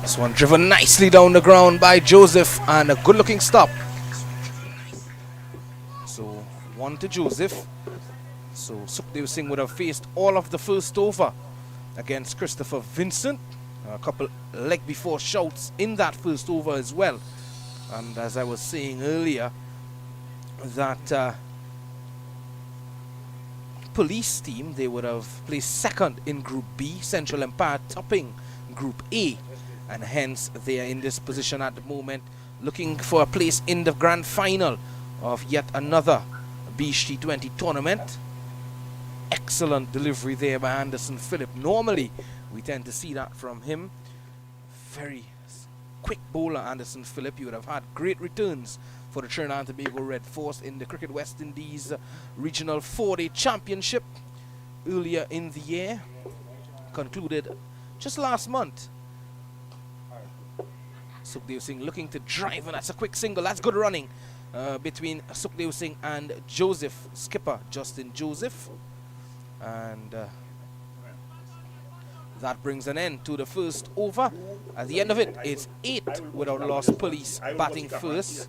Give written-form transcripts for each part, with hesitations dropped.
This one driven nicely down the ground by Joseph, and a good looking stop. So 1 to Joseph. So Sukhdev Singh would have faced all of the first over against Christopher Vincent. A couple leg before shouts in that first over as well. And as I was saying earlier, that police team, they would have placed second in Group B, Central Empire topping Group A, and hence they are in this position at the moment, looking for a place in the grand final of yet another Biche T20 tournament. Excellent delivery there by Anderson Phillip. Normally we tend to see that from him. Very quick bowler, Anderson Phillip. You would have had great returns for the Trinidad and Tobago Red Force in the Cricket West Indies Regional 4-Day Championship earlier in the year, concluded just last month. Sukhdev Singh looking to drive, and that's a quick single. That's good running between Sukhdev Singh and Joseph, skipper Justin Joseph. And that brings an end to the first over. At the end of it, it's 8 without loss. Police batting first.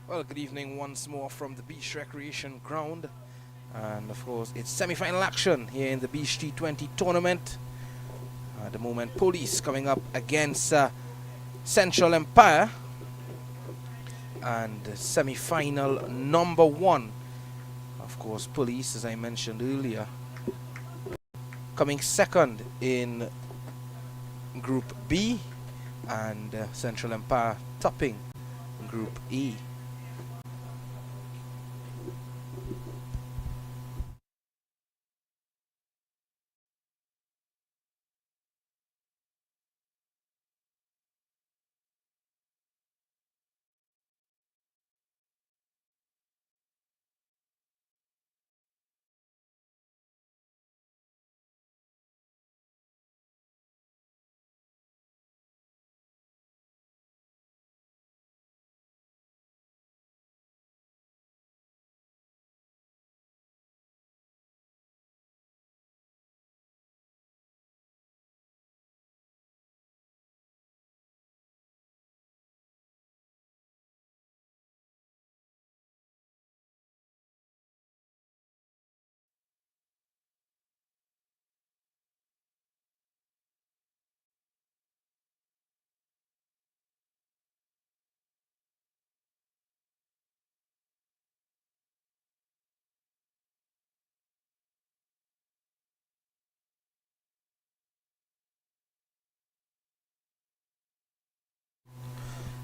Well, good evening once more from the Beach Recreation Ground. And of course, it's semi-final action here in the Biche T20 tournament. At the moment, Police coming up against Central Empire. And semi-final number 1. Of course, Police, as I mentioned earlier, coming second in Group B. And Central Empire topping Group E.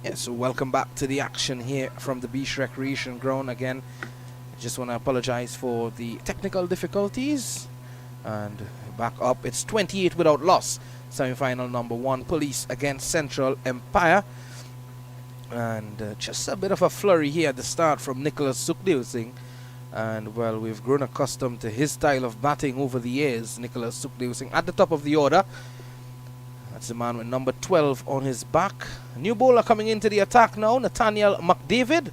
Yes, so welcome back to the action here from the Beach Recreation Ground again. Just want to apologize for the technical difficulties. And back up, it's 28 without loss. Semi-final number 1, Police against Central Empire. And just a bit of a flurry here at the start from Nicholas Suking. And well, we've grown accustomed to his style of batting over the years. Nicholas Suking at the top of the order. That's the man with number 12 on his back. A new bowler coming into the attack now, Nathaniel McDavid.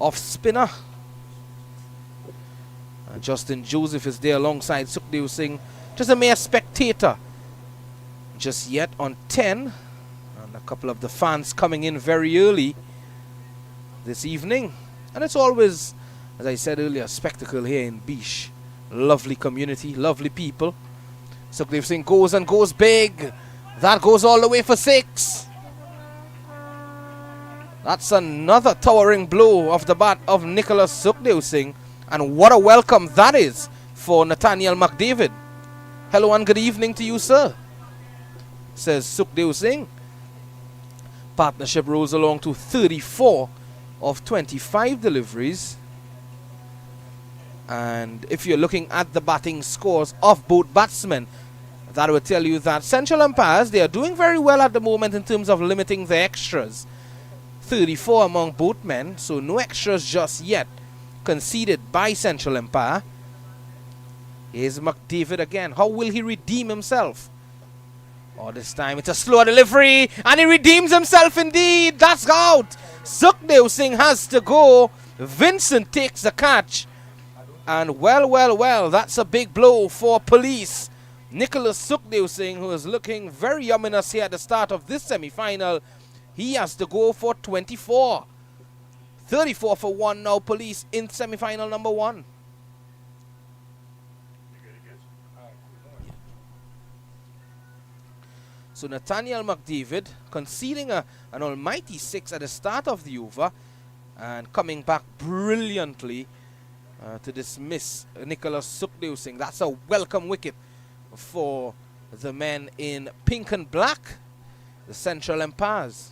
Off spinner. Justin Joseph is there alongside Suking. Just a mere spectator. Just yet on 10. And a couple of the fans coming in very early this evening. And it's always, as I said earlier, a spectacle here in Biche. Lovely community, lovely people. Suking goes and goes big. That goes all the way for 6. That's another towering blow off the bat of Nicholas Suking. And what a welcome that is for Nathaniel McDavid. Hello and good evening to you, sir, says Suking. Partnership rolls along to 34 of 25 deliveries. And if you're looking at the batting scores of both batsmen, that will tell you that Central Empires, they are doing very well at the moment in terms of limiting the extras. 34 among both men, so no extras just yet conceded by Central Empire. Here's McDavid again. How will he redeem himself? Oh, this time it's a slow delivery, and he redeems himself indeed. That's out. Suking has to go. Vincent takes the catch. And well, that's a big blow for Police. Nicholas Suking, who is looking very ominous here at the start of this semi-final, he has to go for 24. 34 for 1 now, Police in semi-final number 1. So Nathaniel McDavid conceding an almighty 6 at the start of the over and coming back brilliantly to dismiss Nicholas Suking. That's a welcome wicket for the men in pink and black, the Central Empires.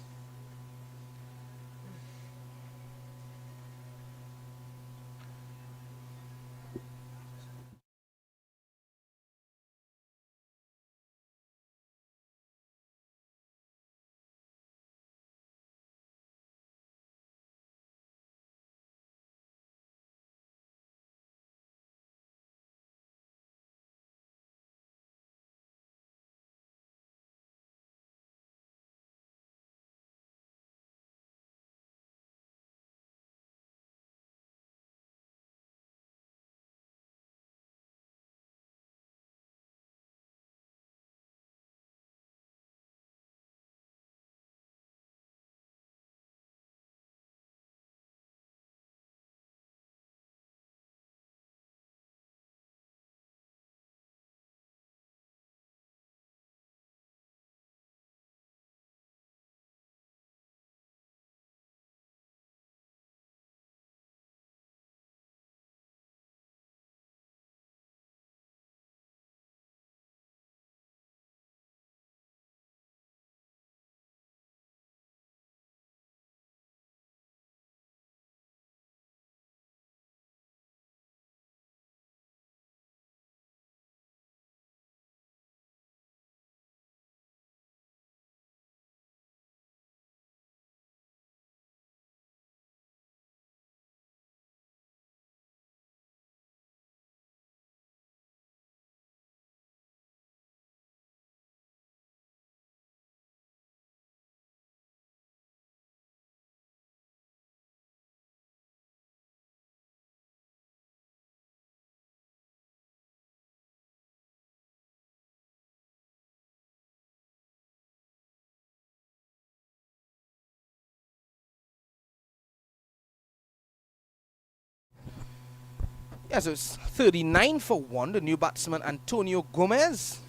Yeah, so it's 39 for 1. The new batsman Antonio Gomez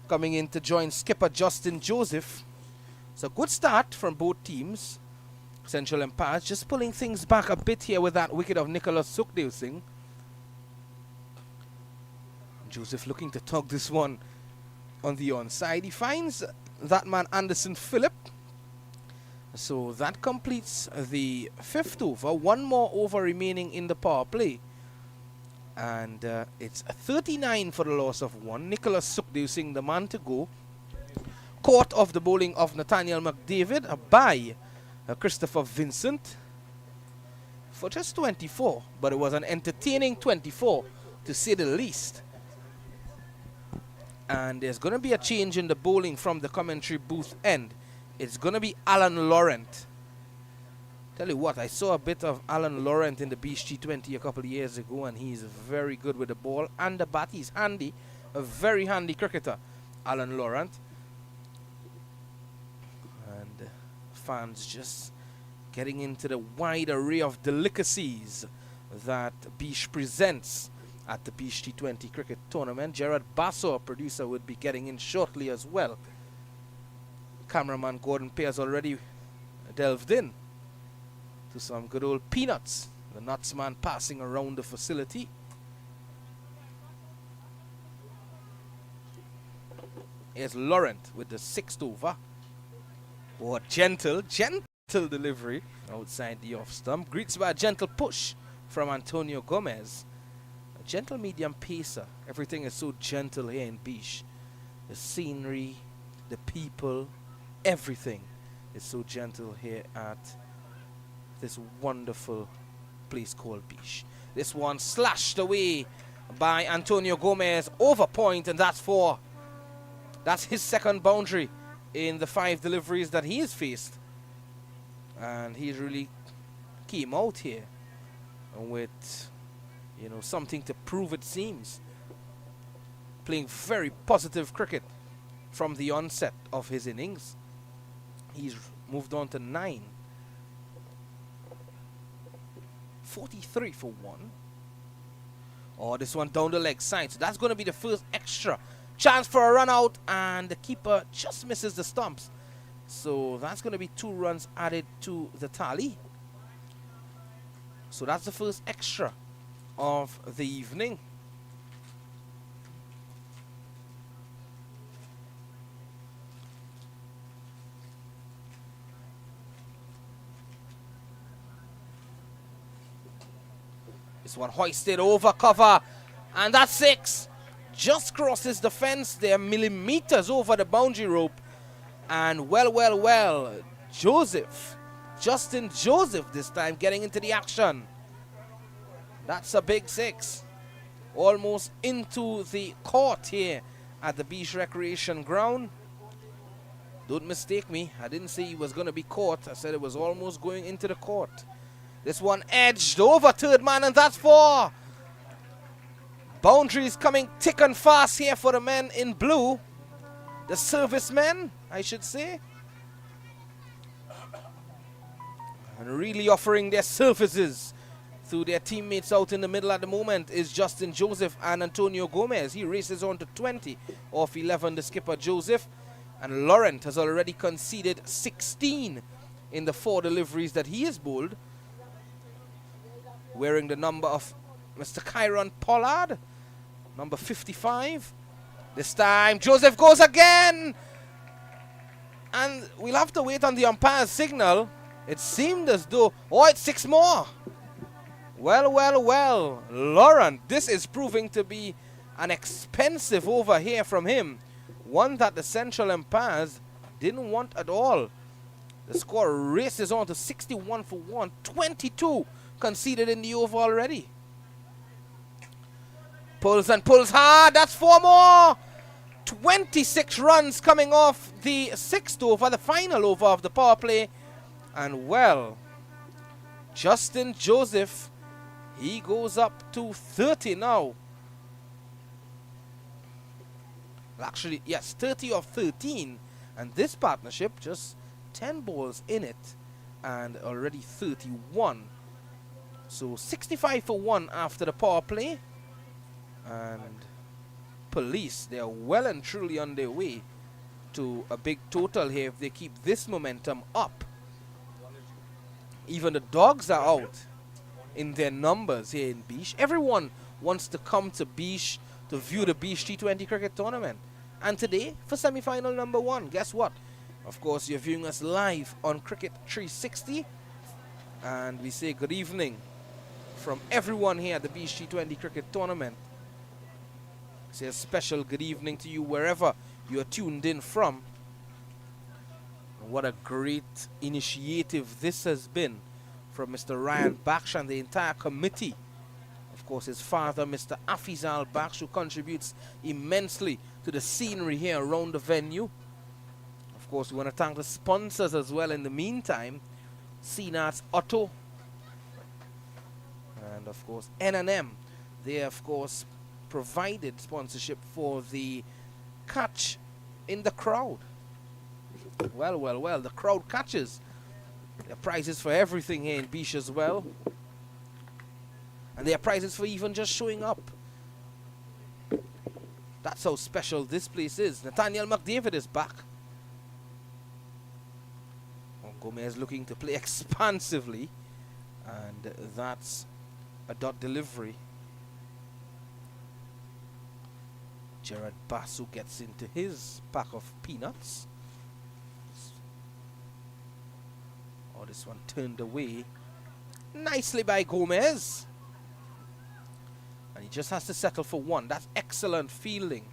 coming in to join skipper Justin Joseph. It's a good start from both teams. Central Empires just pulling things back a bit here with that wicket of Nicholas Suking. Joseph looking to tug this one on the onside. He finds that man Anderson Phillip. So that completes the 5th over. One more over remaining in the power play. And it's 39 for the loss of 1. Nicholas Suking, the man to go. Caught off the bowling of Nathaniel McDavid by Christopher Vincent for just 24. But it was an entertaining 24 to say the least. And there's going to be a change in the bowling from the commentary booth end. It's going to be Alan Laurent. Tell you what, I saw a bit of Alan Laurent in the Biche T20 a couple of years ago, and he's very good with the ball and the bat. He's handy, a very handy cricketer, Alan Laurent. And fans just getting into the wide array of delicacies that Biche presents at the Biche T20 cricket tournament. Gerard Basso, producer, would be getting in shortly as well. Cameraman Gordon Pears already delved in to some good old peanuts. The nuts man passing around the facility. Here's Laurent with the 6th over. Oh, gentle delivery outside the off stump. Greets by a gentle push from Antonio Gomez. A gentle medium pacer. Everything is so gentle here in Biche. The scenery, the people, everything is so gentle here at this wonderful place called Biche. This one slashed away by Antonio Gomez over point, and that's his 2nd boundary in the 5 deliveries that he has faced. And he really came out here with, you know, something to prove, it seems. Playing very positive cricket from the onset of his innings. He's moved on to 9. 43 for 1. Oh, this one down the leg side. So that's going to be the first extra chance for a run out, and the keeper just misses the stumps. So that's going to be 2 runs added to the tally. So that's the first extra of the evening. This one hoisted over cover, and that's 6. Just crosses the fence there, millimeters over the boundary rope. And well, Justin Joseph this time getting into the action. That's a big 6. Almost into the court here at the Biche Recreation Ground. Don't mistake me, I didn't say he was going to be caught. I said it was almost going into the court. This one edged over 3rd man, and that's 4. Boundaries coming thick and fast here for the men in blue. The servicemen, I should say. And really offering their services to their teammates out in the middle at the moment is Justin Joseph and Antonio Gomez. He races on to 20 off 11, the skipper Joseph. And Laurent has already conceded 16 in the 4 deliveries that he has bowled. Wearing the number of Mr. Kyron Pollard, number 55. This time, Joseph goes again. And we'll have to wait on the umpire's signal. It seemed as though, oh, it's 6 more. Well. Laurent, this is proving to be an expensive over here from him. One that the Central Empires didn't want at all. The score races on to 61 for 1. 22 conceded in the over already. Pulls and pulls hard. That's 4 more. 26 runs coming off the 6th over, the final over of the power play. And well, Justin Joseph, he goes up to 30 now. Actually, yes, 30 of 13. And this partnership, just 10 balls in it. And already 31. So 65 for 1 after the power play. And Police, they are well and truly on their way to a big total here if they keep this momentum up. Even the Dogs are out in their numbers here in Biche. Everyone wants to come to Biche to view the Biche T20 cricket tournament. And today, for semi-final number 1, guess what? Of course, you're viewing us live on Cricket 360. And we say good evening from everyone here at the Biche T20 cricket tournament. Say a special good evening to you wherever you're tuned in from. What a great initiative this has been from Mr. Ryan Baksh and the entire committee. Of course, his father, Mr. Afizal Baksh, who contributes immensely to the scenery here around the venue. Of course, we want to thank the sponsors as well in the meantime. Seenath Auto. And of course, N&M. They, of course, provided sponsorship for the catch in the crowd. Well, well, well, the crowd catches. There are prizes for everything here in Biche as well. And there are prizes for even just showing up. That's how special this place is. Nathaniel McDavid is back. Gomez looking to play expansively. And that's a dot delivery. Gerard Basu gets into his pack of peanuts. Oh, this one turned away nicely by Gomez. And he just has to settle for 1. That's excellent fielding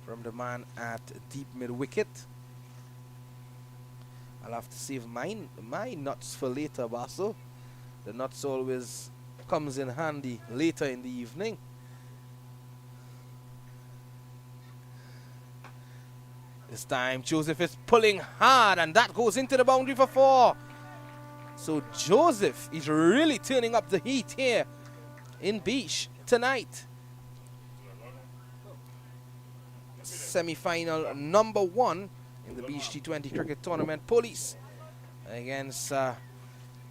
from the man at deep mid-wicket. I'll have to save my nuts for later, Basu. The nuts always comes in handy later in the evening. This time Joseph is pulling hard and that goes into the boundary for 4. So Joseph is really turning up the heat here in Biche tonight. Semi-final number 1 in the Biche T20 cricket tournament. Police against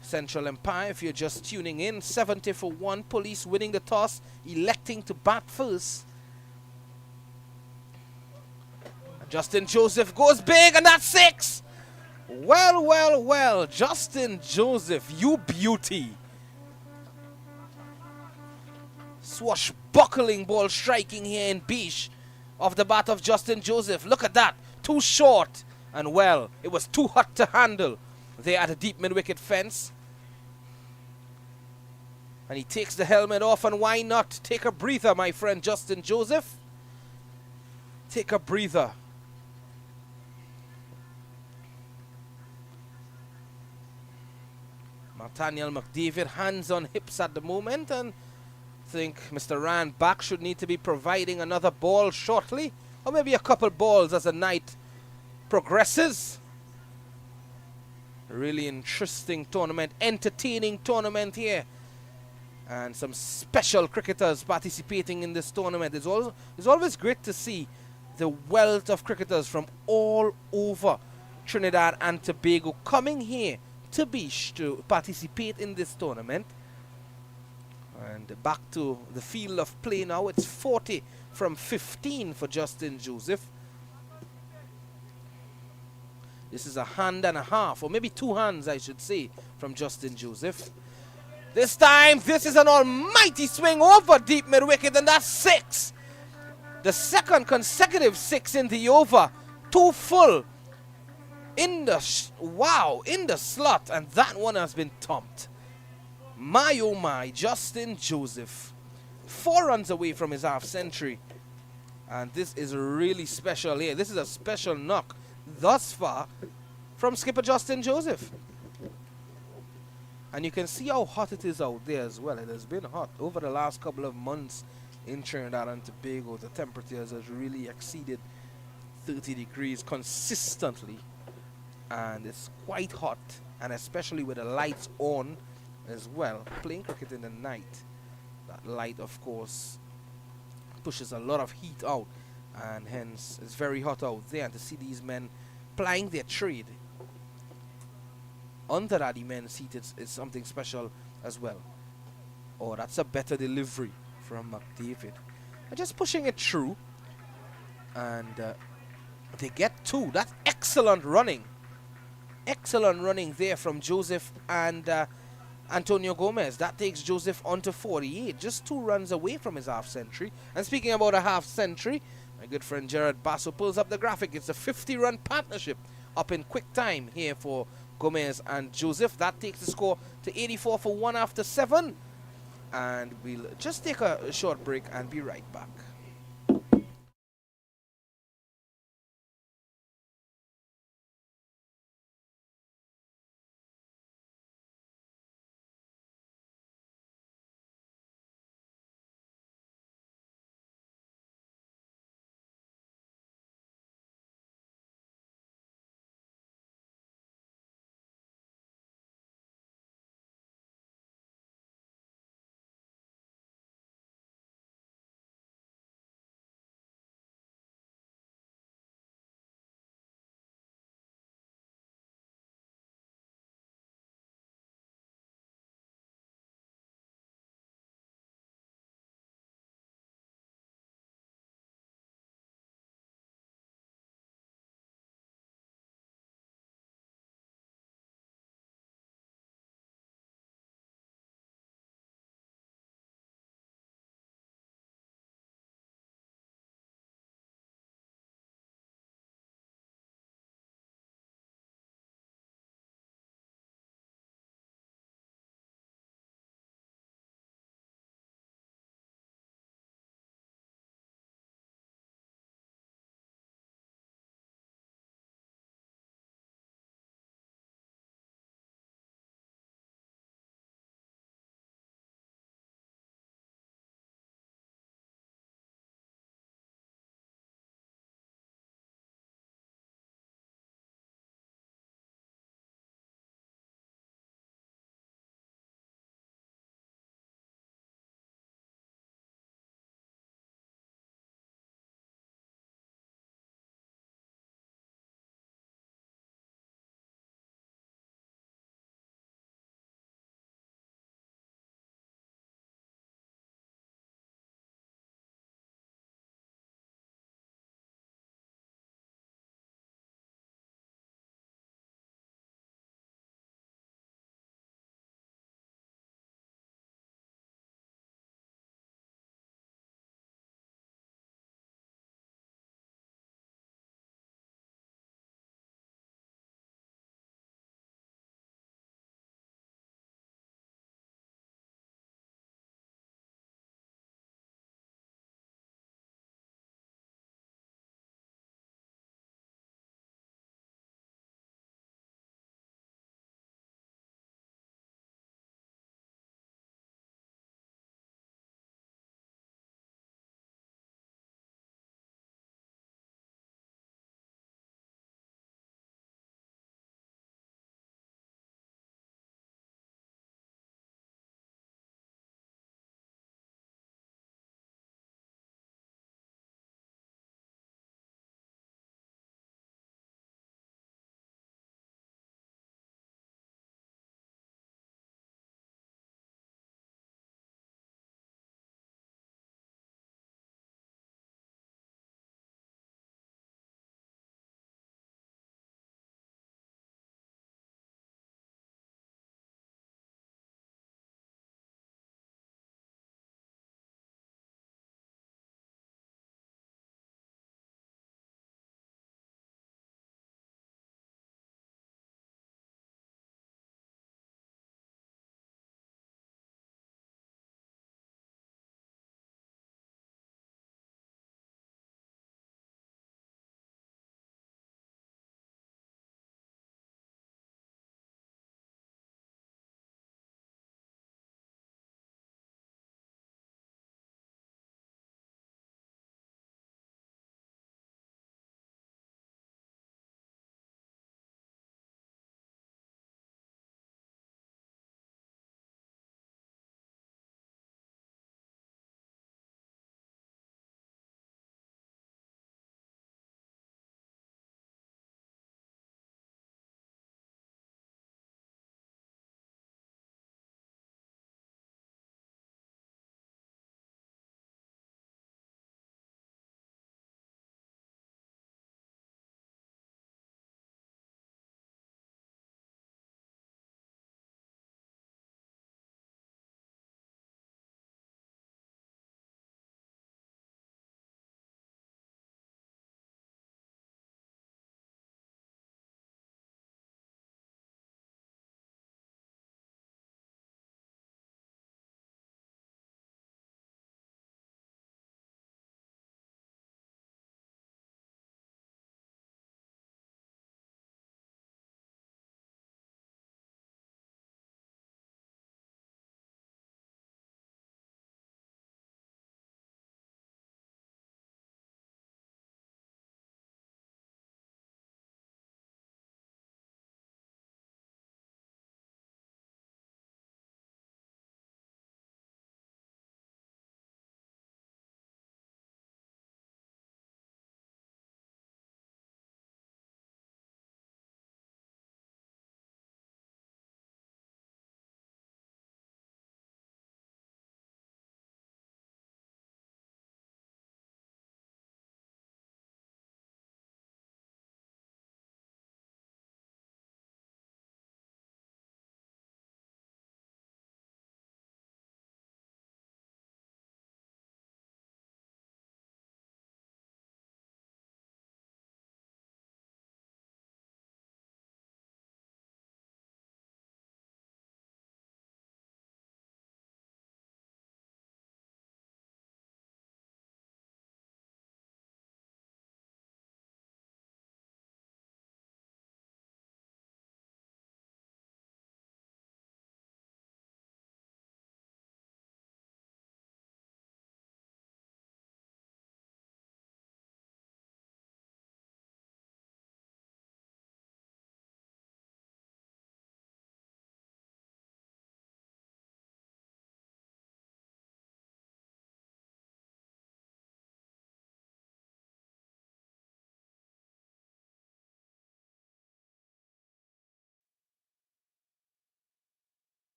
Central Empire. If you're just tuning in, 70 for 1. Police winning the toss, electing to bat first. Justin Joseph goes big and that's 6. Well, well, well, Justin Joseph, you beauty. Swashbuckling ball striking here in Biche off the bat of Justin Joseph. Look at that, too short. And well, it was too hot to handle there at a deep mid-wicket fence. And he takes the helmet off, and why not? Take a breather, my friend Justin Joseph. Take a breather. Nathaniel McDavid, hands on hips at the moment, and I think Mr. Ryan Baksh should need to be providing another ball shortly, or maybe a couple balls as the night progresses. A really interesting tournament, entertaining tournament here, and some special cricketers participating in this tournament. It's always great to see the wealth of cricketers from all over Trinidad and Tobago coming here to Biche to participate in this tournament. And back to the field of play now. It's 40 from 15 for Justin Joseph. This is a hand and a half, or maybe 2 hands I should say, from Justin Joseph. This time, this is an almighty swing over deep mid-wicket, and that's 6. The second consecutive 6 in the over. 2 full in the in the slot, and that one has been thumped. My oh my, Justin Joseph, 4 runs away from his half century, and this is really special here. This is a special knock thus far from skipper Justin Joseph, and you can see how hot it is out there as well. It has been hot over the last couple of months in Trinidad and Tobago. The temperatures has really exceeded 30 degrees consistently, and it's quite hot, and especially with the lights on as well. Playing cricket in the night, that light of course pushes a lot of heat out, and hence it's very hot out there. And to see these men plying their trade under that immense heat, it's something special as well. Oh, that's a better delivery from McDavid. Just pushing it through, and they get two. That's excellent running. Excellent running there from Joseph and Antonio Gomez. That takes Joseph on to 48, just 2 runs away from his half century. And speaking about a half century, my good friend Gerard Basso pulls up the graphic. It's a 50-run partnership up in quick time here for Gomez and Joseph. That takes the score to 84 for 1 after 7. And we'll just take a short break and be right back.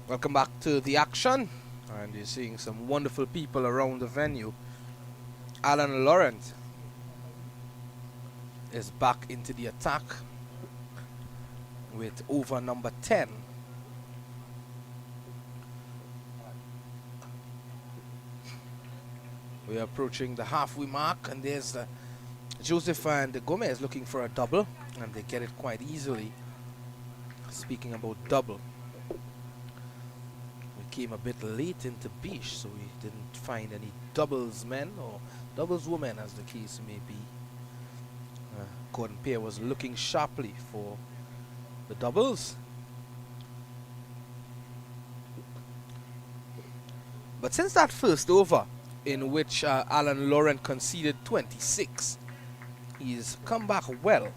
Welcome back to the action, and you're seeing some wonderful people around the venue. Alan Laurent is back into the attack with over number 10. We are approaching the halfway mark, and there's Joseph and Gomez looking for a double, and they get it quite easily. Speaking about double, we came a bit late into Biche, so we didn't find any doubles men or doubles women, as the case may be. Gordon Pierre was looking sharply for the doubles, but since that first over, in which Alan Laurent conceded 26, he's come back well.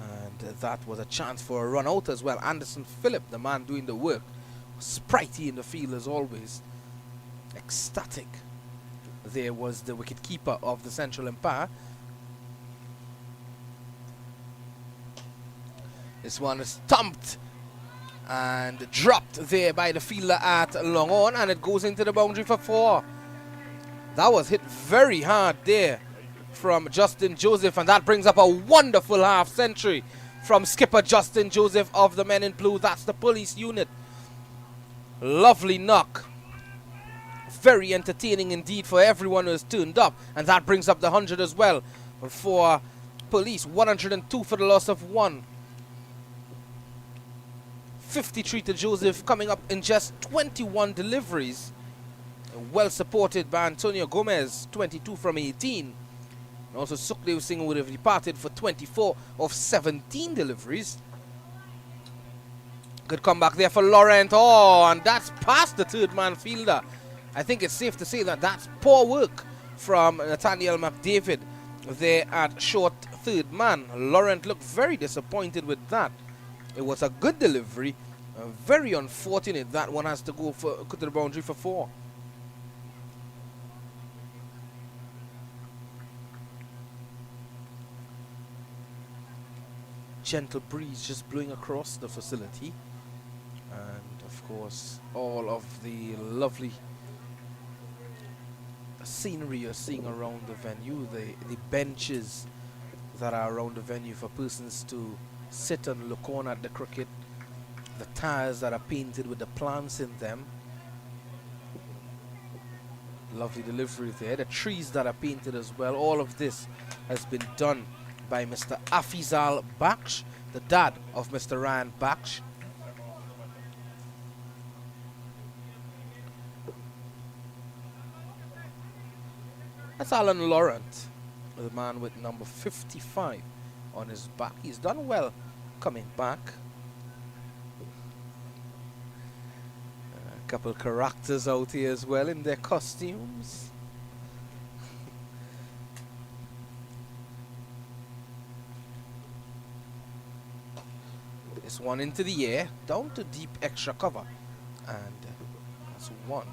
And that was a chance for a run out as well. Anderson Phillip, the man doing the work, sprightly in the field as always, ecstatic. There was the wicket keeper of the Central Empire. This one is thumped and dropped there by the fielder at long on, and it goes into the boundary for 4. That was hit very hard there from Justin Joseph, and that brings up a wonderful half century from skipper Justin Joseph of the Men in Blue. That's the police unit. Lovely knock. Very entertaining indeed for everyone who has turned up, and that brings up the 100 as well for police. 102 for the loss of 1. 53 to Joseph, coming up in just 21 deliveries. Well supported by Antonio Gomez, 22 from 18. And also Sukhdev Singh would have departed for 24 of 17 deliveries. Good comeback there for Laurent. Oh, and that's past the third man fielder. I think it's safe to say that that's poor work from Nathaniel McDavid there at short third man. Laurent looked very disappointed with that. It was a good delivery. Very unfortunate that one has to go to the boundary for 4. Gentle breeze just blowing across the facility, and of course all of the lovely scenery you're seeing around the venue, the benches that are around the venue for persons to sit and look on at the cricket, the tires that are painted with the plants in them. Lovely delivery there. The trees that are painted as well. All of this has been done by Mr. Afizal Baksh, the dad of Mr. Ryan Baksh. That's Alan Laurent, the man with number 55 on his back. He's done well coming back. A couple characters out here as well in their costumes. This one into the air, down to deep extra cover, and that's 1.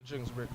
Drinks break.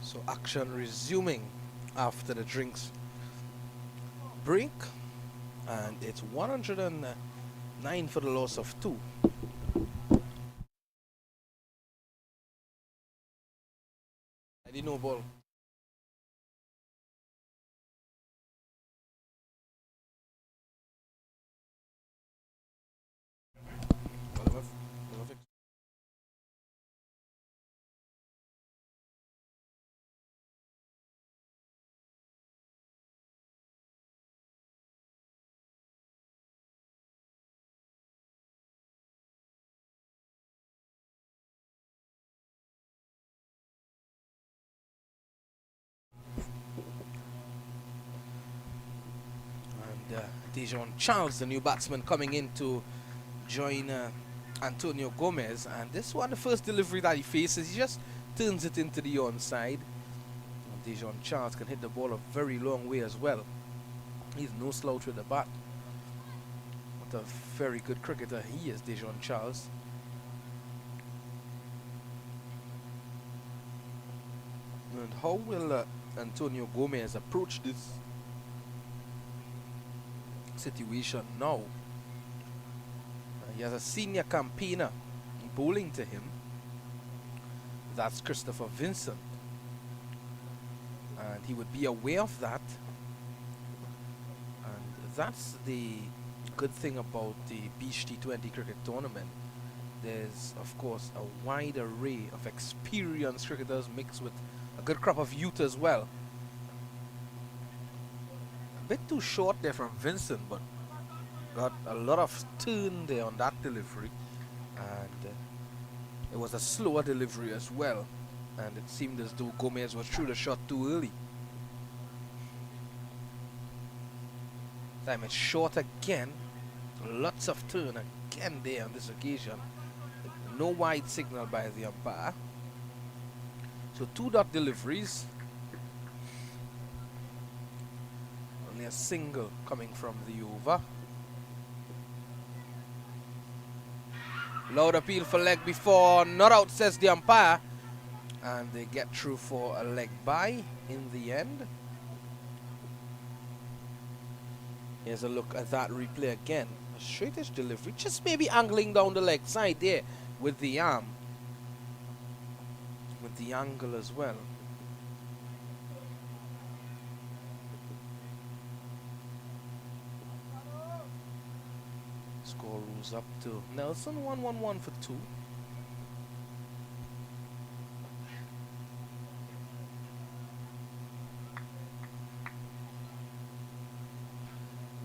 So action resuming after the drinks break, and it's 109 for the loss of 2. I didn't know ball. And Dijon Charles, the new batsman, coming in to join Antonio Gomez. And this one, the first delivery that he faces, he just turns it into the onside. And Dijon Charles can hit the ball a very long way as well. He's no slouch with the bat. What a very good cricketer he is, Dijon Charles. And how will Antonio Gomez approach this situation now? He has a senior campaigner bowling to him. That's Christopher Vincent. And he would be aware of that. And that's the good thing about the Biche T20 cricket tournament. There's, of course, a wide array of experienced cricketers mixed with a good crop of youth as well. A bit too short there from Vincent, but got a lot of turn there on that delivery. And it was a slower delivery as well. And it seemed as though Gomez was through the shot too early. Time it's short again. Lots of turn again there on this occasion. No wide signal by the umpire. So 2-dot deliveries. Only a single coming from the over. Loud appeal for leg before, not out, says the umpire. And they get through for a leg bye in the end. Here's a look at that replay again. A straightish delivery, just maybe angling down the leg side there with the arm. With the angle as well. Score rules up to Nelson, 1-1-1 for 2.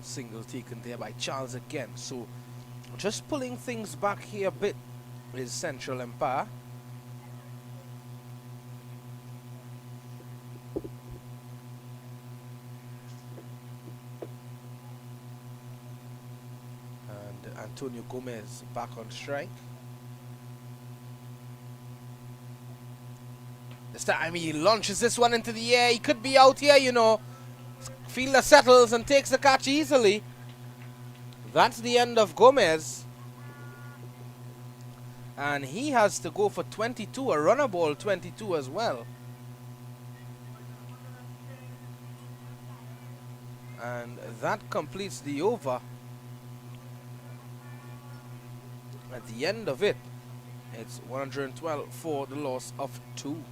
Single taken there by Charles again. So just pulling things back here a bit is Central Empire. And Antonio Gomez back on strike. This time he launches this one into the air. He could be out here, you know. Fielder settles and takes the catch easily. That's the end of Gomez. And he has to go for 22, a runner ball 22 as well. And that completes the over. At the end of it, it's 112 for the loss of 2.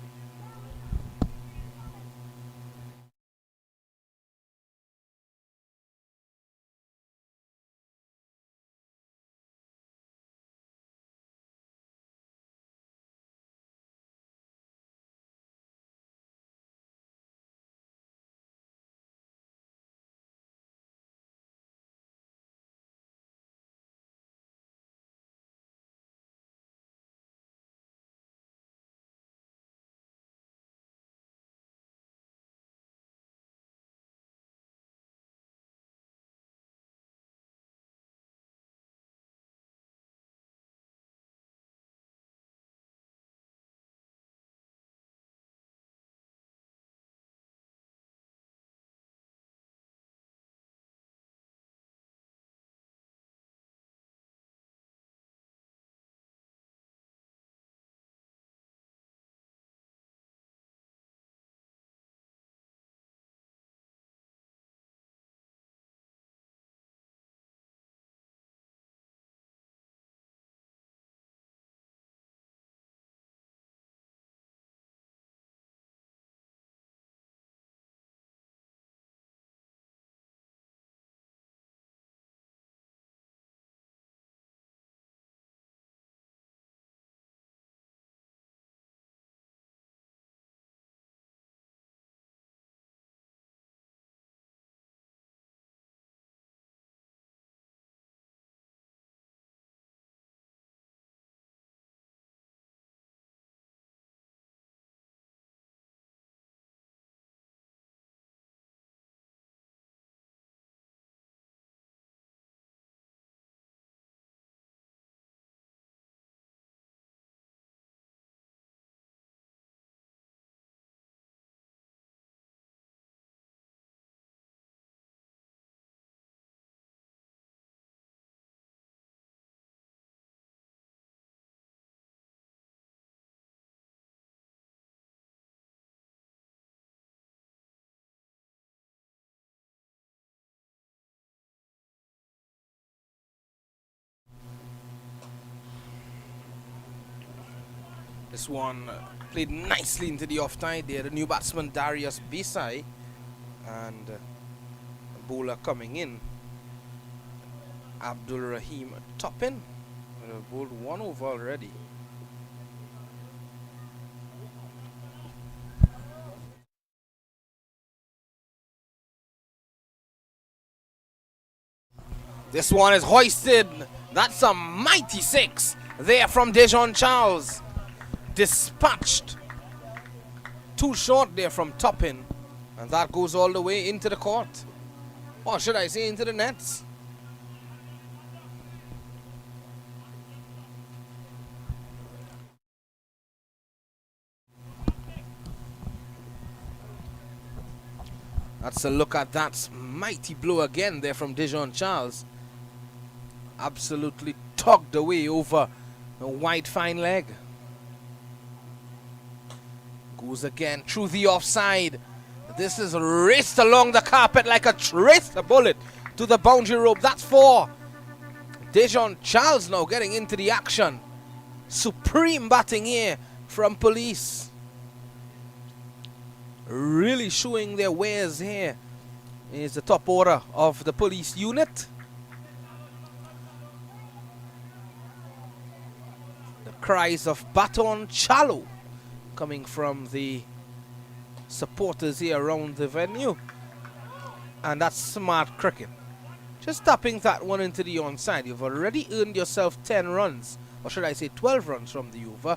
This one played nicely into the off-tide there. The new batsman Darius Biche and bowler coming in, Abdul Rahim Toppin. Bowled 1 over already. This one is hoisted. That's a mighty 6 there from Dijon Charles. Dispatched. Too short there from Toppin. And that goes all the way into the court. Or should I say into the nets. That's a look at that mighty blow again there from Dijon Charles. Absolutely tugged away over a wide fine leg. Goes again through the offside. This is raced along the carpet like a tracer bullet to the boundary rope. That's 4. Dijon Charles now getting into the action. Supreme batting here from Police. Really showing their wares here is the top order of the Police unit. The cries of Baton Chalo coming from the supporters here around the venue. And that's smart cricket. Just tapping that one into the onside. You've already earned yourself 10 runs, or should I say 12 runs from the over,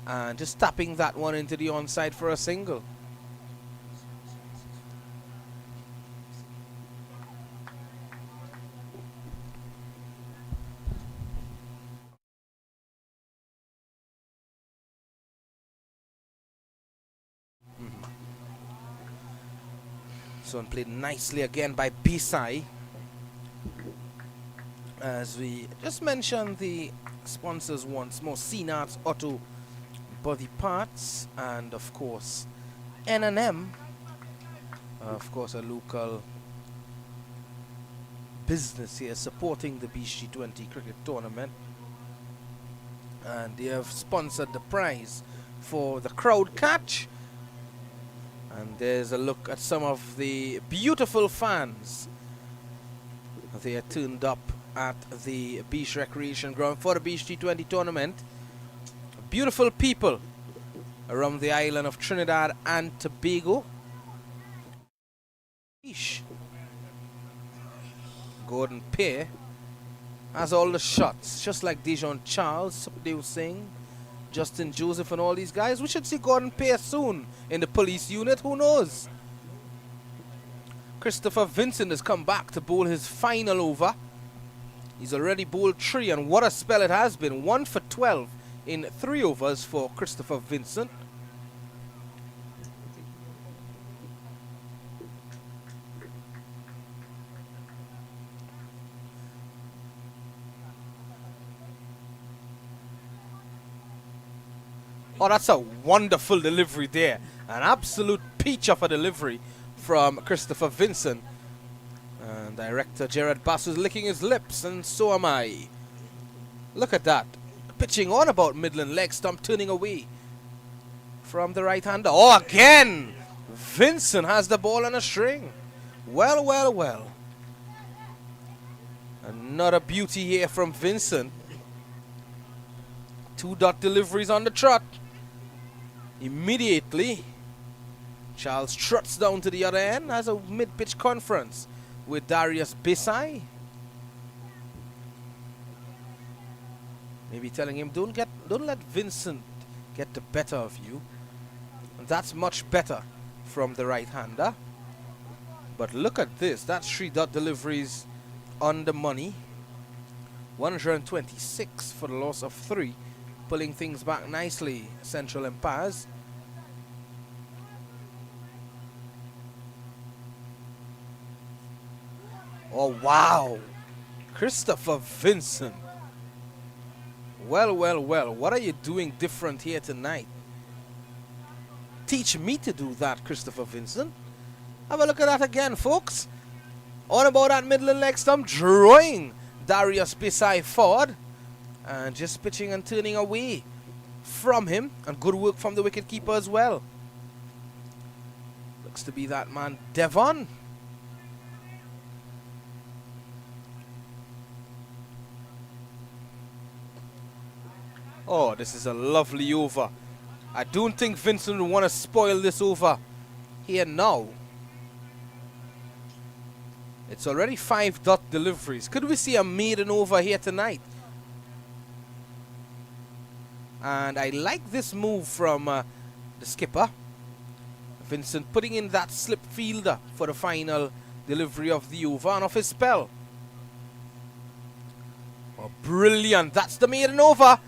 and just tapping that one into the onside for a single. This one played nicely again by Biche. As we just mentioned the sponsors once more, Seenath Auto Body Parts, and of course N&M, of course a local business here supporting the Biche T20 cricket tournament, and they have sponsored the prize for the crowd catch. And there's a look at some of the beautiful fans. They are turned up at the Biche Recreation Ground for the Biche T20 tournament. Beautiful people around the island of Trinidad and Tobago. Biche. Gordon Pear has all the shots, just like Dijon Charles, Sukhdev Singh, Justin Joseph and all these guys. We should see Gordon Pear soon in the Police unit. Who knows? Christopher Vincent has come back to bowl his final over. He's already bowled 3, and what a spell it has been. 1 for 12 in 3 overs for Christopher Vincent. Oh, that's a wonderful delivery there. An absolute peach of a delivery from Christopher Vincent. And director Gerard Bass is licking his lips, and so am I. Look at that. Pitching on about Midland leg stump, turning away from the right-hander. Oh, again! Vincent has the ball on a string. Well, well, well. Another beauty here from Vincent. 2-dot deliveries on the trot. Immediately, Charles trots down to the other end, has a mid-pitch conference with Darius Biche. Maybe telling him, don't let Vincent get the better of you. And that's much better from the right-hander. But look at this. That's 3-dot deliveries on the money. 126 for the loss of 3. Pulling things back nicely, Central Empires. Oh, wow. Christopher Vincent. Well, well, well. What are you doing different here tonight? Teach me to do that, Christopher Vincent. Have a look at that again, folks. On about that Midland leg stump, drawing Darius Biche forward. And just pitching and turning away from him, and good work from the wicketkeeper as well. Looks to be that man, Devon. Oh, this is a lovely over. I don't think Vincent would want to spoil this over here now. It's already 5 dot deliveries. Could we see a maiden over here tonight? And I like this move from the skipper. Vincent putting in that slip fielder for the final delivery of the over and off his spell. Oh, brilliant. That's the maiden over.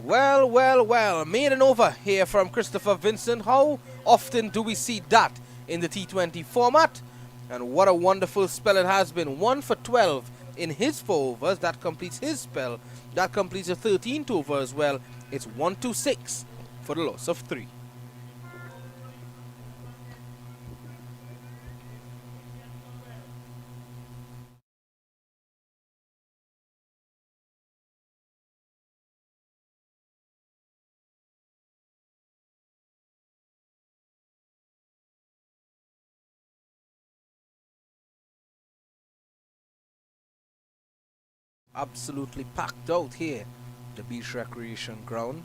Well, well, well. Maiden over here from Christopher Vincent. How often do we see that in the T20 format? And what a wonderful spell it has been. 1 for 12 in his 4 overs. That completes his spell. That completes a 13th over as well. It's 1-6 for the loss of 3. Absolutely packed out here, the beach recreation ground.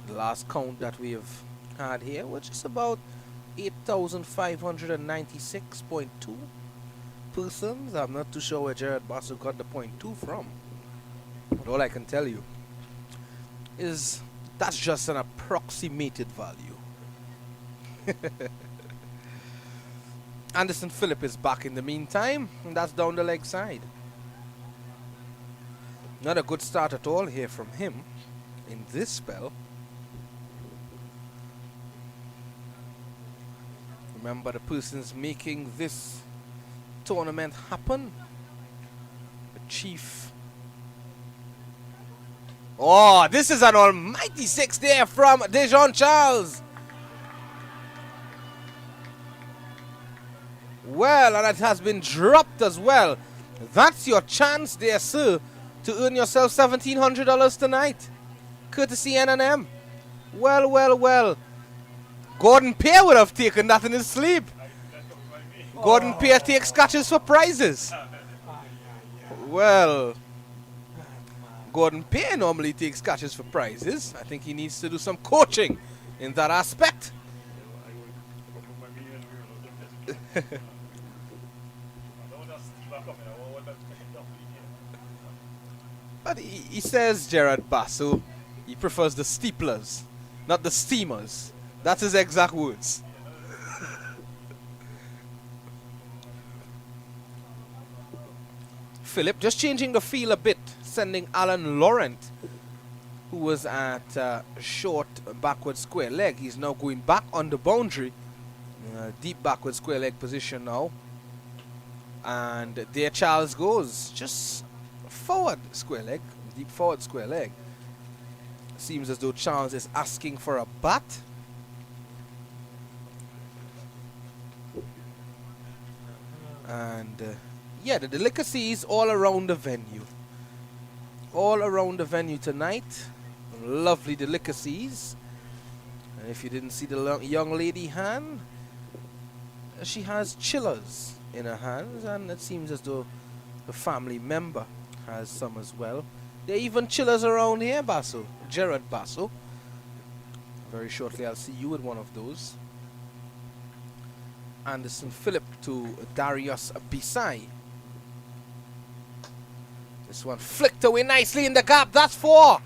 The last count that we have had here, which is about 8,596.2 persons. I'm not too sure where Jared Basso got the .2 from, but all I can tell you is that's just an approximated value. Anderson Phillip is back in the meantime, and that's down the leg side. Not a good start at all here from him in this spell. Remember, the person's making this tournament happen. The chief. Oh, this is an almighty 6 there from Dijon Charles. Well, and it has been dropped as well. That's your chance there, sir, to earn yourself $1,700 tonight. Courtesy N&M. Well, well, well. Gordon Pear would have taken that in his sleep. Gordon Pear takes catches for prizes. Well, Gordon Pear normally takes catches for prizes. I think he needs to do some coaching in that aspect. But he says, Gerard Basso, he prefers the steeplers, not the steamers. That's his exact words. Phillip just changing the feel a bit, sending Alan Laurent, who was at short backward square leg. He's now going back on the boundary. Deep backward square leg position now. And there Charles goes. Just forward square leg. Deep forward square leg. Seems as though Charles is asking for a bat. And yeah, the delicacies all around the venue. All around the venue tonight. Lovely delicacies. And if you didn't see the young lady hand, she has chillers in her hands, and it seems as though the family member has some as well. There are even chillers around here, Basso. Gerard Basso. Very shortly I'll see you with one of those. Anderson Phillip to Darius Bisai. This one flicked away nicely in the gap. That's 4.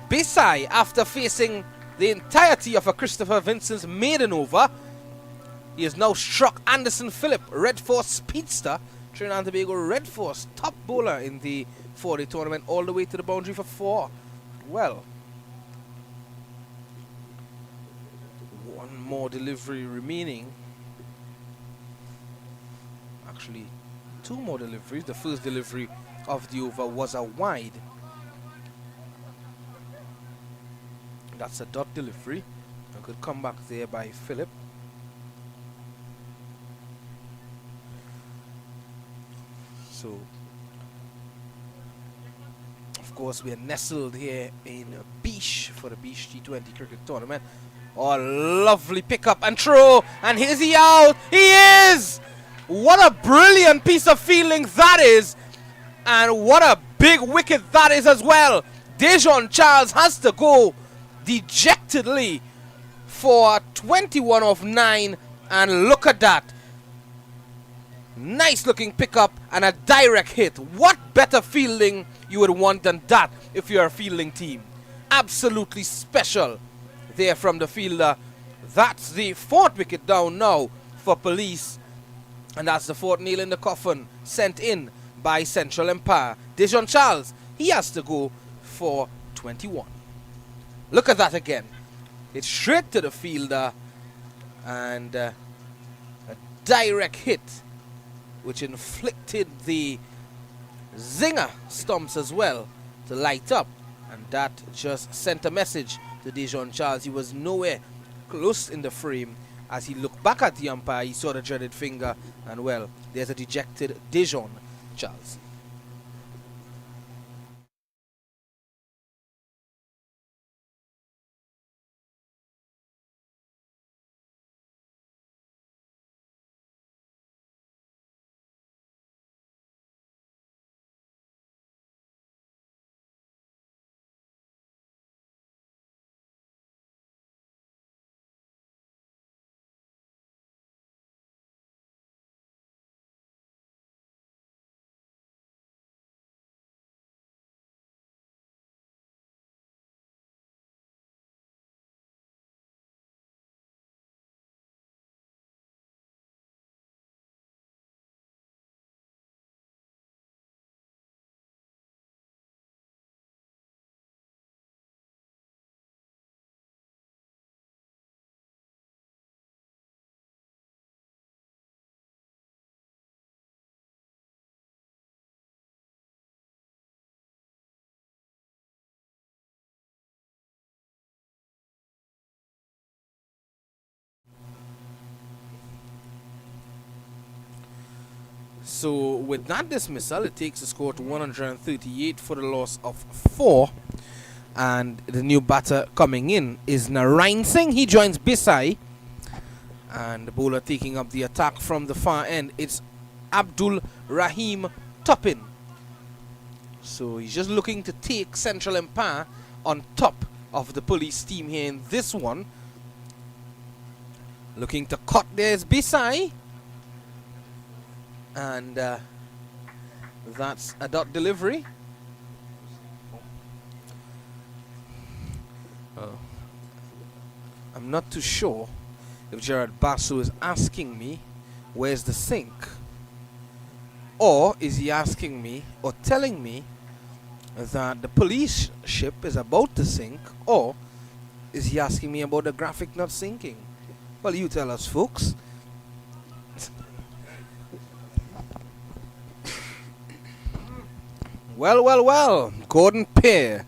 Bisai, after facing the entirety of a Christopher Vincent's maiden over, he has now struck Anderson Phillip, Red Force speedster, Trinidad and Tobago Red Force top bowler in the 4-day tournament, all the way to the boundary for 4. Well, one more delivery remaining. Actually, 2 more deliveries. The first delivery of the over was a wide. That's a dot delivery. A good comeback there by Phillip. So, of course, we are nestled here in Biche for the Biche T20 cricket tournament. Oh, lovely pickup and throw, and is he out? He is! What a brilliant piece of fielding that is, and what a big wicket that is as well. Dijon Charles has to go dejectedly for 21 of 9, and look at that. Nice looking pickup and a direct hit. What better fielding you would want than that if you're a fielding team? Absolutely special there from the fielder. That's the 4th wicket down now for Police, and that's the 4th nail in the coffin sent in by Central Empire. Dijon Charles, he has to go for 21. Look at that again. It's straight to the fielder, and a direct hit which inflicted the zinger stumps as well to light up, and that just sent a message to Dijon Charles. He was nowhere close in the frame. As he looked back at the umpire, he saw the dreaded finger, and well, there's a dejected Dijon Charles. So with that dismissal, it takes the score to 138 for the loss of 4. And the new batter coming in is Narain Singh. He joins Bisai. And the bowler taking up the attack from the far end, it's Abdul Rahim Toppin. So he's just looking to take Central Empire on top of the Police team here in this one. Looking to cut, there's Bisai. And that's a dot delivery. I'm not too sure if Gerard Basu is asking me where's the sink, or is he asking me or telling me that the police ship is about to sink, or is he asking me about the graphic not sinking? Well, you tell us, folks. Well, Gordon Pear,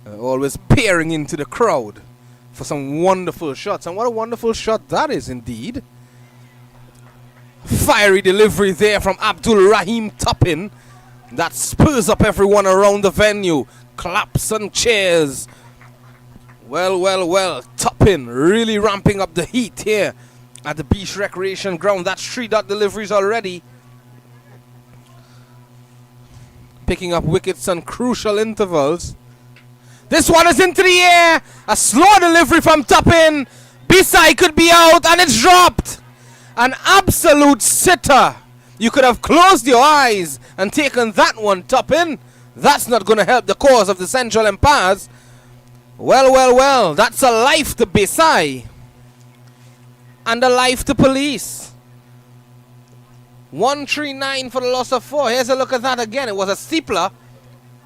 always peering into the crowd for some wonderful shots, and what a wonderful shot that is indeed. Fiery delivery there from Abdul Rahim Toppin. That spurs up everyone around the venue. Claps and cheers. Well, Toppin really ramping up the heat here at the Beach Recreation Ground. That's 3 dot deliveries already. Picking up wickets on crucial intervals. This one is into the air. A slow delivery from Toppin. Bisai could be out, and it's dropped. An absolute sitter. You could have closed your eyes and taken that one, Toppin. That's not going to help the cause of the Central Empires. Well, that's a life to Bisai. And a life to Police. 139 for the loss of 4. Here's a look at that again. It was a steepler,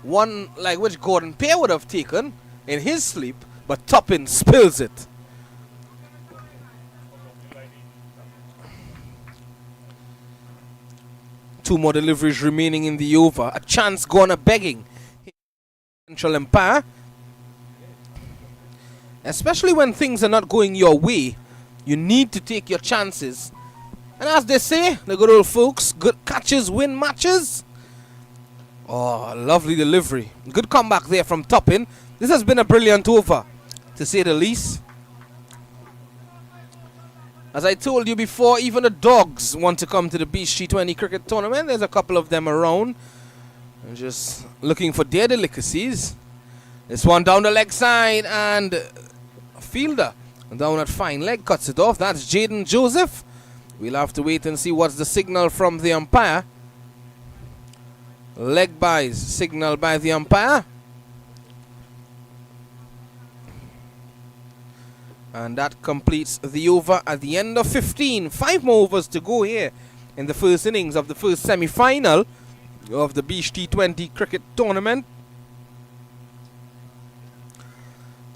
one like which Gordon Pear would have taken in his sleep, but Toppin spills it. Two more deliveries remaining in the over. A chance gone a begging. Central Empire. Especially when things are not going your way, you need to take your chances. And as they say, the good old folks, good catches win matches. Oh, lovely delivery. Good comeback there from Toppin. This has been a brilliant over, to say the least. As I told you before, even the dogs want to come to the Biche T20 cricket tournament. There's a couple of them around, just looking for their delicacies. This one down the leg side, and a fielder down at fine leg cuts it off. That's Jaden Joseph. We'll have to wait and see what's the signal from the umpire. Leg byes signal by the umpire. And that completes the over at the end of 15. 5 more overs to go here in the first innings of the first semi-final of the Biche T20 cricket tournament.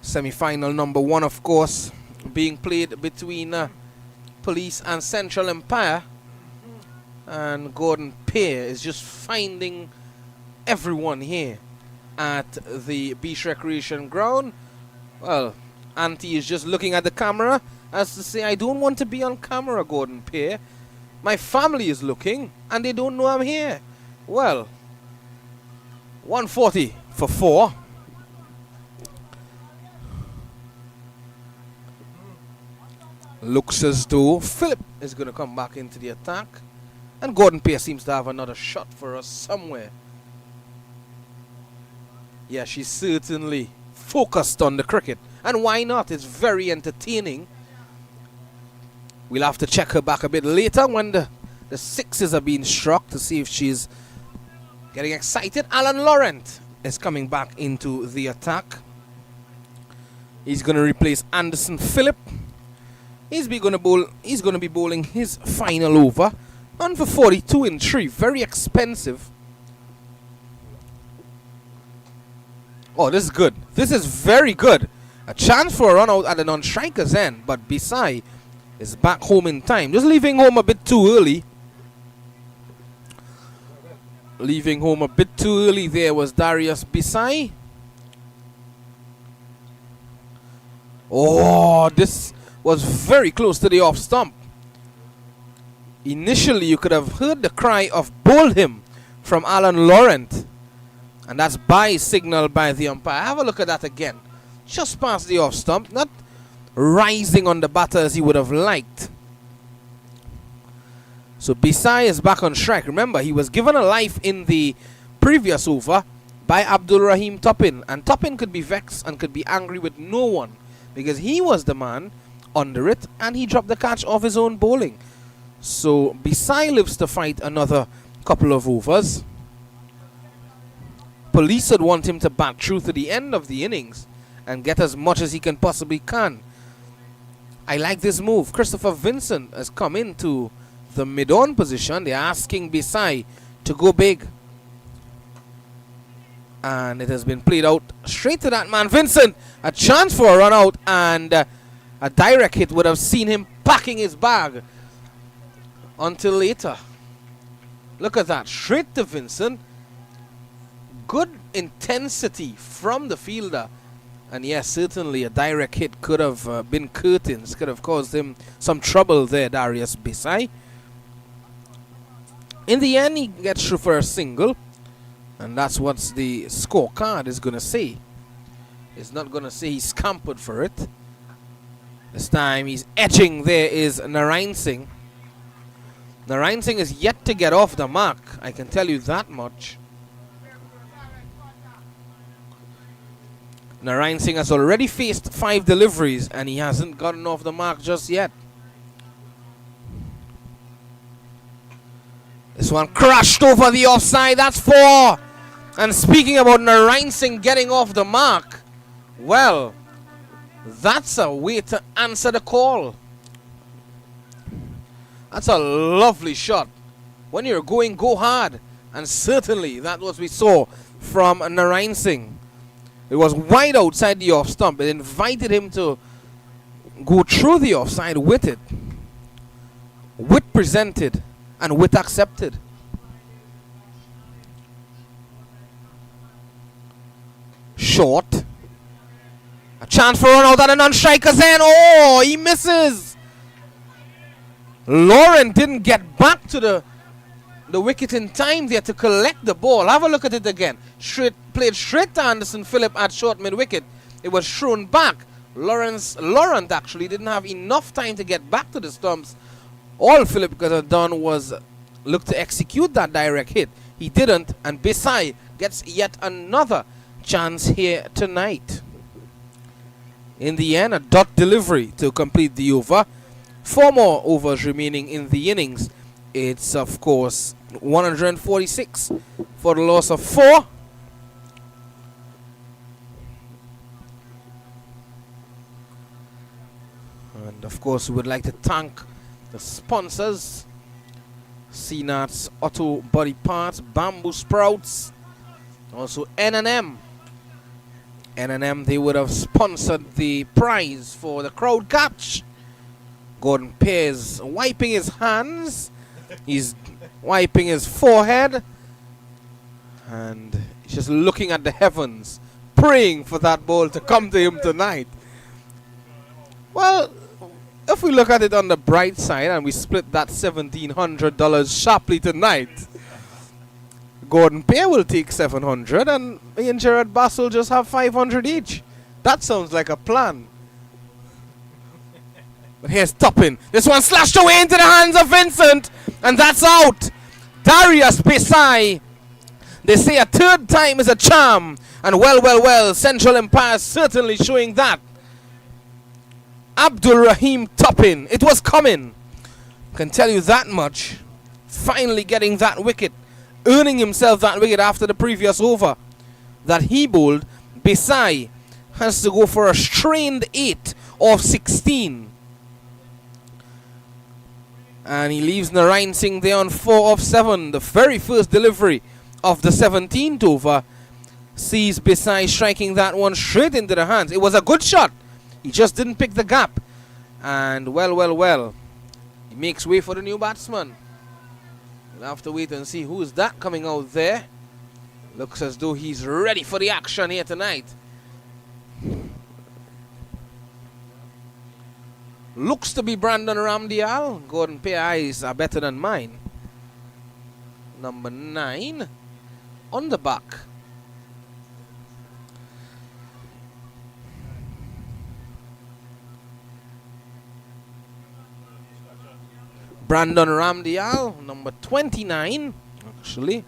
Semi-final number 1, of course, being played between Police and Central Empire. And Gordon Pear is just finding everyone here at the Biche Recreation Ground. Well, Auntie is just looking at the camera as to say, I don't want to be on camera, Gordon Pear. My family is looking and they don't know I'm here. Well, 140 for 4. Looks as though Philip is going to come back into the attack. And Gordon Pear seems to have another shot for us somewhere. Yeah, she's certainly focused on the cricket. And why not? It's very entertaining. We'll have to check her back a bit later when the sixes are being struck to see if she's getting excited. Alan Laurent is coming back into the attack. He's going to replace Anderson Phillip. He's going to be bowling his final over. On for 42 in 3. Very expensive. Oh, this is good. This is very good. A chance for a run out at the non-striker's end. But Bisai is back home in time. Just leaving home a bit too early. Leaving home a bit too early there was Darius Bisai. Oh, this was very close to the off stump. Initially, you could have heard the cry of "bowl him" from Alan Laurent. And that's by signal by the umpire. Have a look at that again. Just past the off stump. Not rising on the batter as he would have liked. So Bisai is back on strike. Remember, he was given a life in the previous over by Abdul Rahim Toppin. And Toppin could be vexed and could be angry with no one, because he was the man under it and he dropped the catch off his own bowling. So Bisai lives to fight another couple of overs. Police would want him to bat through to the end of the innings and get as much as he can possibly can. I like this move. Christopher Vincent has come into the mid-on position. They're asking Bisai to go big. And it has been played out straight to that man, Vincent. A chance for a run out, and a direct hit would have seen him packing his bag until later. Look at that. Straight to Vincent. Good intensity from the fielder. And yes, certainly a direct hit could have been curtains. Could have caused him some trouble there, Darius Bisai. In the end, he gets through for a single. And that's what the scorecard is going to say. It's not going to say he scampered for it. This time he's etching. There is Narain Singh. Narain Singh is yet to get off the mark. I can tell you that much. Narain Singh has already faced 5 deliveries and he hasn't gotten off the mark just yet. This one crashed over the offside. That's 4. And speaking about Narain Singh getting off the mark, well, that's a way to answer the call. That's a lovely shot. When you're going, go hard. And certainly that was what we saw from Narain Singh. It was wide outside the off stump. It invited him to go through the offside with it. Wit presented and wit accepted. Short. A chance for a run out at a non-striker's end. Oh, he misses. Lauren didn't get back to the the wicket in time there to collect the ball. Have a look at it again. Played straight to Anderson Phillip at short mid-wicket. It was thrown back. Laurent actually didn't have enough time to get back to the stumps. All Phillip could have done was look to execute that direct hit. He didn't, and Biche gets yet another chance here tonight. In the end, a dot delivery to complete the over. 4 more overs remaining in the innings. It's, of course, 146 for the loss of 4. And, of course, we would like to thank the sponsors. Seenath's Auto Body Parts, Bamboo Sprouts, also N&M. N&M, they would have sponsored the prize for the crowd catch. Gordon Pears wiping his hands. He's wiping his forehead. And he's just looking at the heavens, praying for that ball to come to him tonight. Well, if we look at it on the bright side and we split that $1,700 sharply tonight, Gordon Pear will take 700 and me and Gerard Bass will just have 500 each. That sounds like a plan. But here's Toppin. This one slashed away into the hands of Vincent, and that's out. Darius Biche. They say a third time is a charm, and well, Central Empire certainly showing that. Abdul Rahim Toppin. It was coming. Can tell you that much. Finally getting that wicket. Earning himself that wicket after the previous over that he bowled. Biche has to go for a strained 8 of 16. And he leaves Narayan Singh there on 4 of 7. The very first delivery of the 17th over sees Biche striking that one straight into the hands. It was a good shot. He just didn't pick the gap. And well. He makes way for the new batsman. We'll have to wait and see who's that coming out there. Looks as though he's ready for the action here tonight. Looks to be Brandon Ramdial. Gordon Pear eyes are better than mine. Number 9 on the back. Brandon Ramdial, number 29, actually.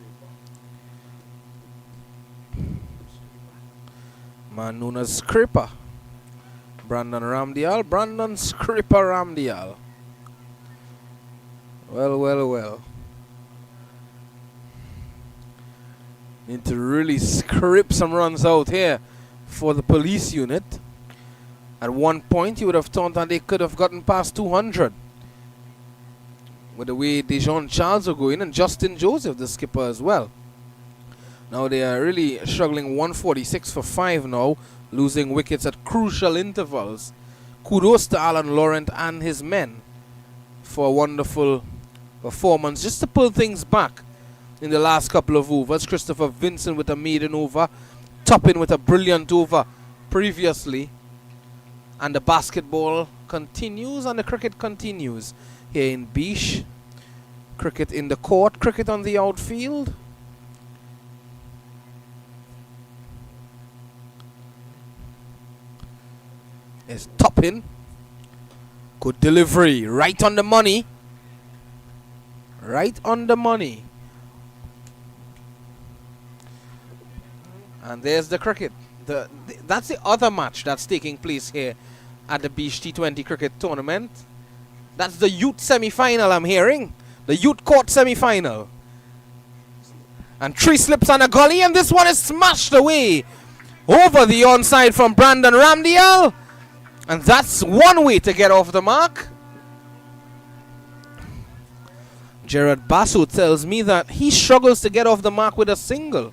Man known as Skripper. Brandon Skripper Ramdial. Well. Need to really script some runs out here for the police unit. At one point, you would have thought that they could have gotten past 200. With the way Dijon Charles are going and Justin Joseph, the skipper, as well. Now they are really struggling. 146 for 5 now, losing wickets at crucial intervals. Kudos to Alan Laurent and his men for a wonderful performance, just to pull things back in the last couple of overs. Christopher Vincent with a maiden over, Toppin with a brilliant over previously. And the basketball continues and the cricket continues. Here in Biche, cricket in the court, cricket on the outfield. It's Toppin. Good delivery, right on the money. Right on the money. And there's the cricket. That's the other match that's taking place here at the Biche T20 cricket tournament. That's the youth semi-final I'm hearing. The youth court semi-final. And 3 slips on a gully, and this one is smashed away over the onside from Brandon Ramdial. And that's one way to get off the mark. Gerard Basso tells me that he struggles to get off the mark with a single.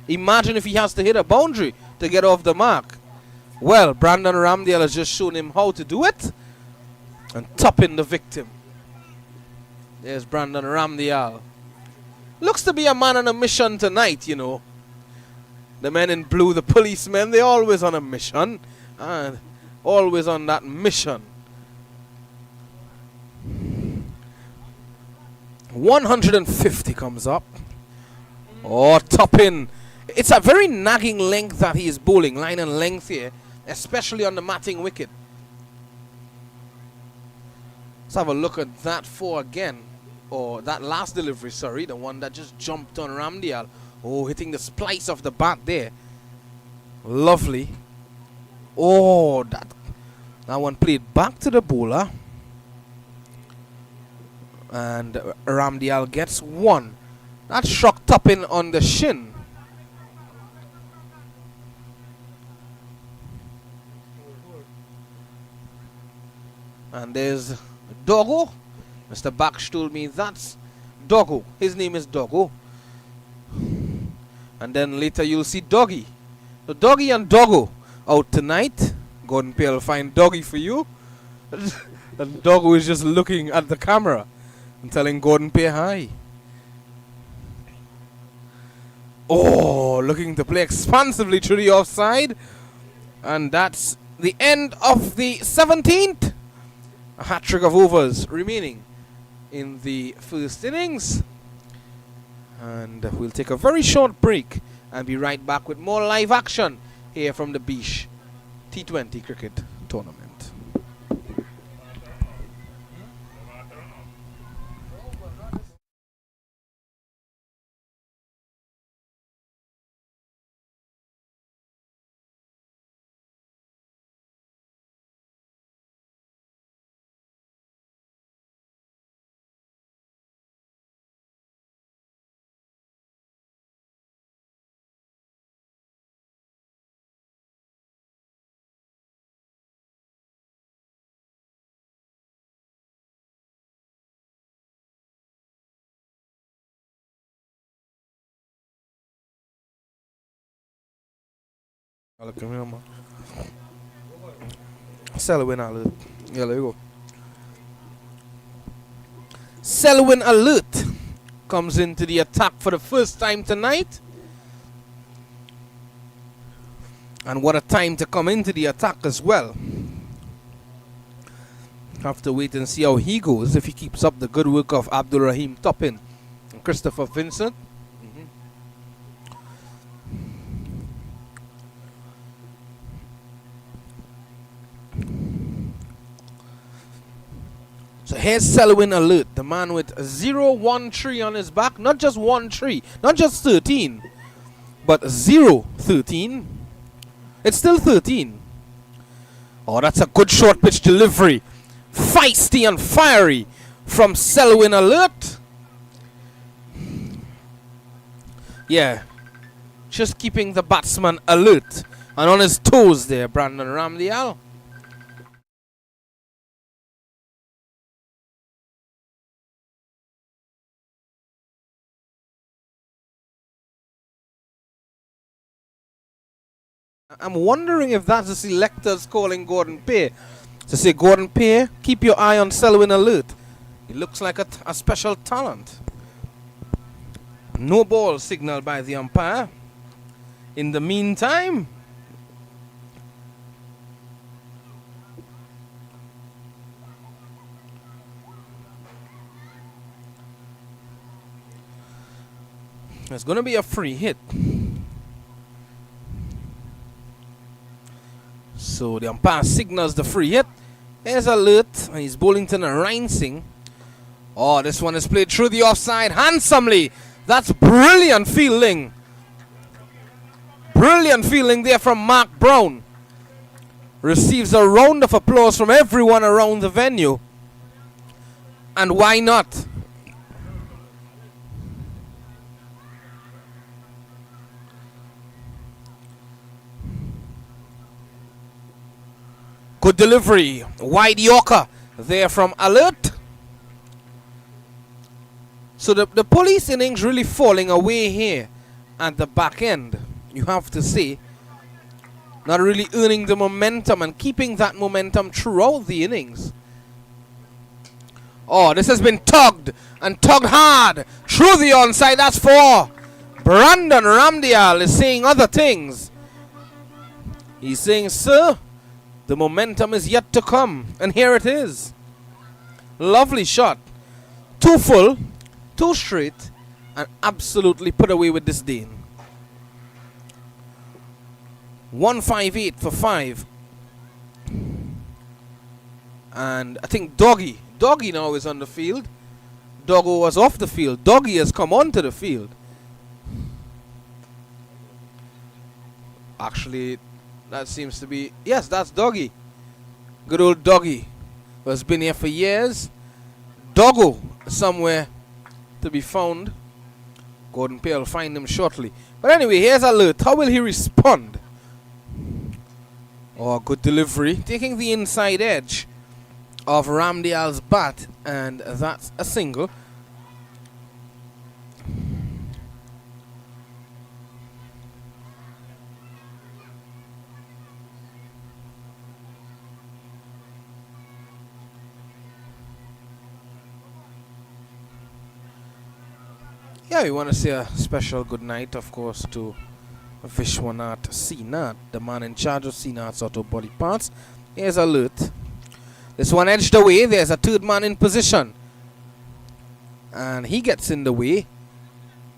Imagine if he has to hit a boundary to get off the mark. Well, Brandon Ramdial has just shown him how to do it. And Toppin the victim. There's Brandon Ramdial. Looks to be a man on a mission tonight, you know. The men in blue, the policemen, they're always on a mission. And always on that mission. 150 comes up. Oh, top in. It's a very nagging length that he is bowling, line and length here, especially on the matting wicket. Let's have a look at that four again. Or that last delivery, sorry, the one that just jumped on Ramdial. Oh, hitting the splice of the bat there. Lovely. Oh, that one played back to the bowler. And Ramdial gets one. That struck Toppin on the shin. And there's Doggo. Mr. Baksh told me that's Doggo. His name is Doggo. And then later you'll see Doggy. So Doggy and Doggo out tonight. Gordon Pay will find Doggy for you. And Doggo is just looking at the camera and telling Gordon Pay hi. Oh, looking to play expansively through the offside. And that's the end of the 17th. A hat-trick of overs remaining in the first innings. And we'll take a very short break and be right back with more live action here from the Biche T20 cricket tournament. Selwyn alert. Yeah, there you go. Selwyn alert comes into the attack for the first time tonight. And what a time to come into the attack as well. Have to wait and see how he goes, if he keeps up the good work of Abdul Rahim Toppin and Christopher Vincent. So here's Selwyn alert, the man with 0-1-3 on his back. Not just 1-3, not just 13, but 0-13. It's still 13. Oh, that's a good short pitch delivery. Feisty and fiery from Selwyn alert. Yeah, just keeping the batsman alert and on his toes there, Brandon Ramdial. I'm wondering if that's the selectors calling Gordon Pay to say, Gordon Pay, keep your eye on Selwyn alert. He looks like a special talent. No ball signaled by the umpire. In the meantime, there's going to be a free hit. So the umpire signals the free hit. Here's alert, and he's bowling to Narain. Oh, this one is played through the offside handsomely. That's brilliant fielding. Brilliant fielding there from Mark Brown. Receives a round of applause from everyone around the venue. And why not? Good delivery. Wide Yorker there from alert. So the police innings really falling away here at the back end, you have to say. Not really earning the momentum and keeping that momentum throughout the innings. Oh, this has been tugged and tugged hard through the onside. That's for Brandon Ramdial is saying other things. He's saying, sir, the momentum is yet to come. And here it is. Lovely shot. Too full. 2 straight and absolutely put away with disdain. 158 for 5. And I think Doggy now is on the field. Doggo was off the field. Doggy has come onto the field. Actually, that seems to be... Yes, that's Doggy. Good old Doggy, who has been here for years. Doggo, somewhere to be found. Gordon Pale will find him shortly. But anyway, here's Alert. How will he respond? Oh, good delivery. Taking the inside edge of Ramdial's bat. And that's a single. Yeah, we want to say a special good night, of course, to Vishwanath Seenath, the man in charge of Seenath's auto body parts. Here's Alert. This one edged away. There's a third man in position. And he gets in the way.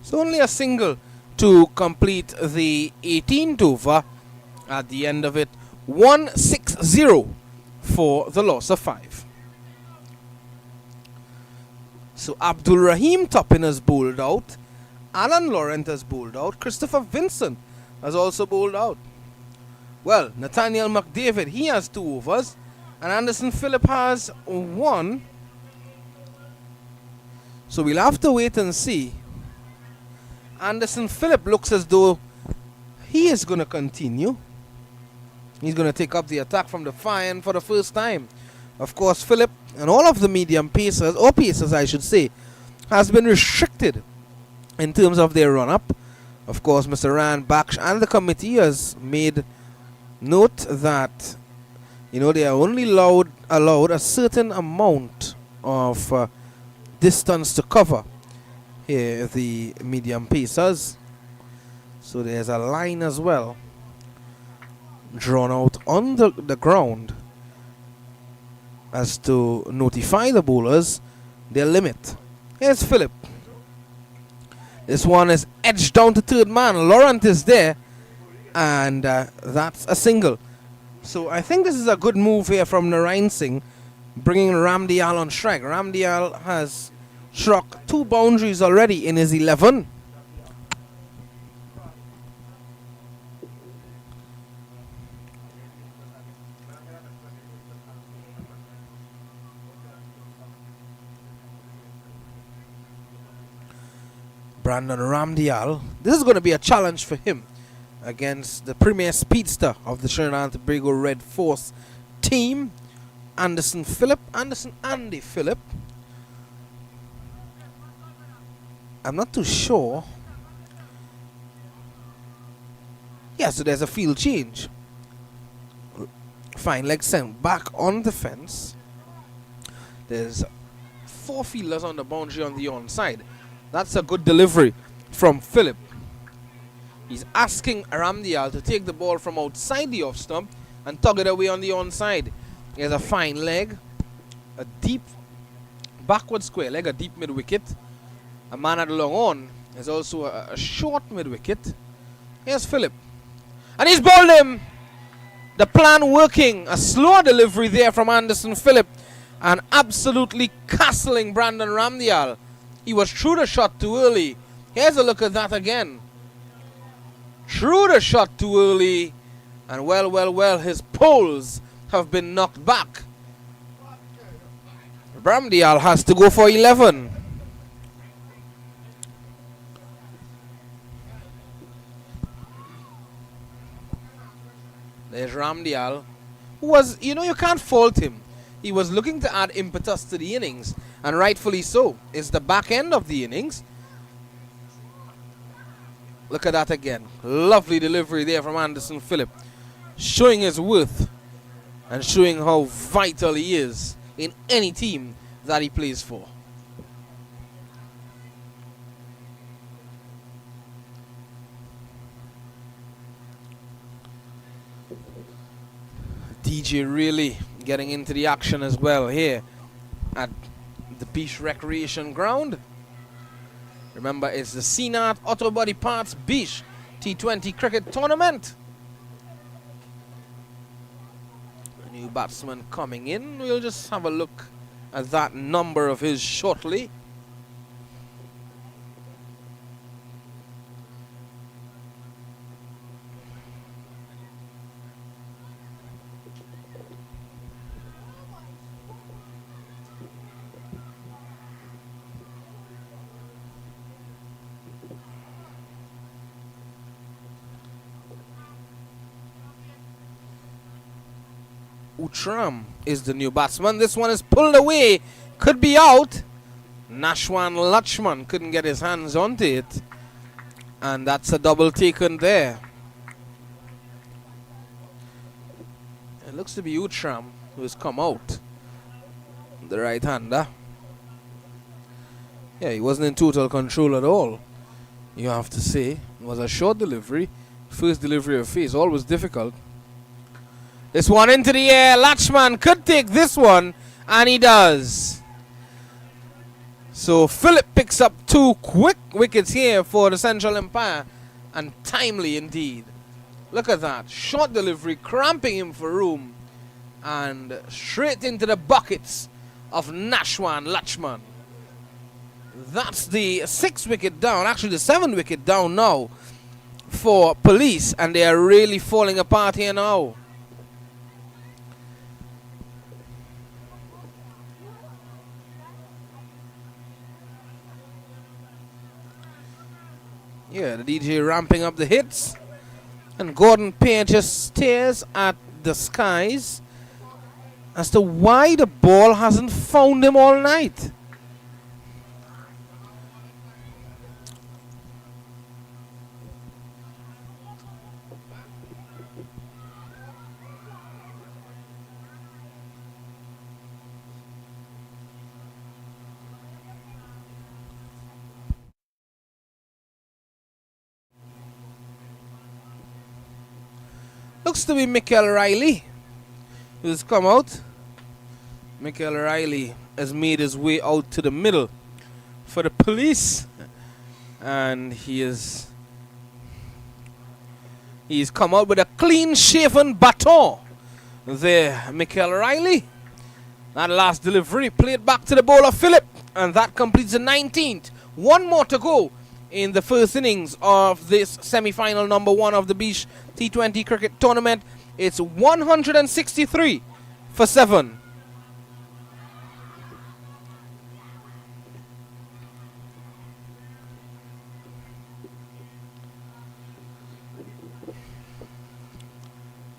So only a single to complete the 18th over. At the end of it, 160 for the loss of 5. So Abdul Rahim Toppin has bowled out. Alan Laurent has bowled out. Christopher Vincent has also bowled out. Well, Nathaniel McDavid, he has 2 overs. And Anderson Phillip has 1. So we'll have to wait and see. Anderson Phillip looks as though he is going to continue. He's going to take up the attack from the far end for the first time. Of course, Phillip and all of the medium pacers, or pacers I should say, has been restricted in terms of their run-up. Of course, Mr. Rand Baksh and the committee has made note that, you know, they are only allowed a certain amount of distance to cover here, the medium pacers. So there's a line as well drawn out on the ground as to notify the bowlers their limit. Here's Phillip. This one is edged down to third man. Laurent is there, and that's a single. So I think this is a good move here from Narayan Singh, bringing Ramdial on strike. Ramdial has struck 2 boundaries already in his 11. Brandon Ramdial. This is going to be a challenge for him against the premier speedster of the Trinidad and Tobago Red Force team, Andy Phillip. I'm not too sure. Yeah, so there's a field change. Fine leg sent back on the fence. There's 4 fielders on the boundary on the onside. That's a good delivery from Phillip. He's asking Ramdial to take the ball from outside the off stump and tug it away on the onside. Here's a fine leg, a deep backward square leg, a deep mid wicket. A man at the long on is also a short mid wicket. Here's Phillip, and he's bowled him. The plan working. A slow delivery there from Anderson Phillip, and absolutely castling Brandon Ramdial. He was through the shot too early. Here's a look at that again. Through the shot too early. And well, his poles have been knocked back. Ramdial has to go for 11. There's Ramdial, who was, you can't fault him. He was looking to add impetus to the innings, and rightfully so. It's the back end of the innings. Look at that again. Lovely delivery there from Anderson Phillip, showing his worth and showing how vital he is in any team that he plays for. DJ really getting into the action as well here at the Biche Recreation Ground. Remember, it's the Seenath Auto Body Parts Biche T20 cricket tournament. A new batsman coming in. We'll just have a look at that number of his shortly. Utram is the new batsman. This one is pulled away. Could be out. Nashwan Lachman couldn't get his hands onto it. And that's a double taken there. It looks to be Utram who has come out. The right-hander. Yeah, he wasn't in total control at all, you have to say. It was a short delivery. First delivery of face, always difficult. This one into the air. Lachman could take this one, and he does. So Phillip picks up 2 quick wickets here for the Central Empire, and timely indeed. Look at that. Short delivery, cramping him for room, and straight into the buckets of Nashwan Lachman. That's the 6th wicket down, actually the 7th wicket down now for Police, and they are really falling apart here now. Yeah, the DJ ramping up the hits. And Gordon Pear just stares at the skies as to why the ball hasn't found him all night. Looks to be Michael Riley who's come out. Michael Riley has made his way out to the middle for the Police, and he's come out with a clean-shaven baton there, Michael Riley. That last delivery played back to the bowler Phillip, and that completes the 19th. One more to go in the first innings of this semi-final number 1 of the Biche T20 cricket tournament. It's 163 for 7.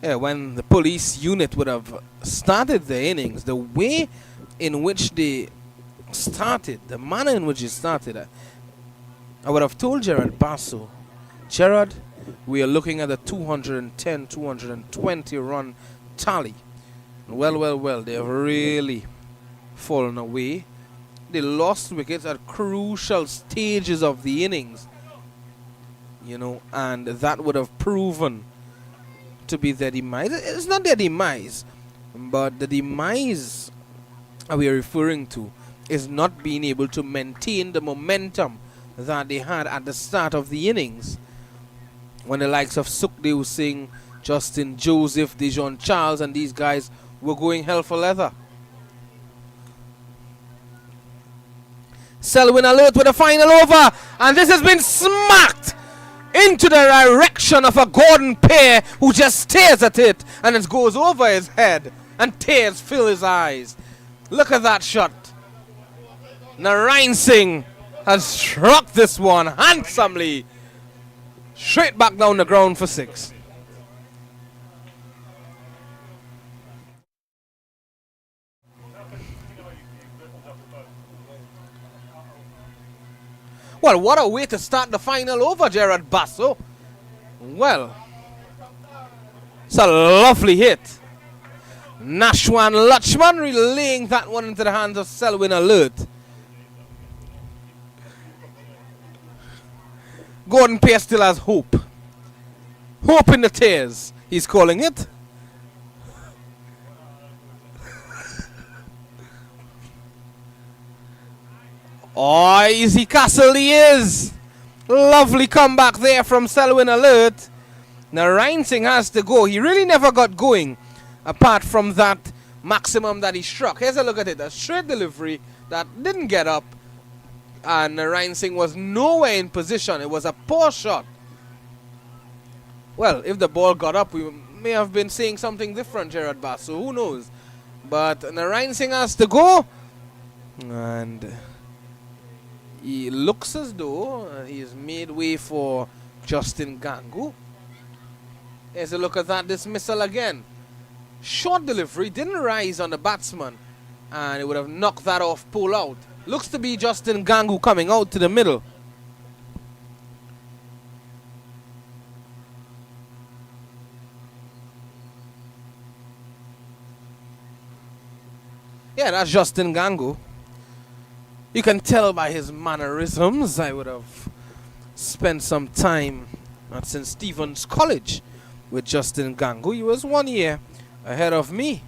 Yeah, when the Police unit would have started their innings, the way in which they started, the manner in which they started, I would have told Gerard Basso, Gerard, we are looking at a 210, 220 run tally. Well, they have really fallen away. They lost wickets at crucial stages of the innings, you know, and that would have proven to be their demise. It's not their demise, but the demise we are referring to is not being able to maintain the momentum that they had at the start of the innings, when the likes of Suking, Singh, Justin Joseph, Dijon Charles, and these guys were going hell for leather. Selwyn alert with a final over, and this has been smacked into the direction of a Gordon Pear, who just stares at it, and it goes over his head, and tears fill his eyes. Look at that shot. Narain Singh has struck this one handsomely, straight back down the ground for 6. Well, what a way to start the final over, Gerard Basso. Well, it's a lovely hit. Nashwan Lachman relaying that one into the hands of Selwyn Alert. Gordon Pear still has hope. Hope in the tears, he's calling it. Oh, easy castle he is. Lovely comeback there from Selwyn Alert. Now Reinsing has to go. He really never got going apart from that maximum that he struck. Here's a look at it. A straight delivery that didn't get up. And Reinsing was nowhere in position. It was a poor shot. Well, if the ball got up, we may have been saying something different, Gerard Bass. So who knows? But Reinsing has to go. And he looks as though he's made way for Justin Gangu. Here's a look at that dismissal again. Short delivery, didn't rise on the batsman, and it would have knocked that off, pull out. Looks to be Justin Gangu coming out to the middle. Yeah, that's Justin Gangu. You can tell by his mannerisms. I would have spent some time at St. Stephen's College with Justin Gangu. He was 1 year ahead of me.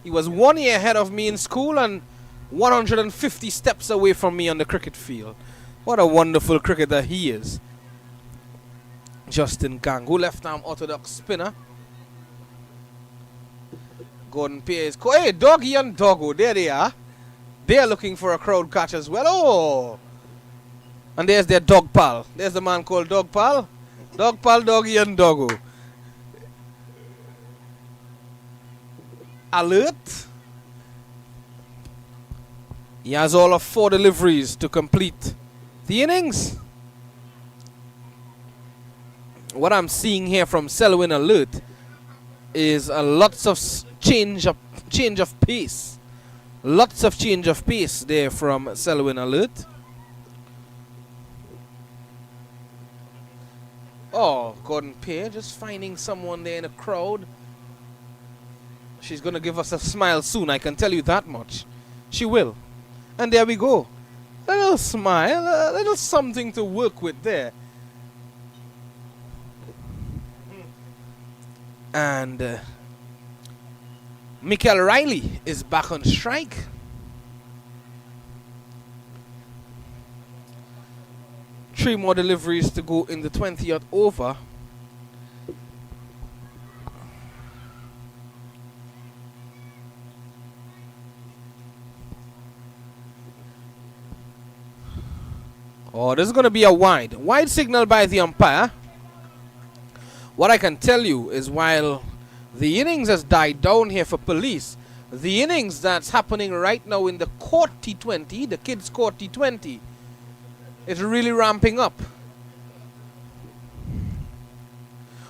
He was 1 year ahead of me in school and 150 steps away from me on the cricket field. What a wonderful cricketer he is. Justin Gangu, left arm orthodox spinner. Gordon Pierce. Hey, Doggy and Doggo, there they are. They are looking for a crowd catch as well. Oh! And there's their dog pal. There's the man called Dog Pal. Dog Pal, Doggy and Doggo. Alert. He has all of 4 deliveries to complete the innings. What I'm seeing here from Selwyn Alert is lots of change of pace. Lots of change of pace there from Selwyn Alert. Oh, Gordon Pear just finding someone there in the crowd. She's going to give us a smile soon, I can tell you that much. She will. And there we go. A little smile, a little something to work with there. And Michael Riley is back on strike. Three more deliveries to go in the 20th over. Oh, this is going to be a wide. Wide signal by the umpire. What I can tell you is while the innings has died down here for police, the innings that's happening right now in the court T20, the kids court T20, is really ramping up.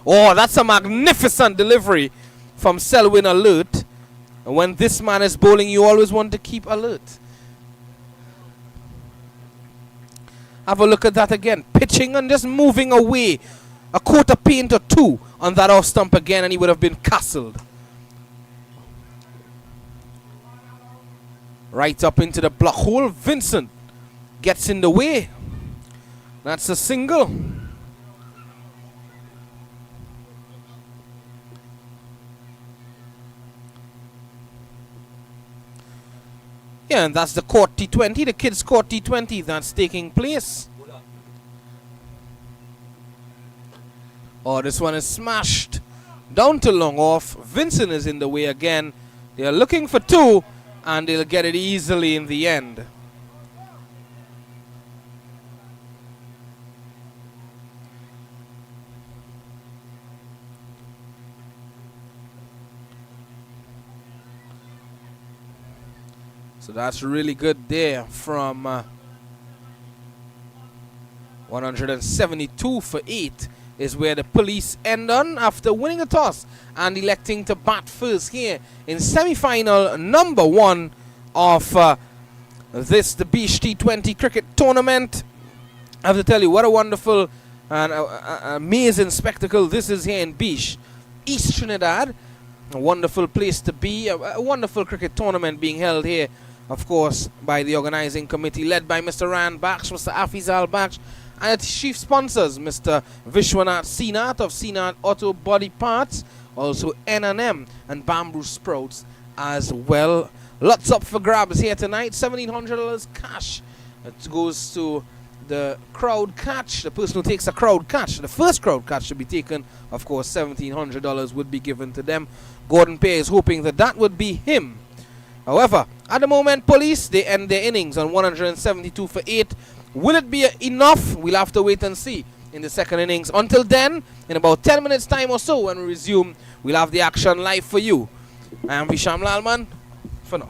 Oh, that's a magnificent delivery from Selwyn Alert. And when this man is bowling, you always want to keep alert. Have a look at that again. Pitching and just moving away. A quarter paint or two on that off stump again, and he would have been castled. Right up into the block hole. Vincent gets in the way. That's a single. Yeah, and that's the court T20, the kids court T20 that's taking place. Oh, this one is smashed down to long off. Vincent is in the way again. They are looking for 2, and they'll get it easily in the end. So that's really good there from 172 for 8 is where the police end on after winning a toss and electing to bat first here in semi-final number 1 of the Biche T20 cricket tournament. I have to tell you what a wonderful and amazing spectacle this is here in Biche, East Trinidad. A wonderful place to be, a wonderful cricket tournament being held here, of course, by the organizing committee led by Mr. Rand Baksh, Mr. Afizal Baksh, and its chief sponsors, Mr. Vishwanath Seenath of Seenath Auto Body Parts, also N&M and Bamboo Sprouts as well. Lots up for grabs here tonight. $1,700 cash. It goes to the crowd catch, the person who takes a crowd catch. The first crowd catch should be taken. Of course, $1,700 would be given to them. Gordon Pear is hoping that that would be him. However, at the moment, Police, they end their innings on 172 for 8. Will it be enough? We'll have to wait and see in the second innings. Until then, in about 10 minutes time or so, when we resume, we'll have the action live for you. I am Visham Lalman, for now.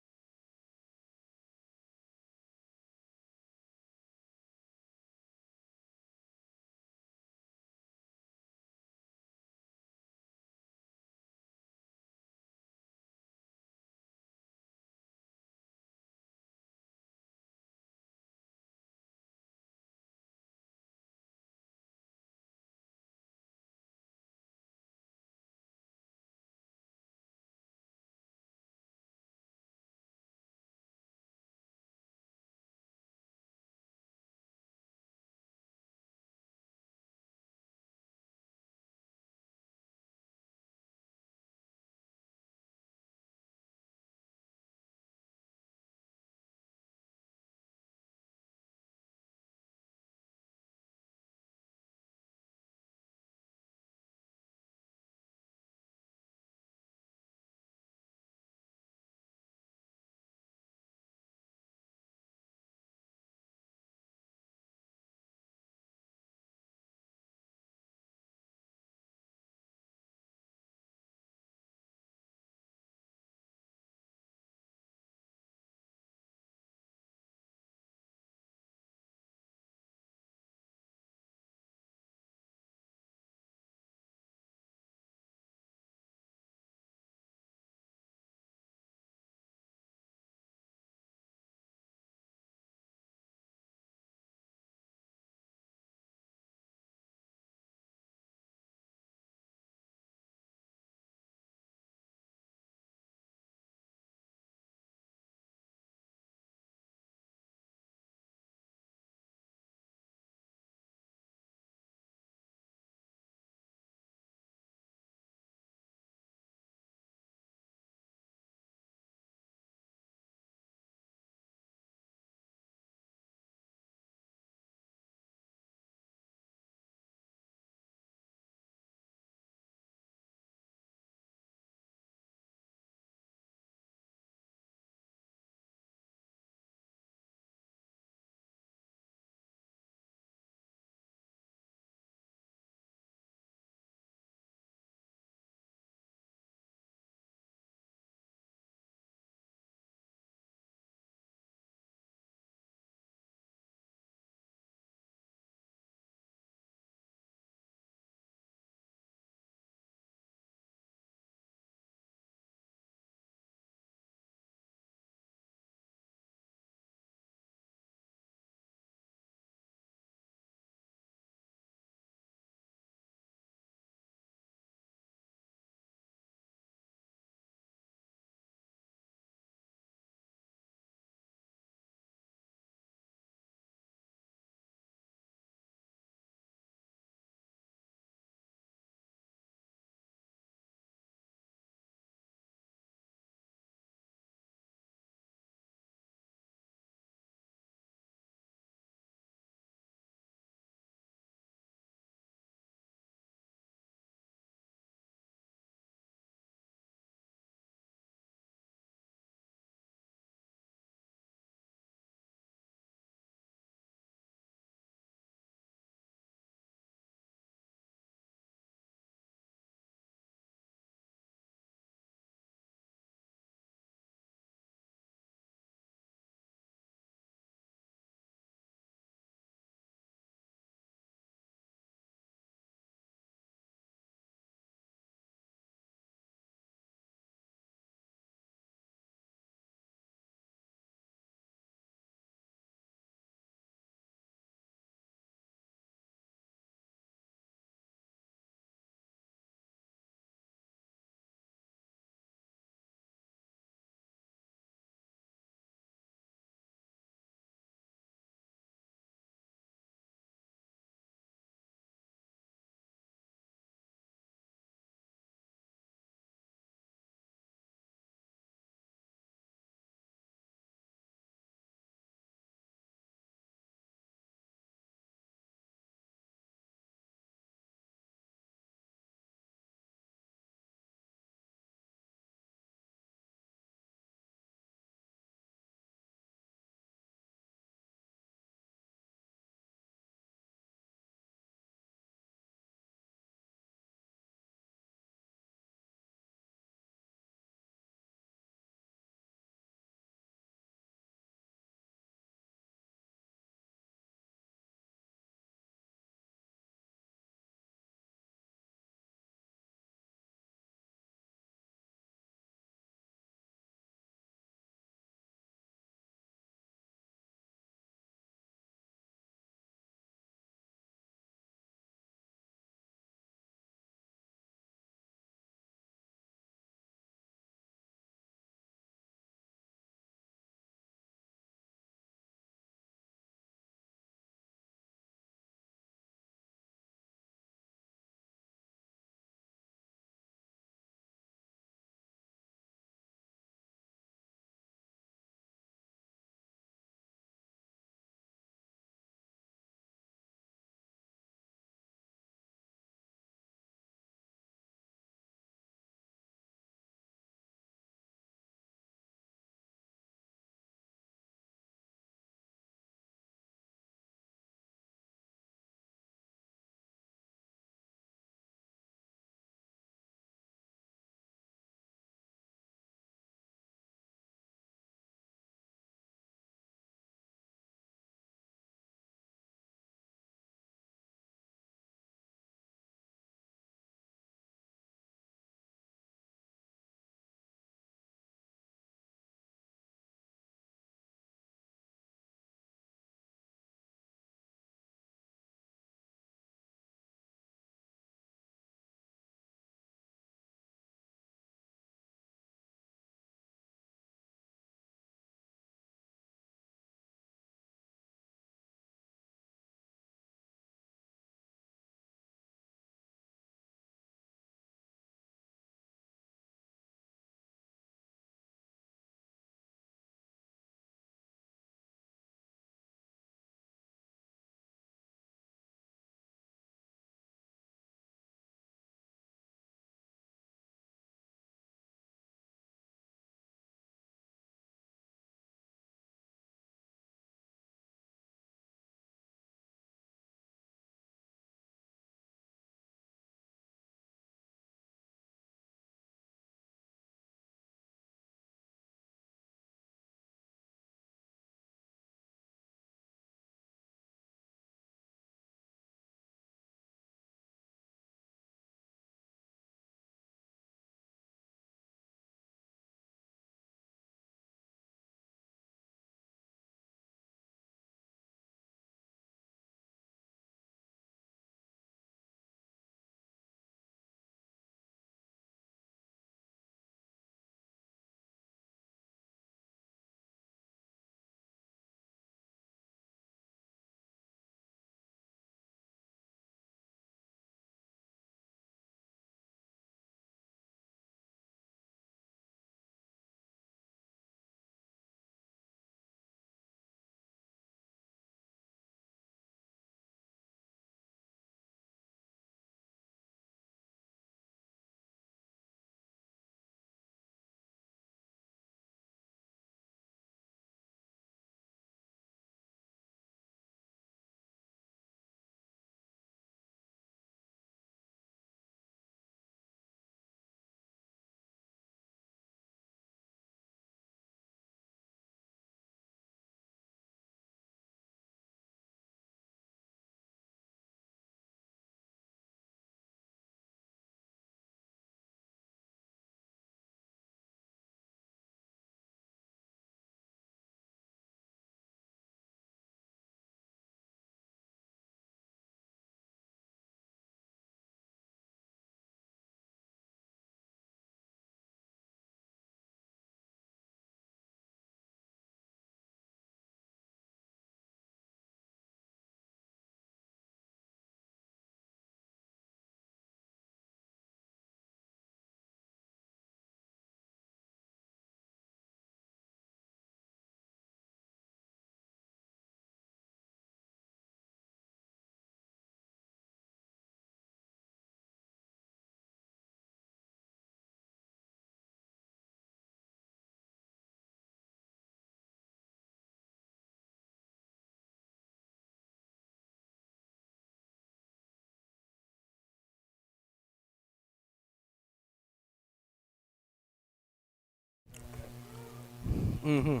Well,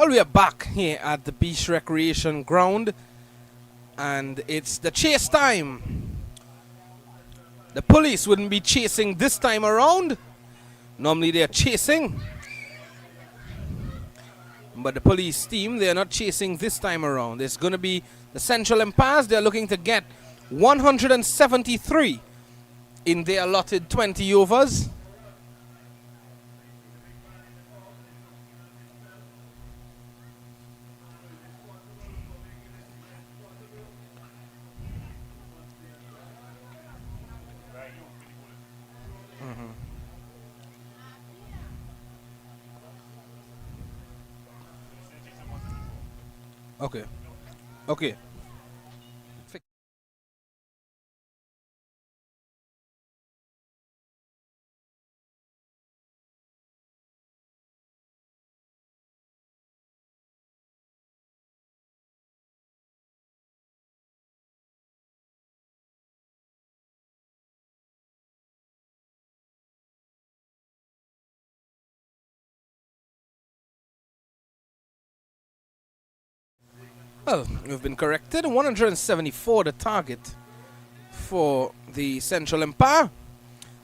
we are back here at the Biche Recreation Ground, and it's the chase time. The police wouldn't be chasing this time around. Normally they're chasing, but the police team, they're not chasing this time around. It's going to be the Central Empires. They're looking to get 173 in their allotted 20 overs. Okay. Okay. Well, we've been corrected. 174 the target for the Central Empire.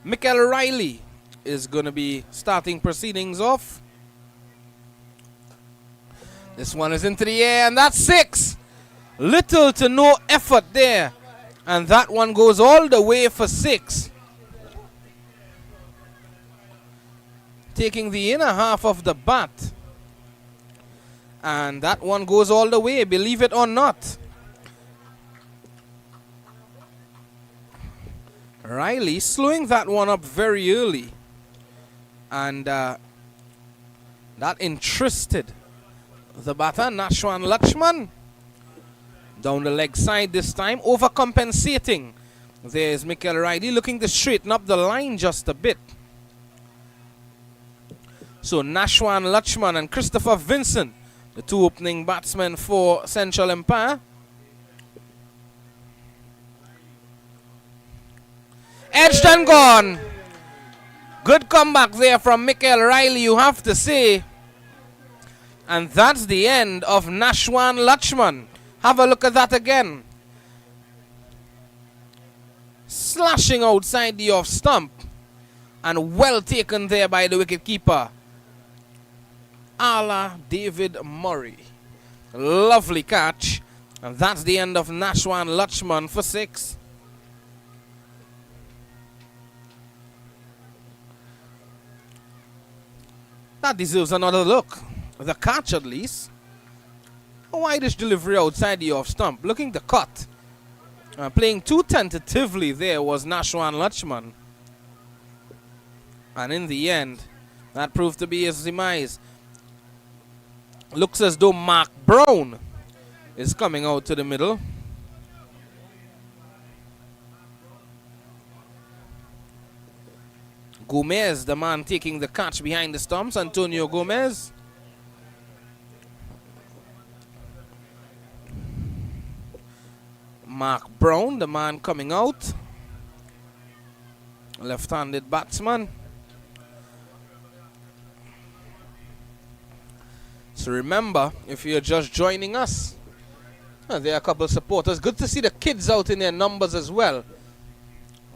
Michael Riley is going to be starting proceedings off. This one is into the air, and that's 6. Little to no effort there. And that one goes all the way for 6. Taking the inner half of the bat. And that one goes all the way, believe it or not. Riley slowing that one up very early. And that interested the batter, Nashwan Lakshman. Down the leg side this time, overcompensating. There's Michael Riley looking to straighten up the line just a bit. So Nashwan Lakshman and Christopher Vincent, the two opening batsmen for Central Empire. Edged and gone. Good comeback there from Michael Riley, you have to say. And that's the end of Nashwan Lakshman. Have a look at that again. Slashing outside the off stump. And well taken there by the wicketkeeper, Ala David Murray. Lovely catch. And that's the end of Nashwan Lakshman for 6. That deserves another look. The catch at least. A wideish delivery outside the off stump. Looking to cut. Playing too tentatively there was Nashwan Lakshman. And in the end, that proved to be his demise. Looks as though Mark Brown is coming out to the middle. Gomez, the man taking the catch behind the stumps, Antonio Gomez. Mark Brown, the man coming out. Left-handed batsman. So remember, if you're just joining us, there are a couple of supporters. Good to see the kids out in their numbers as well.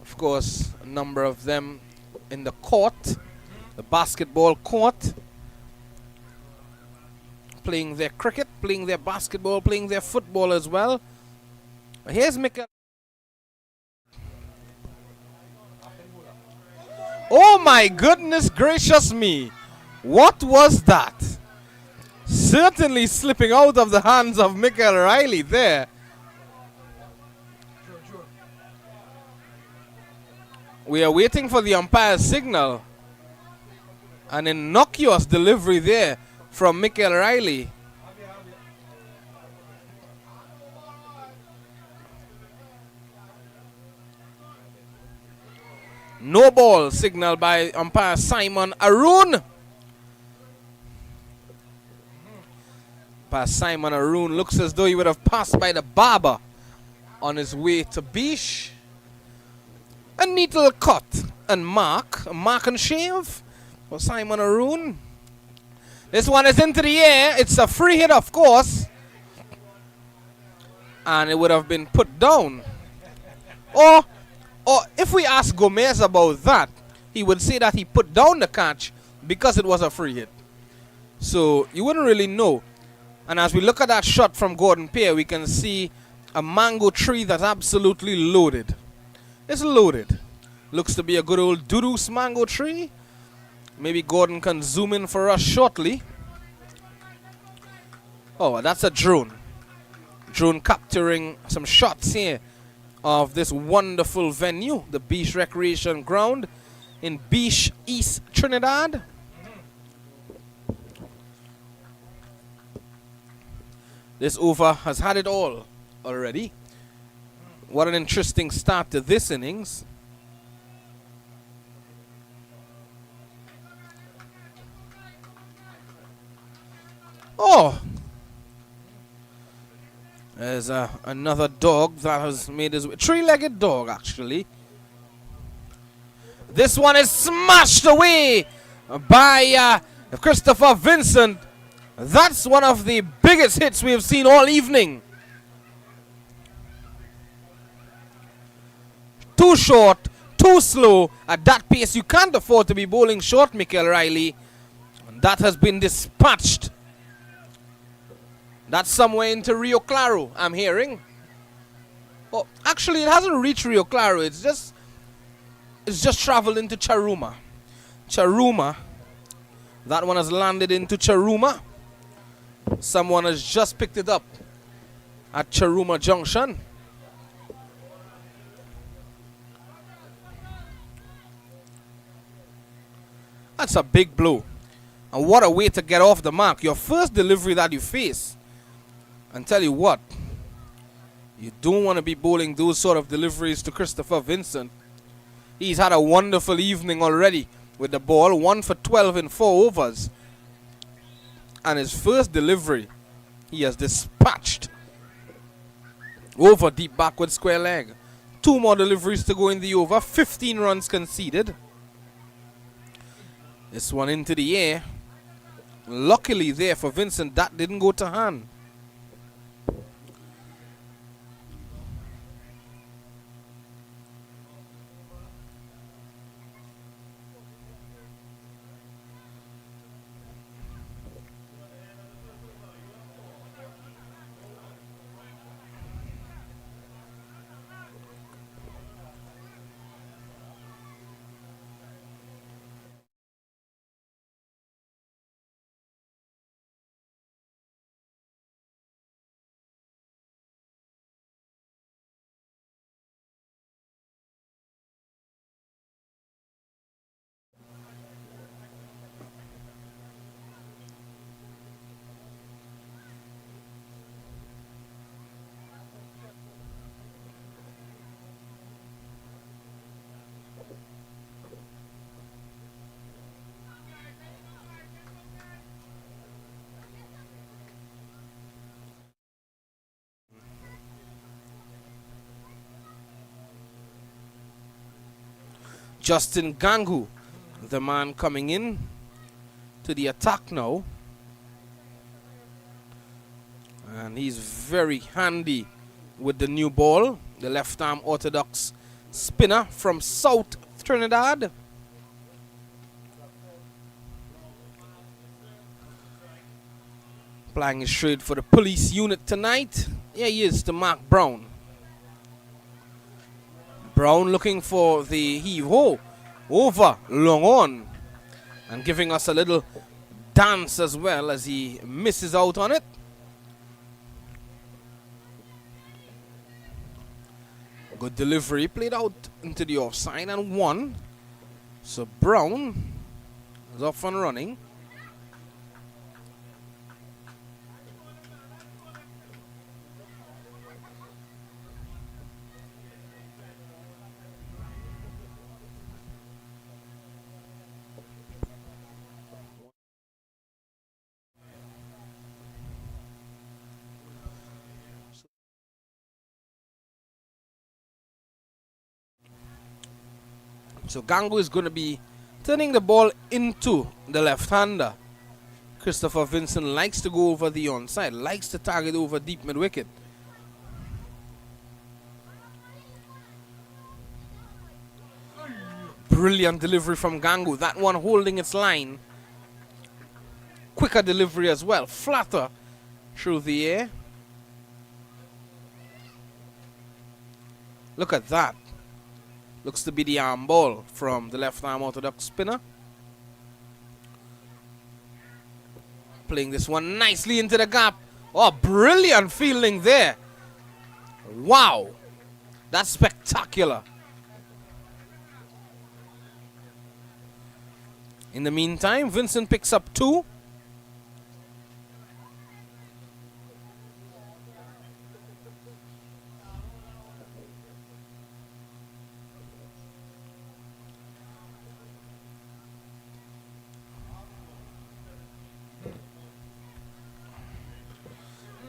Of course, a number of them in the court, the basketball court, playing their cricket, playing their basketball, playing their football as well. Here's Michael. Oh my goodness gracious me. What was that? Certainly slipping out of the hands of Michael Riley there. We are waiting for the umpire's signal. An innocuous delivery there from Michael Riley. No ball signaled by umpire Simon Arun. Simon Arun looks as though he would have passed by the barber on his way to Biche. A neat little cut and mark and shave for Simon Arun. This one is into the air. It's a free hit, of course. And it would have been put down. Or if we ask Gomez about that, he would say that he put down the catch because it was a free hit. So you wouldn't really know. And as we look at that shot from Gordon Pierre, we can see a mango tree that's absolutely loaded. It's loaded. Looks to be a good old Dudus mango tree. Maybe Gordon can zoom in for us shortly. Oh, that's a drone. Drone capturing some shots here of this wonderful venue, the Biche Recreation Ground in Biche, East Trinidad. This over has had it all already. What an interesting start to this innings. Oh, there's another dog that has made his way. Three-legged dog, actually. This one is smashed away by Christopher Vincent. That's one of the biggest hits we have seen all evening. Too short, too slow. At that pace, you can't afford to be bowling short, Michael Riley. And that has been dispatched. That's somewhere into Rio Claro, I'm hearing. Oh, actually, it hasn't reached Rio Claro. It's just traveled into Charuma. Charuma. That one has landed into Charuma. Someone has just picked it up at Charuma Junction. That's a big blow. And what a way to get off the mark. Your first delivery that you face. And tell you what, you don't want to be bowling those sort of deliveries to Christopher Vincent. He's had a wonderful evening already with the ball. 1 for 12 in 4 overs. And his first delivery, he has dispatched over deep backward square leg. 2 more deliveries to go in the over. 15 runs conceded. This one into the air. Luckily there for Vincent, that didn't go to hand. Justin Gangu, the man coming in to the attack now. And he's very handy with the new ball. The left arm orthodox spinner from South Trinidad. Playing his trade for the police unit tonight. Here he is to Mark Brown. Brown looking for the heave-ho over long on and giving us a little dance as well as he misses out on it. Good delivery, played out into the offside and won. So Brown is off and running. So Gangu is going to be turning the ball into the left-hander. Christopher Vincent likes to go over the onside, likes to target over deep mid-wicket. Brilliant delivery from Gangu. That one holding its line. Quicker delivery as well. Flatter through the air. Look at that. Looks to be the arm ball from the left arm orthodox spinner. Playing this one nicely into the gap. Oh, brilliant fielding there. Wow. That's spectacular. In the meantime, Vincent picks up 2.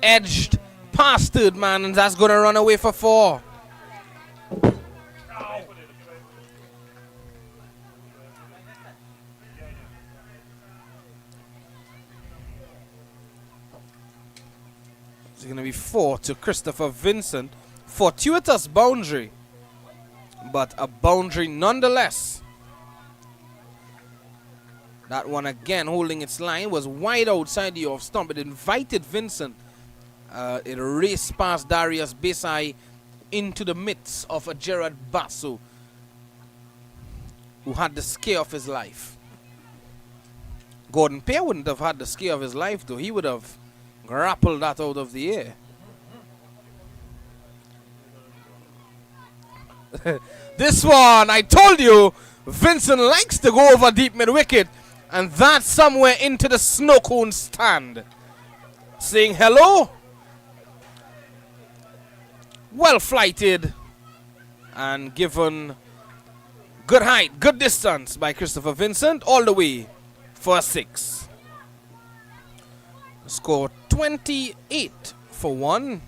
Edged past third man, and that's going to run away for 4. It's going to be 4 to Christopher Vincent. Fortuitous boundary, but a boundary nonetheless. That one again holding its line was wide outside the off stump. It invited Vincent. It raced past Darius Besai into the midst of a Gerard Basso who had the scare of his life. Gordon Pear wouldn't have had the scare of his life though. He would have grappled that out of the air. This one, I told you, Vincent likes to go over deep mid-wicket, and that's somewhere into the snow cone stand. Saying hello. Well flighted and given good height, good distance by Christopher Vincent, all the way for a 6. Score 28 for 1.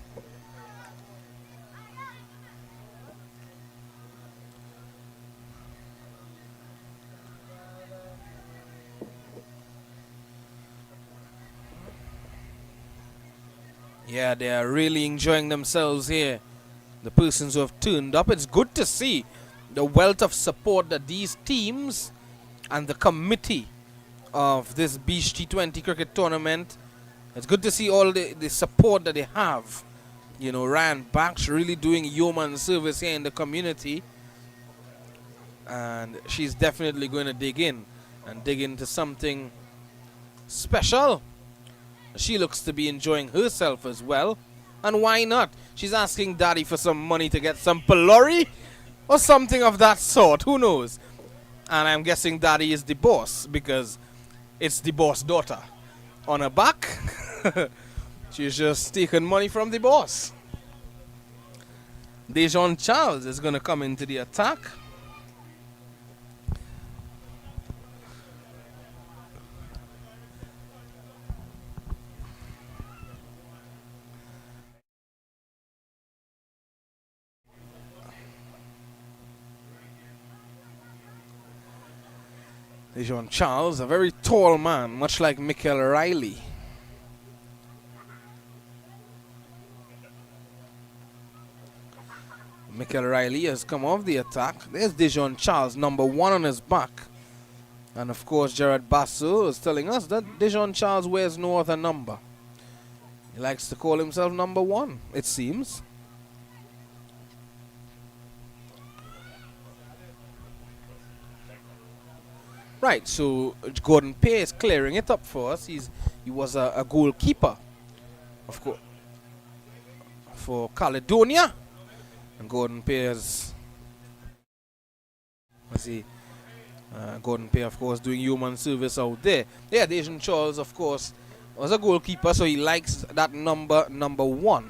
Yeah, they are really enjoying themselves here. The persons who have turned up. It's good to see the wealth of support that these teams and the committee of this Biche T20 cricket tournament, it's good to see all the support that they have. You know, Ryan Baksh really doing yeoman service here in the community. And she's definitely going to dig in and dig into something special. She looks to be enjoying herself as well. And why not? She's asking Daddy for some money to get some pillory or something of that sort. Who knows? And I'm guessing Daddy is the boss because it's the boss daughter. On her back, she's just taking money from the boss. Dijon Charles is going to come into the attack. Dijon Charles, a very tall man, much like Michael Riley. Michael Riley has come off the attack. There's Dijon Charles, number 1 on his back. And of course, Gerard Basso is telling us that Dijon Charles wears no other number. He likes to call himself number 1, it seems. Right, so Gordon Pear is clearing it up for us. He was a goalkeeper, of course, for Caledonia. And Gordon Pear's, Gordon Pear, of course, doing human service out there. Yeah, Dijon Charles, of course, was a goalkeeper, so he likes that number 1.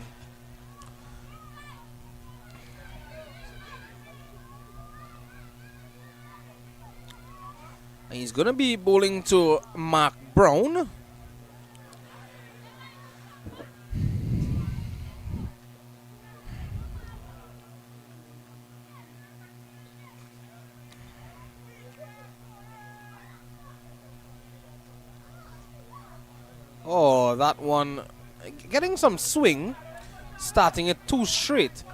And he's going to be bowling to Mark Brown. Oh, that one getting some swing, starting it too straight,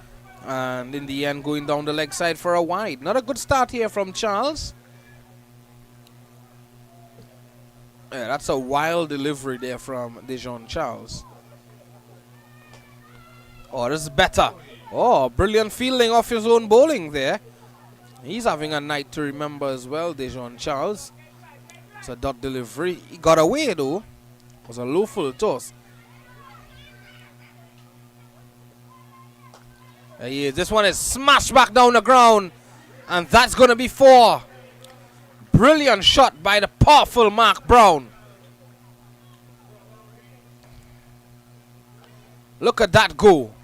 and in the end going down the leg side for a wide. Not a good start here from Charles. Yeah, that's a wild delivery there from Dijon Charles. Oh, this is better. Oh, brilliant fielding off his own bowling there. He's having a night to remember as well, Dijon Charles. It's a dot delivery. He got away though. It was a low full toss. There he is. This one is smashed back down the ground. And that's going to be 4. Brilliant shot by the powerful Mark Brown. Look at that go.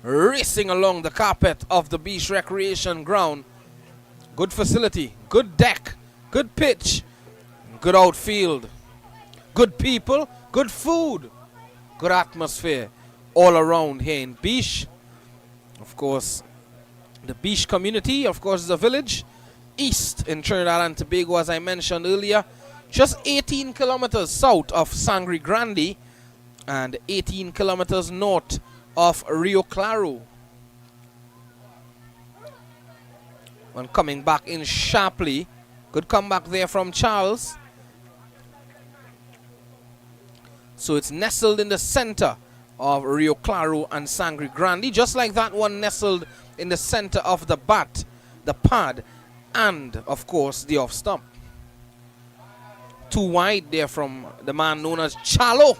Racing along the carpet of the Biche Recreation Ground. Good facility, good deck, good pitch, good outfield, good people, good food, good atmosphere all around here in Biche. Of course, the Biche community, of course, is a village east in Trinidad and Tobago, as I mentioned earlier, just 18 kilometers south of Sangre Grande and 18 kilometers north of Rio Claro. One coming back in sharply. Good comeback there from Charles. So it's nestled in the center of Rio Claro and Sangre Grande, just like that one nestled in the center of the bat, the pad, and of course the off stump. Too wide there from the man known as Chalo.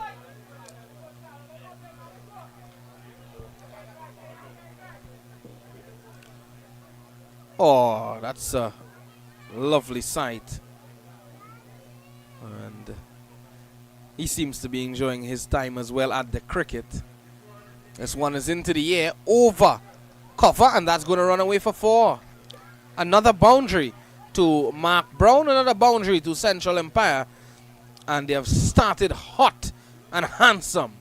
Oh, that's a lovely sight. And he seems to be enjoying his time as well at the cricket. This one is into the air, over cover, and that's going to run away for 4. Another boundary to Mark Brown, another boundary to Central Empire. And they have started hot and handsome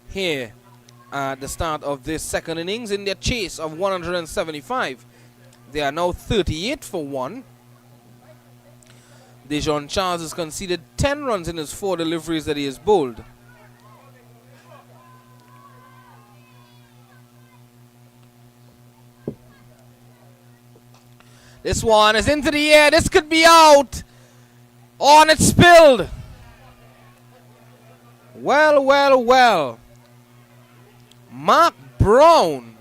here at the start of this second innings in their chase of 175. They are now 38 for 1. Dijon Charles has conceded 10 runs in his 4 deliveries that he has bowled. This one is into the air. This could be out. Oh, and it's spilled. Well, well, well. Mark Brown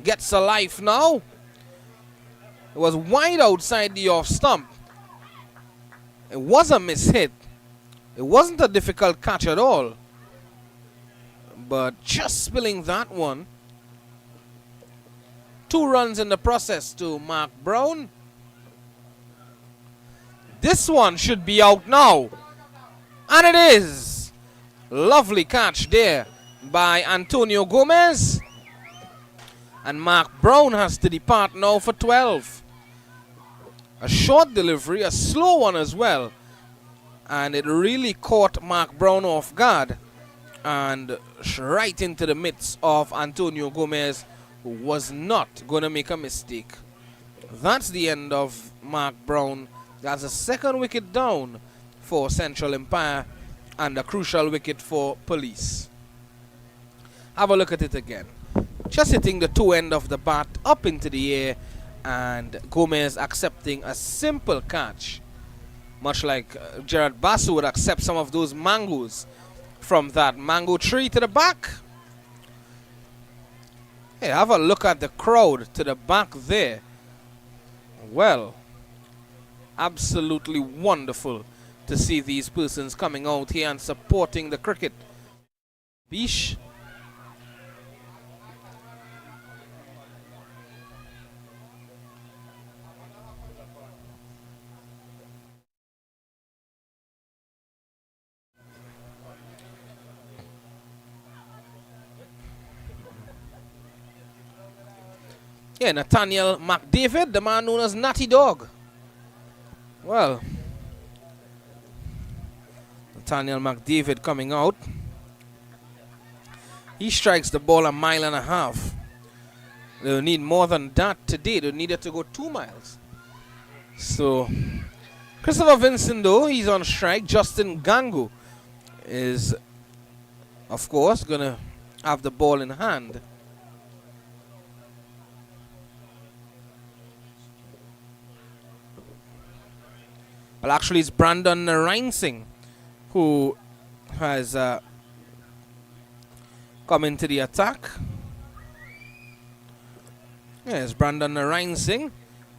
gets a life now. It was wide outside the off stump. It was a mishit. It wasn't a difficult catch at all. But just spilling that one. 2 runs in the process to Mark Brown. This one should be out now. And it is. Lovely catch there by Antonio Gomez. And Mark Brown has to depart now for 12. A short delivery, a slow one as well. And it really caught Mark Brown off guard. And right into the midst of Antonio Gomez, who was not going to make a mistake. That's the end of Mark Brown. That's a second wicket down for Central Empire and a crucial wicket for Police. Have a look at it again. Just hitting the toe end of the bat up into the air, and Gomez accepting a simple catch, much like Gerard Basu would accept some of those mangoes from that mango tree to the back. Hey, have a look at the crowd to the back there. Well, absolutely wonderful to see these persons coming out here and supporting the cricket. Biche. Yeah, Nathaniel McDavid, the man known as Natty Dog. Well, Nathaniel McDavid coming out. He strikes the ball 1.5 miles. They'll need more than that today. They needed to go 2 miles. So, Christopher Vincent, though, he's on strike. Justin Gangu is of course, going to have the ball in hand. Well, actually, it's Brandon Reinsing who has come into the attack. Yes, Brandon Reinsing.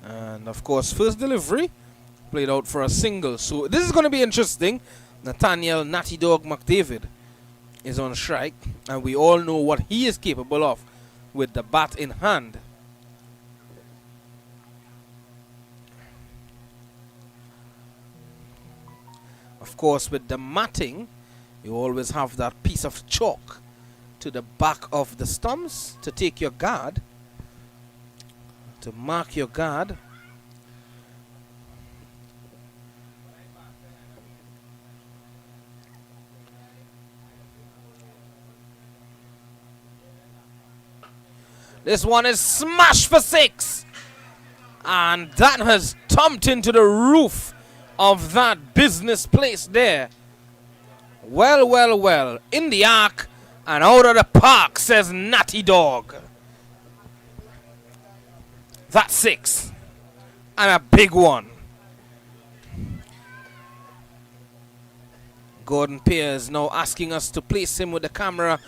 And, of course, first delivery played out for a single. So this is going to be interesting. Nathaniel Natty Dog McDavid is on strike. And we all know what he is capable of with the bat in hand. Of course, with the matting, you always have that piece of chalk to the back of the stumps to take your guard, to mark your guard. This one is smashed for 6. And that has thumped into the roof of that business place there. Well, well, well. In the arc and out of the park, says Natty Dog. That's 6. And a big one. Gordon Pierce now asking us to place him with the camera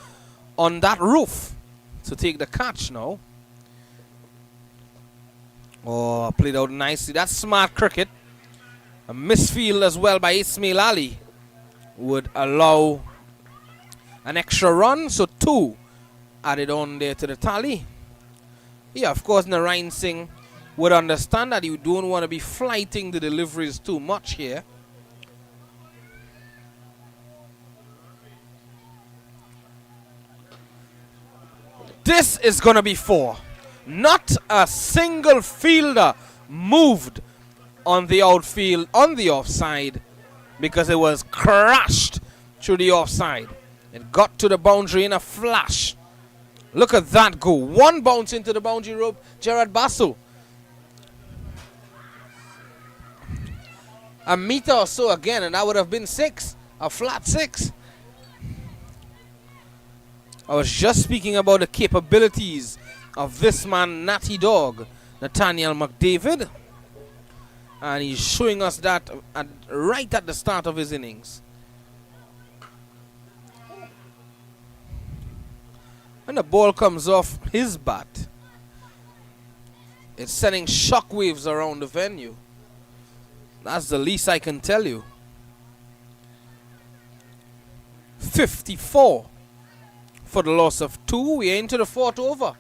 on that roof to take the catch now. Oh, played out nicely. That's smart cricket. A misfield as well by Ismail Ali would allow an extra run. So 2 added on there to the tally. Yeah, of course, Narayan Singh would understand that you don't want to be flighting the deliveries too much here. This is going to be 4. Not a single fielder moved on the outfield, on the offside, because it was crashed through the offside. It got to the boundary in a flash. Look at that go. One bounce into the boundary rope, Gerard Basso. A meter or so again, and that would have been 6. A flat 6. I was just speaking about the capabilities of this man, Natty Dog, Nathaniel McDavid. And he's showing us that right at the start of his innings. When the ball comes off his bat, it's sending shockwaves around the venue. That's the least I can tell you. 54 for the loss of 2. We're into the 4th over.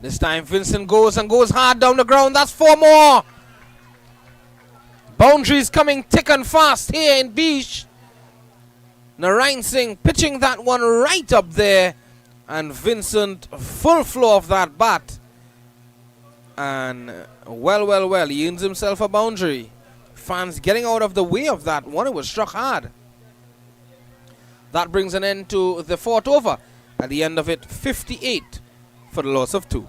This time Vincent goes and goes hard down the ground. That's 4 more. Boundaries coming thick and fast here in Biche. Narayan Singh pitching that one right up there. And Vincent full flow of that bat. And well, well, well. He earns himself a boundary. Fans getting out of the way of that one. It was struck hard. That brings an end to the 4th over. At the end of it, 58 for the loss of 2.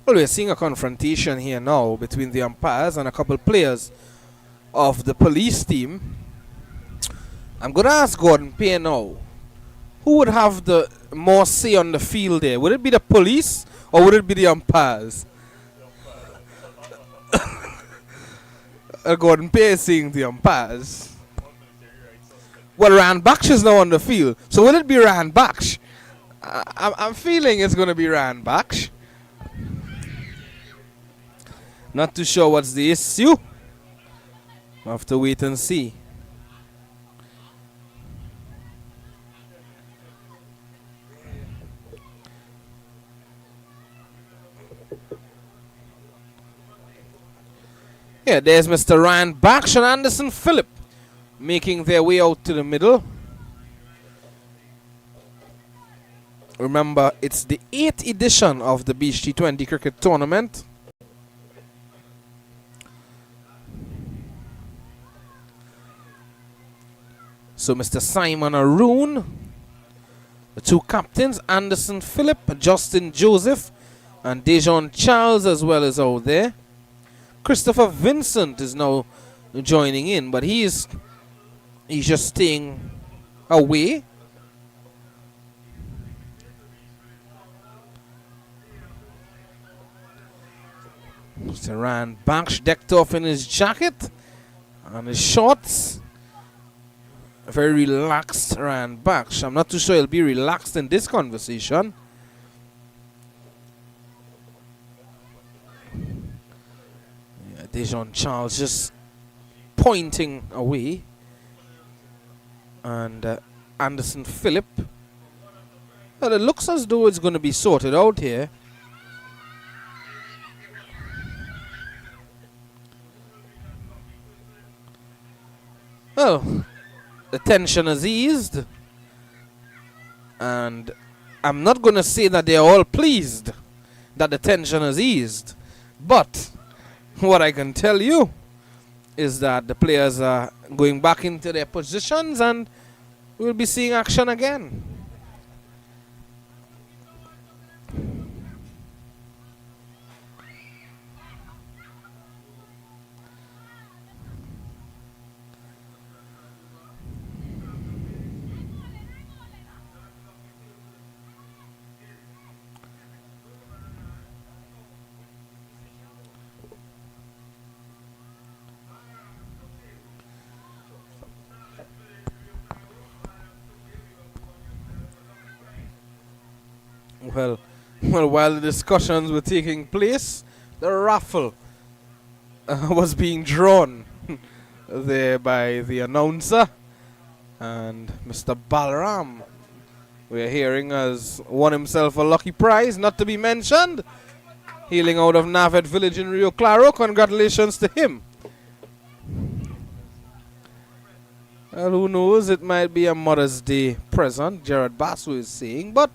Well, we're seeing a confrontation here now between the umpires and a couple players of the police team. I'm going to ask Gordon Pierre now, who would have the more say on the field there? Would it be the police or would it be the umpires? Gordon Pearce saying the umpires. Well, Ryan Baksh is now on the field. So will it be Ryan Baksh? I'm feeling it's going to be Ryan Baksh. Not too sure what's the issue. We'll have to wait and see. Yeah, there's Mr. Ryan Baksh and Anderson Phillip making their way out to the middle. Remember, it's the 8th edition of the Biche T20 cricket tournament. So Mr. Simon Aroon, the two captains, Anderson Phillip, Justin Joseph, and Dijon Charles as well as out there. Christopher Vincent is now joining in, but he's just staying away. Mr. Ryan Baksh decked off in his jacket and his shorts. A very relaxed Ryan Baksh. I'm not too sure he'll be relaxed in this conversation. Yeah, Dijon Charles just pointing away. And Anderson Phillip. Well, it looks as though it's going to be sorted out here. Well, the tension has eased, and I'm not going to say that they're all pleased that the tension has eased, but what I can tell you is that the players are going back into their positions and we'll be seeing action again. Well, while the discussions were taking place, the raffle was being drawn there by the announcer, and Mr. Balaram, we're hearing, has won himself a lucky prize, not to be mentioned, hailing out of Navet Village in Rio Claro. Congratulations to him. Well, who knows, it might be a Mother's Day present, Gerard Basu is saying, but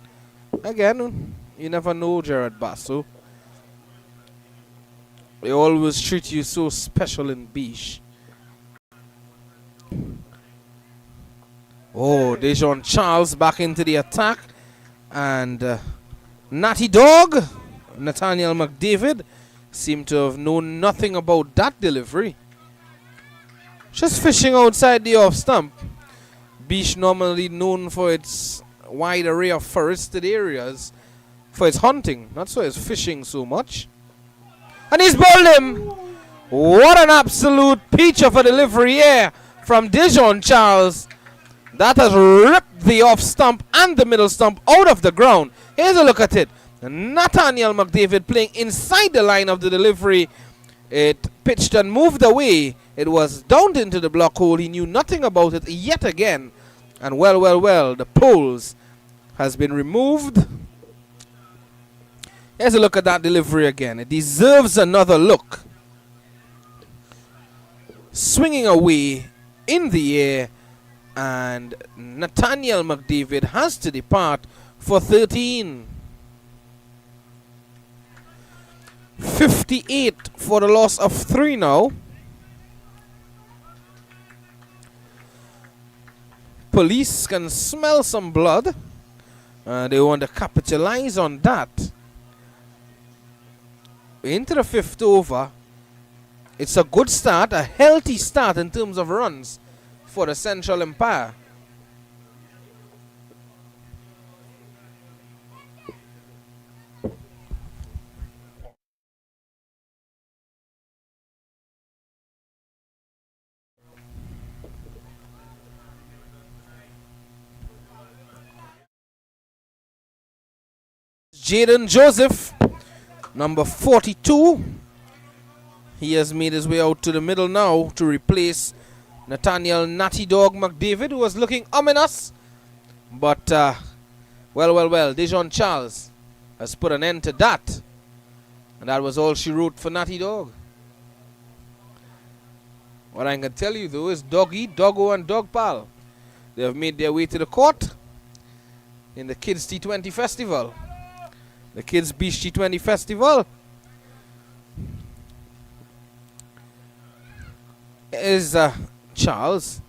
again, you never know, Gerard Basu. They always treat you so special in Biche. Oh, Dijon Charles back into the attack. And Natty Dog, Nathaniel McDavid, seemed to have known nothing about that delivery. Just fishing outside the off stump. Biche normally known for its wide array of forested areas, for its hunting, not so its fishing so much. And he's bowled him. What an absolute peach of a delivery here from Dijon Charles. That has ripped the off stump and the middle stump out of the ground. Here's a look at it. Nathaniel McDavid playing inside the line of the delivery. It pitched and moved away. It was down into the block hole. He knew nothing about it yet again. And well, the poles has been removed. Here's a look at that delivery again. It deserves another look. Swinging away in the air, and Nathaniel McDavid has to depart for 13. 58 for the loss of 3 now. Police can smell some blood. They want to capitalize on that. Into the 5th over. It's a good start, a healthy start in terms of runs for the Central Empire. Jaden Joseph, number 42. He has made his way out to the middle now to replace Nathaniel Natty Dog McDavid, who was looking ominous. But, well, Dijon Charles has put an end to that. And that was all she wrote for Natty Dog. What I can tell you, though, is Doggy, Doggo, and Dog Pal, they have made their way to the court in the Kids T20 Festival. The Kids Biche T20 Festival is Charles.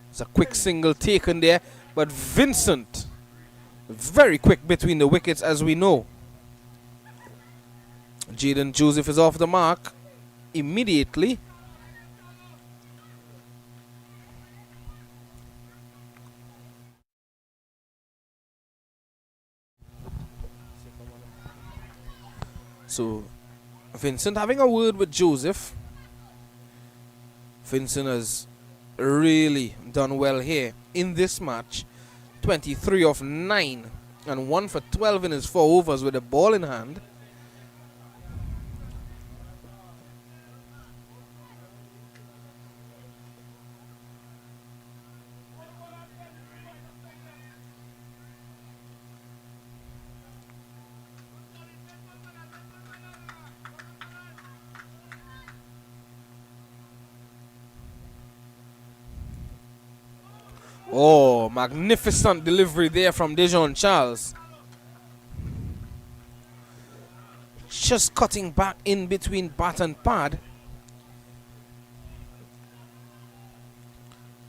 It's a quick single taken there, but Vincent, very quick between the wickets, as we know. Jaden Joseph is off the mark immediately. So Vincent having a word with Joseph. Vincent has really done well here in this match. 23 of 9 and 1 for 12 in his 4 overs with the ball in hand. Oh, magnificent delivery there from Dijon Charles. Just cutting back in between bat and pad.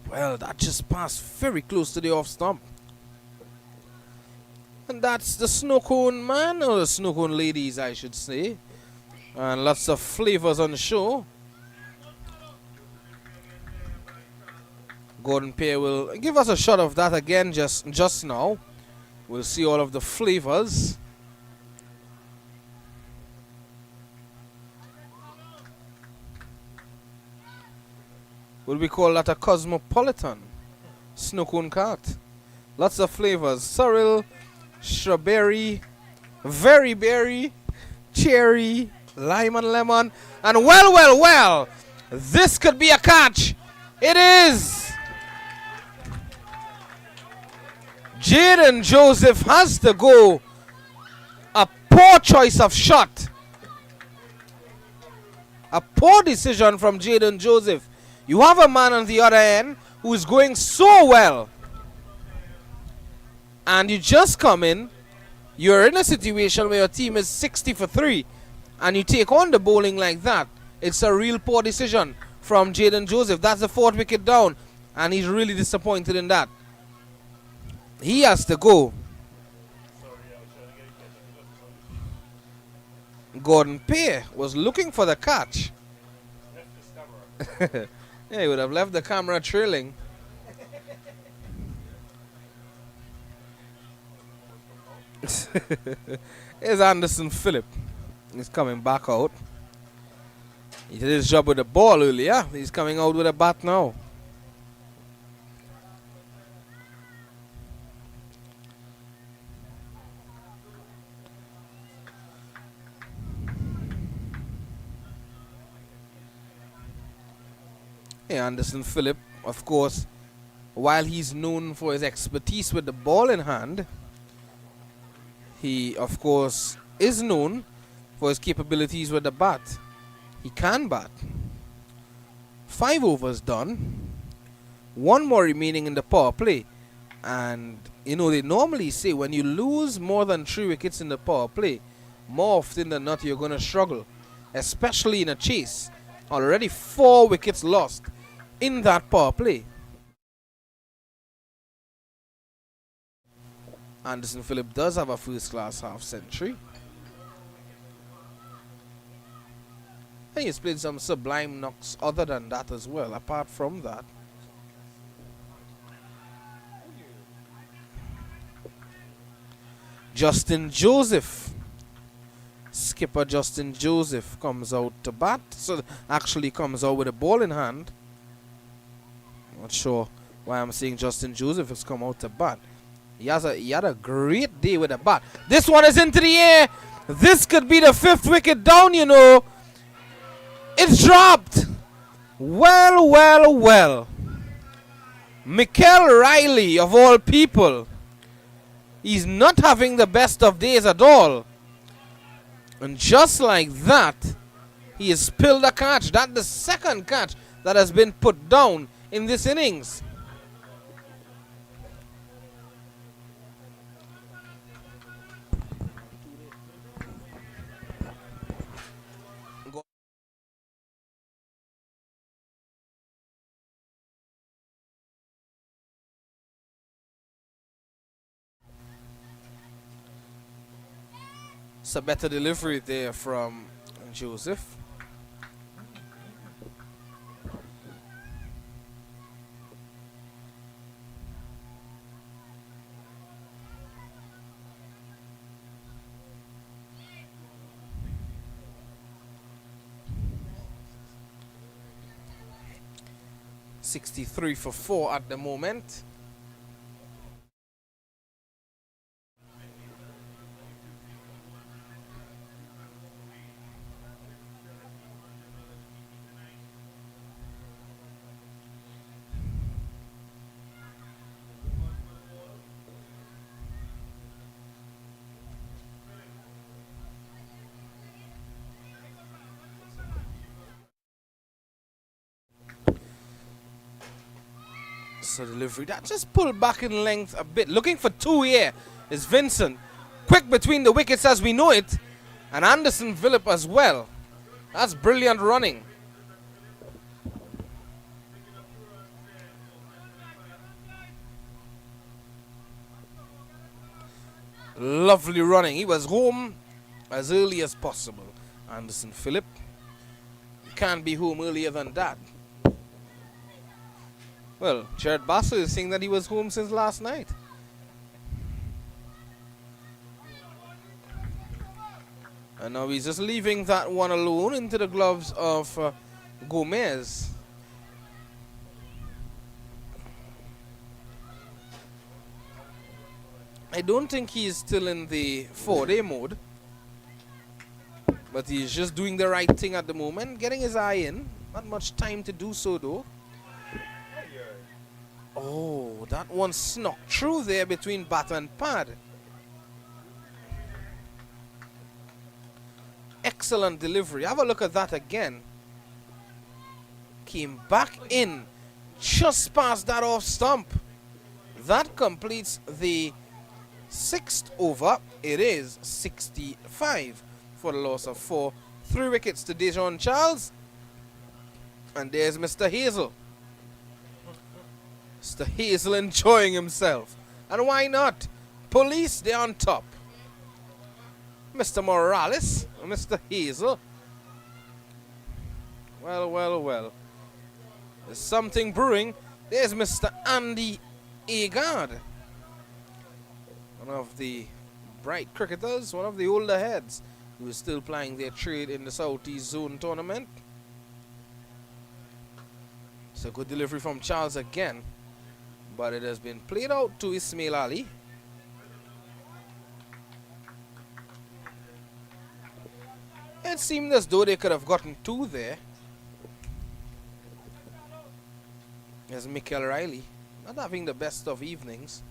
Well, that just passed very close to the off stump. And that's the snow cone man, or the snow cone ladies, I should say. And lots of flavors on the show. Gordon Pear will give us a shot of that again just now. We'll see all of the flavors. Will we call that a cosmopolitan snow cone cart? Lots of flavors. Sorrel, strawberry, very berry, cherry, lime and lemon. And well, this could be a catch. It is! Jaden Joseph has to go. A poor choice of shot. A poor decision from Jaden Joseph. You have a man on the other end who is going so well. And you just come in. You're in a situation where your team is 60 for 3. And you take on the bowling like that. It's a real poor decision from Jaden Joseph. That's the 4th wicket down. And he's really disappointed in that. He has to go. Gordon Pear was looking for the catch. Yeah, he would have left the camera trailing. Here's Anderson Phillip. He's coming back out. He did his job with the ball earlier. He's coming out with a bat now. Yeah, Anderson Phillip, of course, while he's known for his expertise with the ball in hand, he, of course, is known for his capabilities with the bat. He can bat. 5 overs done. 1 more remaining in the power play. And, you know, they normally say when you lose more than 3 wickets in the power play, more often than not, you're going to struggle, especially in a chase. Already 4 wickets lost in that power play. Anderson Phillip does have a first-class half-century. And he's played some sublime knocks other than that as well, apart from that. Justin Joseph. Skipper Justin Joseph comes out to bat. So actually comes out with a ball in hand. Not sure why I'm saying Justin Joseph has come out to bat. He had a great day with the bat. This one is into the air. This could be the 5th wicket down, you know. It's dropped. Well, well, well. Mikel Riley, of all people, he's not having the best of days at all. And just like that, he has spilled a catch. That's the 2nd catch that has been put down in this innings. It's a better delivery there from Joseph. .63 for 4 at the moment. So delivery that just pulled back in length a bit. Looking for 2 here is Vincent. Quick between the wickets as we know it. And Anderson Phillip as well. That's brilliant running. Lovely running. He was home as early as possible. Anderson Phillip. You can't be home earlier than that. Well, Jared Bassel is saying that he was home since last night. And now he's just leaving that one alone into the gloves of Gomez. I don't think he's still in the 4-day mode. But he's just doing the right thing at the moment. Getting his eye in. Not much time to do so though. Oh, that one snuck through there between bat and pad. Excellent delivery. Have a look at that again. Came back in just past that off stump. That completes the 6th over. It is 65 for the loss of 4. 3 wickets to Dijon Charles. And there's Mr. Hazel. Mr. Hazel enjoying himself. And why not? Police, they're on top. Mr. Morales, Mr. Hazel. Well, well, well. There's something brewing. There's Mr. Andy Agard. One of the bright cricketers, one of the older heads who is still playing their trade in the Southeast Zone tournament. It's a good delivery from Charles again. But it has been played out to Ismail Ali. It seemed as though they could have gotten 2 there. There's Mikel Riley. Not having the best of evenings.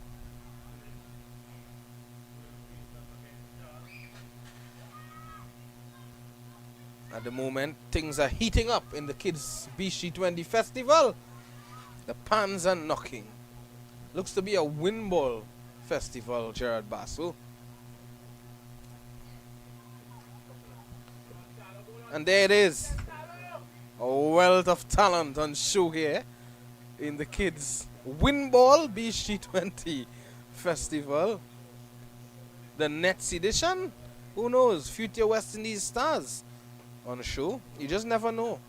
At the moment, things are heating up in the kids' Biche T20 festival. The pans are knocking. Looks to be a wind ball festival, Gerard Bassel. And there it is. A wealth of talent on show here in the kids' wind ball Biche T20 festival. The Nets edition. Who knows? Future West Indies stars on show. You just never know.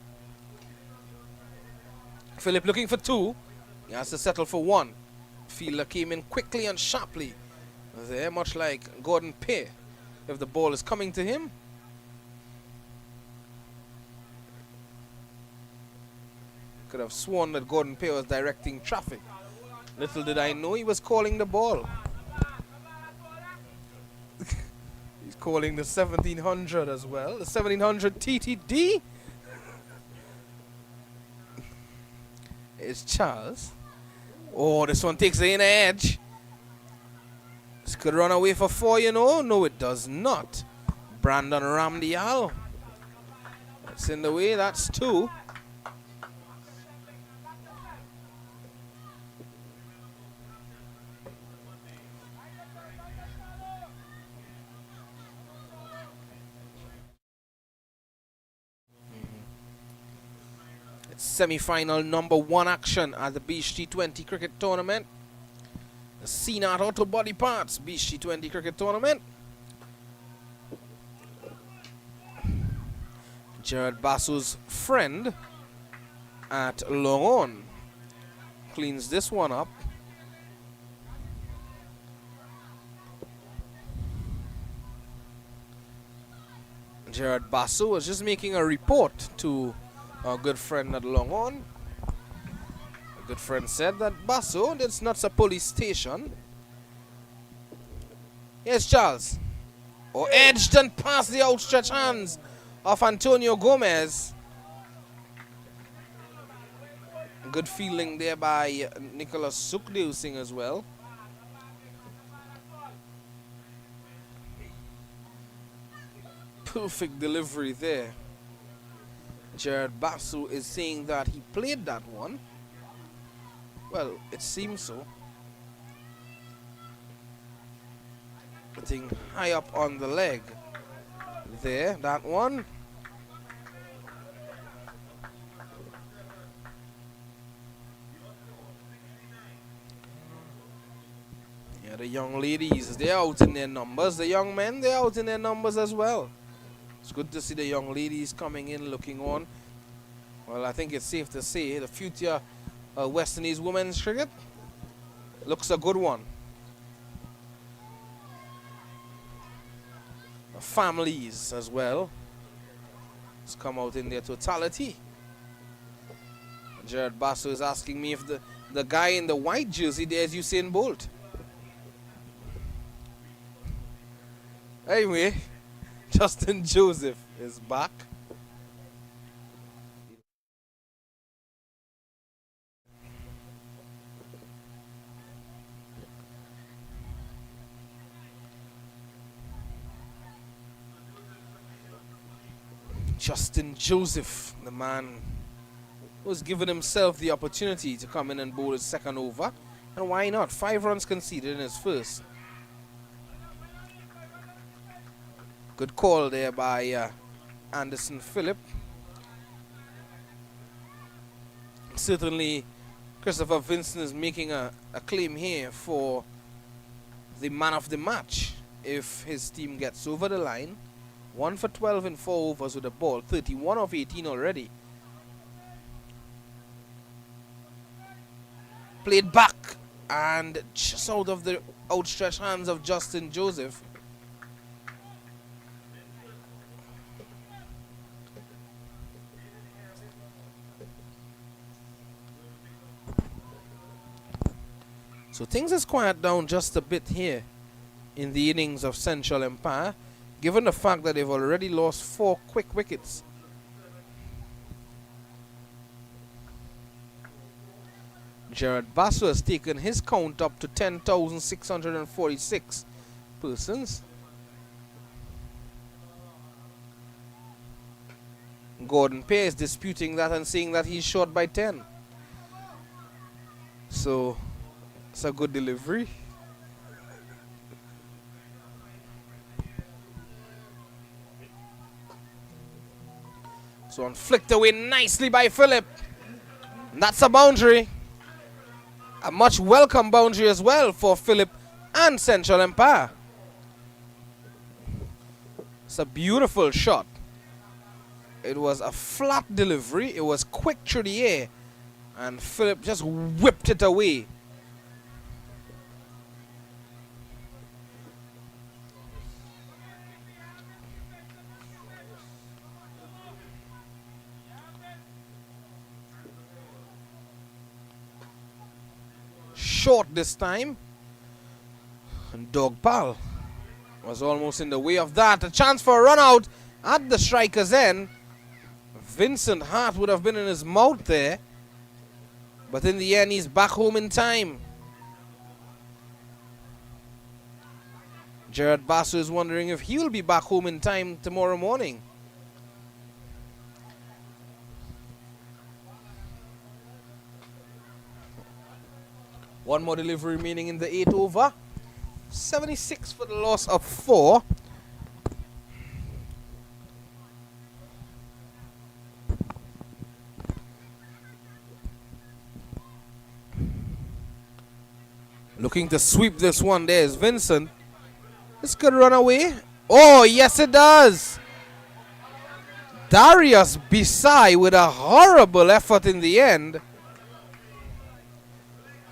Phillip looking for 2. He has to settle for 1. Fielder came in quickly and sharply there, much like Gordon Pear, if the ball is coming to him. Could have sworn that Gordon Pear was directing traffic. Little did I know he was calling the ball. calling the 1700 as well. The 1700 TTD. It's Charles. Oh, this one takes the inner edge. This could run away for 4, you know. No, it does not. Brandon Ramdial. That's in the way. That's 2. Semi-final number 1 action at the Biche T20 cricket tournament. The Seenath Auto Body Parts Biche T20 cricket tournament. Jared Basso's friend at long on cleans this one up. Jared Basso was just making a report to our good friend at long on. A good friend said that Basso, that's not a police station. Yes, Charles. Or edged and past the outstretched hands of Antonio Gomez. Good feeling there by Nicholas Sukdeusing as well. Perfect delivery there. Jared Basso is saying that he played that one. Well, it seems so. Putting high up on the leg. There, that one. Yeah, the young ladies, they're out in their numbers. The young men, they're out in their numbers as well. It's good to see the young ladies coming in, looking on. Well, I think it's safe to say the future West Indies women's cricket looks a good one. Families as well. It's come out in their totality. Jared Basso is asking me if the guy in the white jersey there is Usain Bolt. Anyway, Justin Joseph is back. Justin Joseph, the man who has given himself the opportunity to come in and bowl his second over. And why not? 5 runs conceded in his first. Good call there by Anderson Phillip. Certainly, Christopher Vincent is making a claim here for the man of the match if his team gets over the line. 1 for 12 in 4 overs with the ball. 31 of 18 already. Played back and just out of the outstretched hands of Justin Joseph. So things has quieted down just a bit here in the innings of Central Empire, given the fact that they've already lost 4 quick wickets. Jared Basso has taken his count up to 10,646 persons. Gordon Pear is disputing that and saying that he's short by 10. So it's a good delivery. So on flicked away nicely by Phillip. And that's a boundary. A much welcome boundary as well for Phillip and Central Empire. It's a beautiful shot. It was a flat delivery. It was quick through the air. And Phillip just whipped it away. Short this time. And dog pal. Was almost in the way of that. A chance for a run out at the striker's end. Vincent Hart would have been in his mouth there. But in the end, he's back home in time. Gerard Basso is wondering if he will be back home in time tomorrow morning. One more delivery remaining in the 8th over. 76 for the loss of 4. Looking to sweep this one. There's Vincent. This could run away. Oh, yes it does. Darius Bisai with a horrible effort in the end.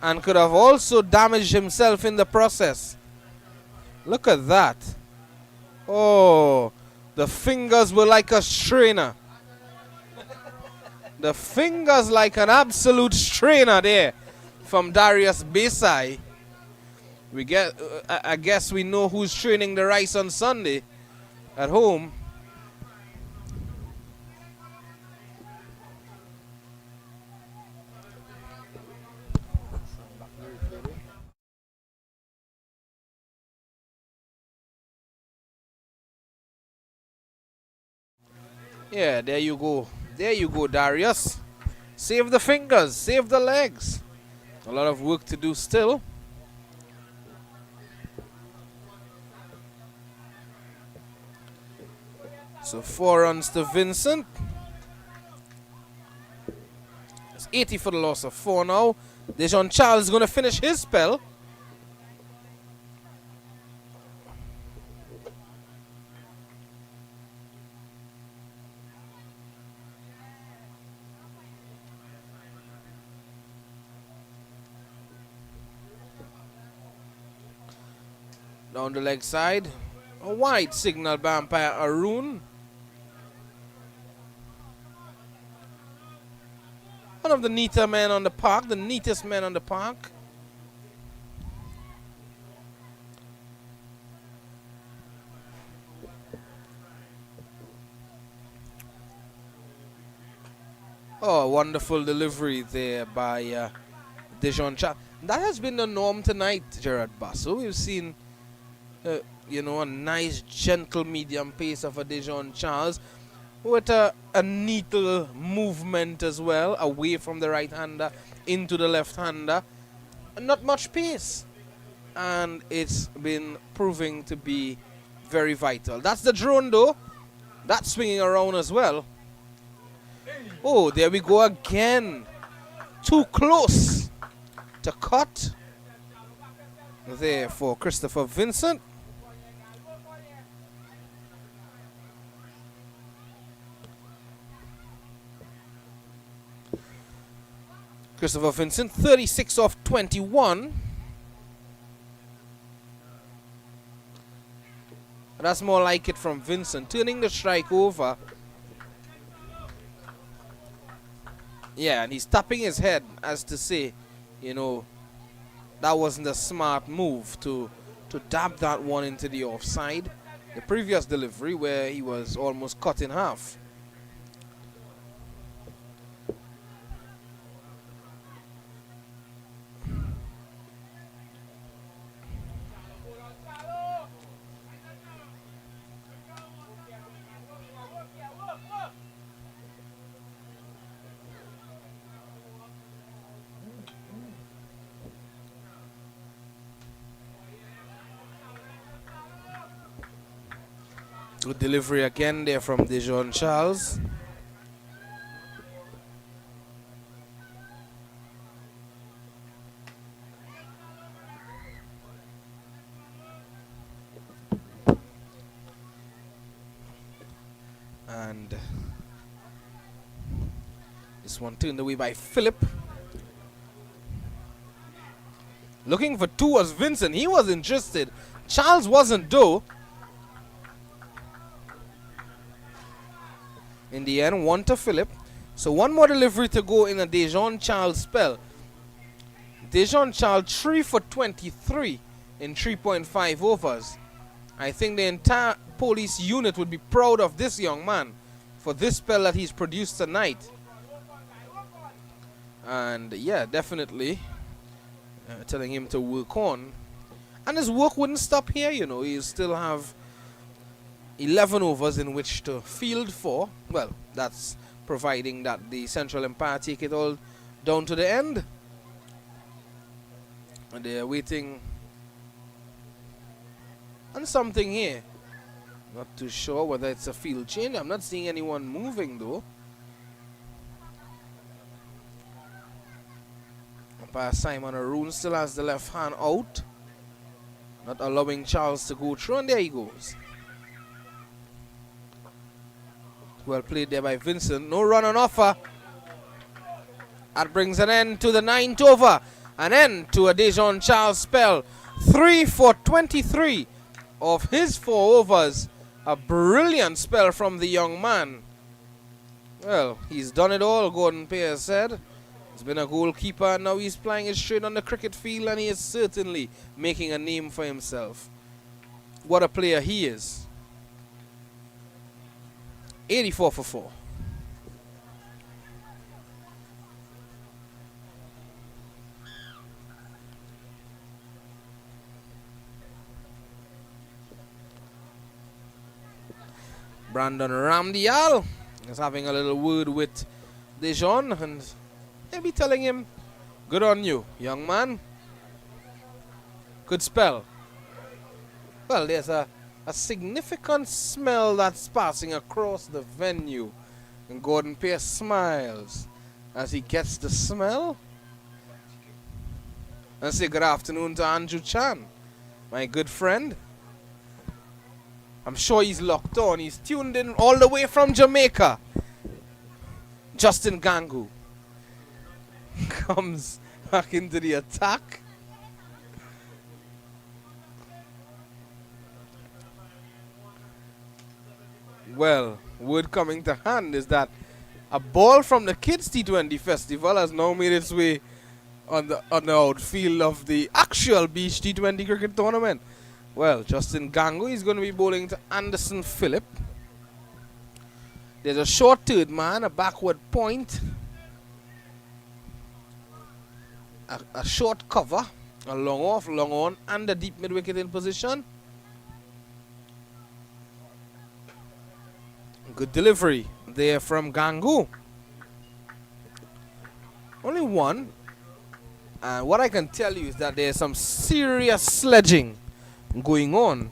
And could have also damaged himself in the process. Look at that. Oh, the fingers were like a strainer. The fingers like an absolute strainer there from Darius Bisai. I guess we know who's training the rice on Sunday at home. Yeah, there you go. There you go, Darius. Save the fingers, save the legs. A lot of work to do still. So 4 runs to Vincent. It's 80 for the loss of 4 now. Dijon Charles is going to finish his spell. Down the leg side. A wide signal by umpire Arun. One of the neater men on the park, the neatest men on the park. Oh, wonderful delivery there by Dijon Charles. That has been the norm tonight, Gerard Basso. We've seen, you know, a nice, gentle medium pace of a Dijon Charles with a neat little movement as well, away from the right-hander into the left-hander. Not much pace. And it's been proving to be very vital. That's the drone, though. That's swinging around as well. Oh, there we go again. Too close to cut. There for Christopher Vincent. Christopher Vincent, 36 off 21. That's more like it from Vincent. Turning the strike over. Yeah, and he's tapping his head as to say, you know, that wasn't a smart move to dab that one into the offside. The previous delivery where he was almost cut in half. Good delivery again there from Dijon Charles. And this one turned away by Philip. Looking for 2 was Vincent. He was interested. Charles wasn't, though. In the end, 1 to Philip. So 1 more delivery to go in a Dijon Charles spell. Dijon Charles 3 for 23 in 3.5 overs. I think the entire police unit would be proud of this young man for this spell that he's produced tonight. And yeah, definitely telling him to work on. And his work wouldn't stop here, you know. He'll still have 11 overs in which to field for. Well, that's providing that the Central Empire take it all down to the end. And they're waiting on something here. Not too sure whether it's a field change. I'm not seeing anyone moving though. Umpire Simon Arun still has the left hand out, not allowing Charles to go through, and there he goes. Well played there by Vincent. No run on offer. That brings an end to the 9th over. An end to a Dijon Charles spell. 3 for 23 of his 4 overs. A brilliant spell from the young man. Well, he's done it all, Gordon Pierce said. He's been a goalkeeper, and now he's playing it straight on the cricket field, and he is certainly making a name for himself. What a player he is. 84 for 4. Brandon Ramdial is having a little word with Dijon, and maybe telling him, good on you, young man. Good spell. Well, there's a significant smell that's passing across the venue. And Gordon Pierce smiles as he gets the smell. And say good afternoon to Andrew Chan, my good friend. I'm sure he's locked on. He's tuned in all the way from Jamaica. Justin Gangu comes back into the attack. Well, word coming to hand is that a ball from the Kids T20 Festival has now made its way on the outfield of the actual Biche T20 cricket tournament. Well, Justin Gangu is going to be bowling to Anderson Phillip. There's a short third man, a backward point, a short cover, a long off, long on, and a deep mid wicket in position. Good delivery there from Gangu. Only one. And what I can tell you is that there's some serious sledging going on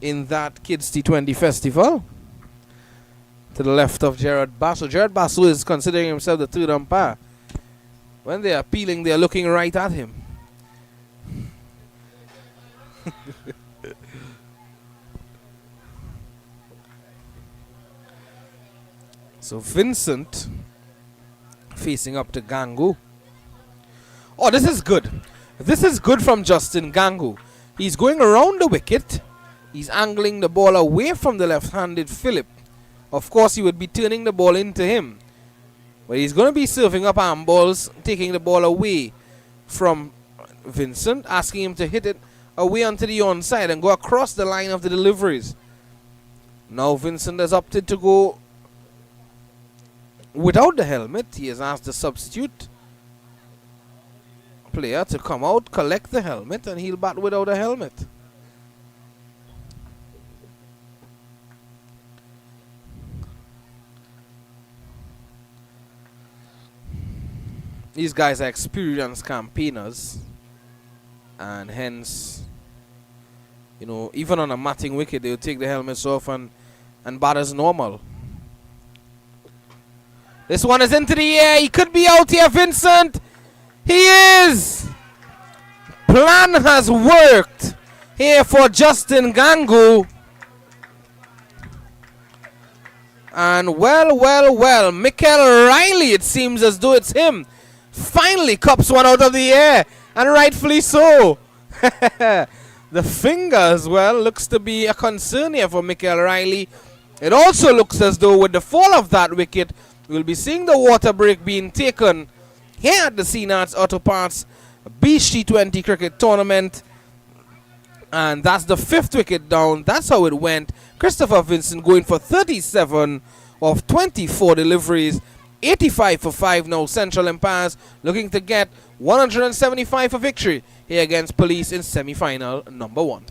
in that Kids T20 Festival. To the left of Gerard Basso. Gerard Basso is considering himself the third umpire. When they are appealing, they are looking right at him. So Vincent facing up to Gangu. Oh, this is good. This is good from Justin Gangu. He's going around the wicket. He's angling the ball away from the left-handed Phillip. Of course, he would be turning the ball into him. But he's going to be serving up arm balls, taking the ball away from Vincent, asking him to hit it away onto the onside and go across the line of the deliveries. Now Vincent has opted to go without the helmet. He has asked the substitute player to come out, collect the helmet, and he'll bat without a helmet. These guys are experienced campaigners, and hence, you know, even on a matting wicket, they'll take the helmets off and bat as normal. This one is into the air. He could be out here, Vincent. He is. Plan has worked here for Justin Gangu. And well, Michael Riley, it seems as though it's him, finally cups one out of the air, and rightfully so. The finger as well looks to be a concern here for Michael Riley. It also looks as though with the fall of that wicket, we'll be seeing the water break being taken here at the Seenath Auto Parts Biche T20 cricket tournament. And that's the 5th wicket down. That's how it went. Christopher Vincent going for 37 of 24 deliveries. 85 for 5 now. Central Empires looking to get 175 for victory here against Police in semi-final number 1.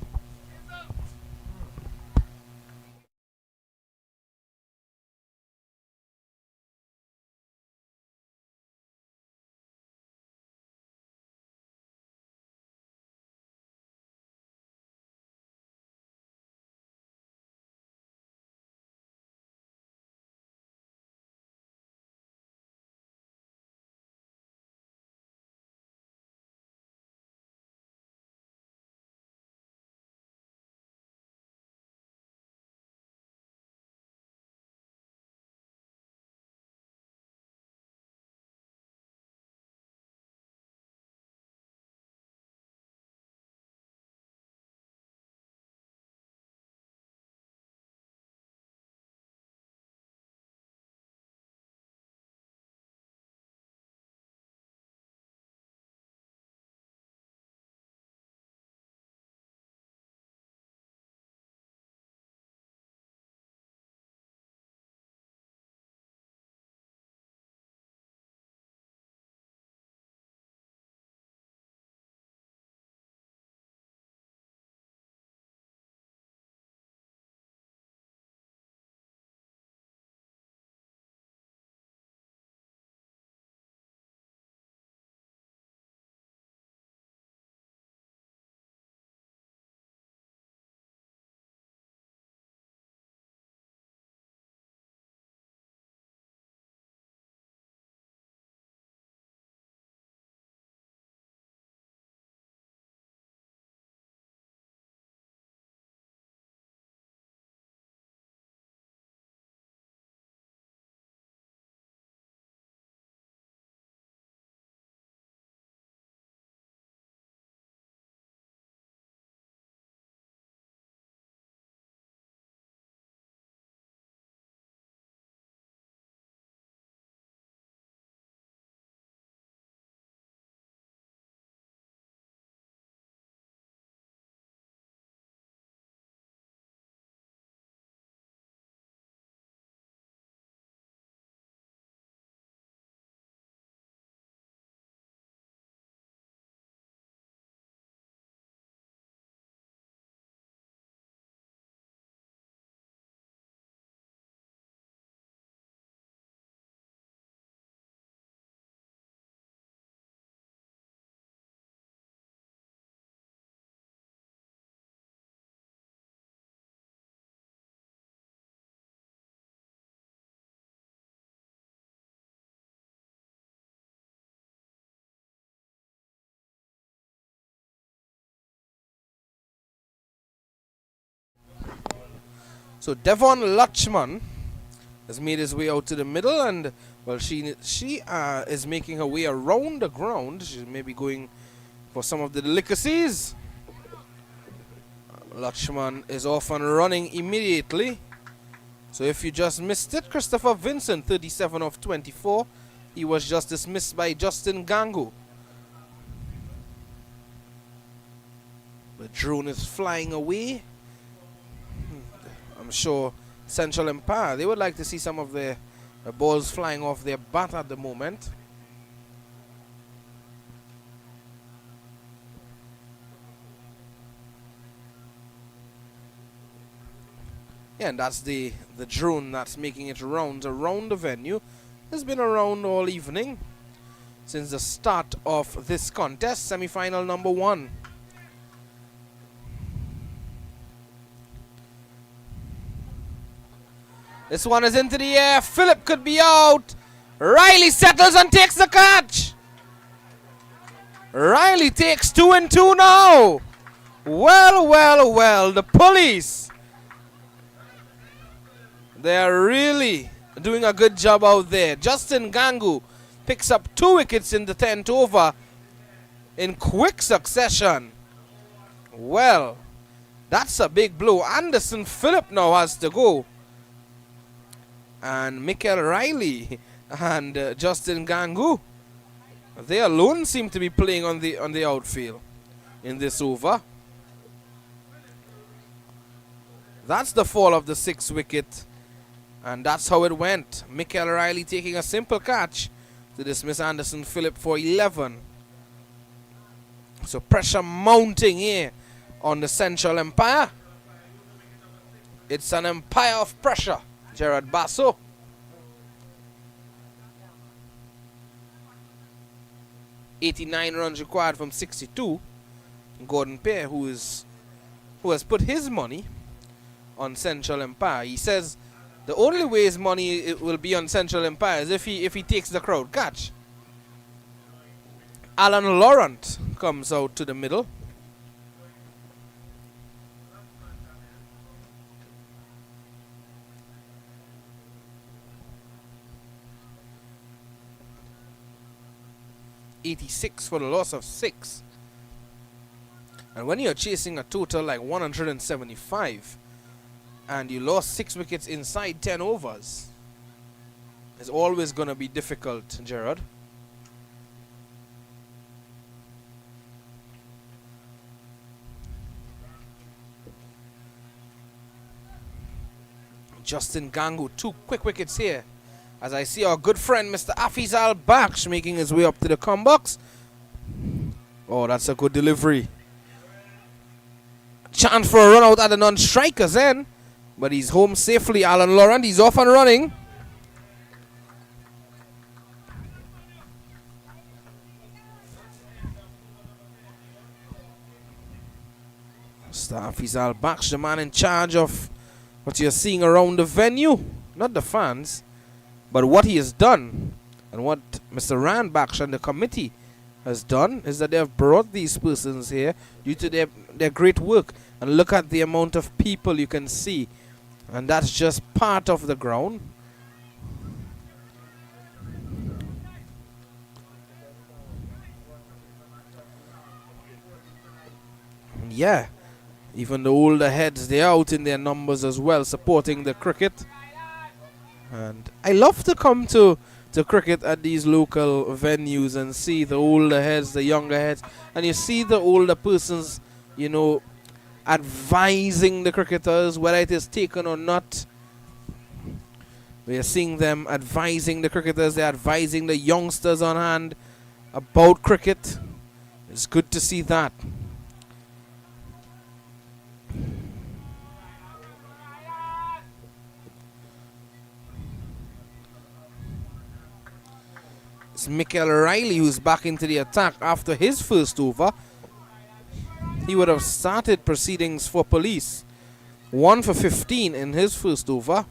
So Devon Lutchman has made his way out to the middle, and well, she is making her way around the ground. She's maybe going for some of the delicacies. Lutchman is off and running immediately. So if you just missed it, Christopher Vincent, 37 of 24. He was just dismissed by Justin Gangu. The drone is flying away. I'm sure Central Empire, they would like to see some of the balls flying off their bat at the moment. Yeah, and that's the drone that's making its rounds around the venue. It's been around all evening since the start of this contest, semi-final number 1. This one is into the air. Phillip could be out. Riley settles and takes the catch. Riley takes 2 and 2 now. Well, well, well. The Police, they are really doing a good job out there. Justin Gangu picks up 2 wickets in the 10th over in quick succession. Well, that's a big blow. Anderson Phillip now has to go. And Michael Riley and Justin Gangu, they alone seem to be playing on the outfield in this over. That's the fall of the 6th wicket. And that's how it went. Michael Riley taking a simple catch to dismiss Anderson Phillip for 11. So pressure mounting here on the Central Empire. It's an empire of pressure. Gerard Basso. .89 runs required from 62. Gordon Pear, who has put his money on Central Empire. He says the only way his money will be on Central Empire is if he takes the crowd catch. Alan Laurent comes out to the middle. .86 for the loss of 6. And when you're chasing a total like 175 and you lost 6 wickets inside 10 overs, it's always going to be difficult, Gerard. Justin Gangu, 2 quick wickets here. As I see our good friend Mr. Afizal Baksh making his way up to the come box. Oh, that's a good delivery. Chance for a run out at the non-strikers end. But he's home safely. Alan Laurent, he's off and running. Mr. Afizal Baksh, the man in charge of what you're seeing around the venue. Not the fans, but what he has done. And what Mr. Rand Baksh and the committee has done is that they have brought these persons here due to their great work. And look at the amount of people you can see. And that's just part of the ground. Yeah, even the older heads, they're out in their numbers as well, supporting the cricket. And I love to come to cricket at these local venues and see the older heads, the younger heads, and you see the older persons, you know, advising the cricketers, whether it is taken or not. We are seeing them advising the cricketers, they're advising the youngsters on hand about cricket. It's good to see that. It's Michael Riley who's back into the attack after his first over. He would have started proceedings for police. 1 for 15 in his first over.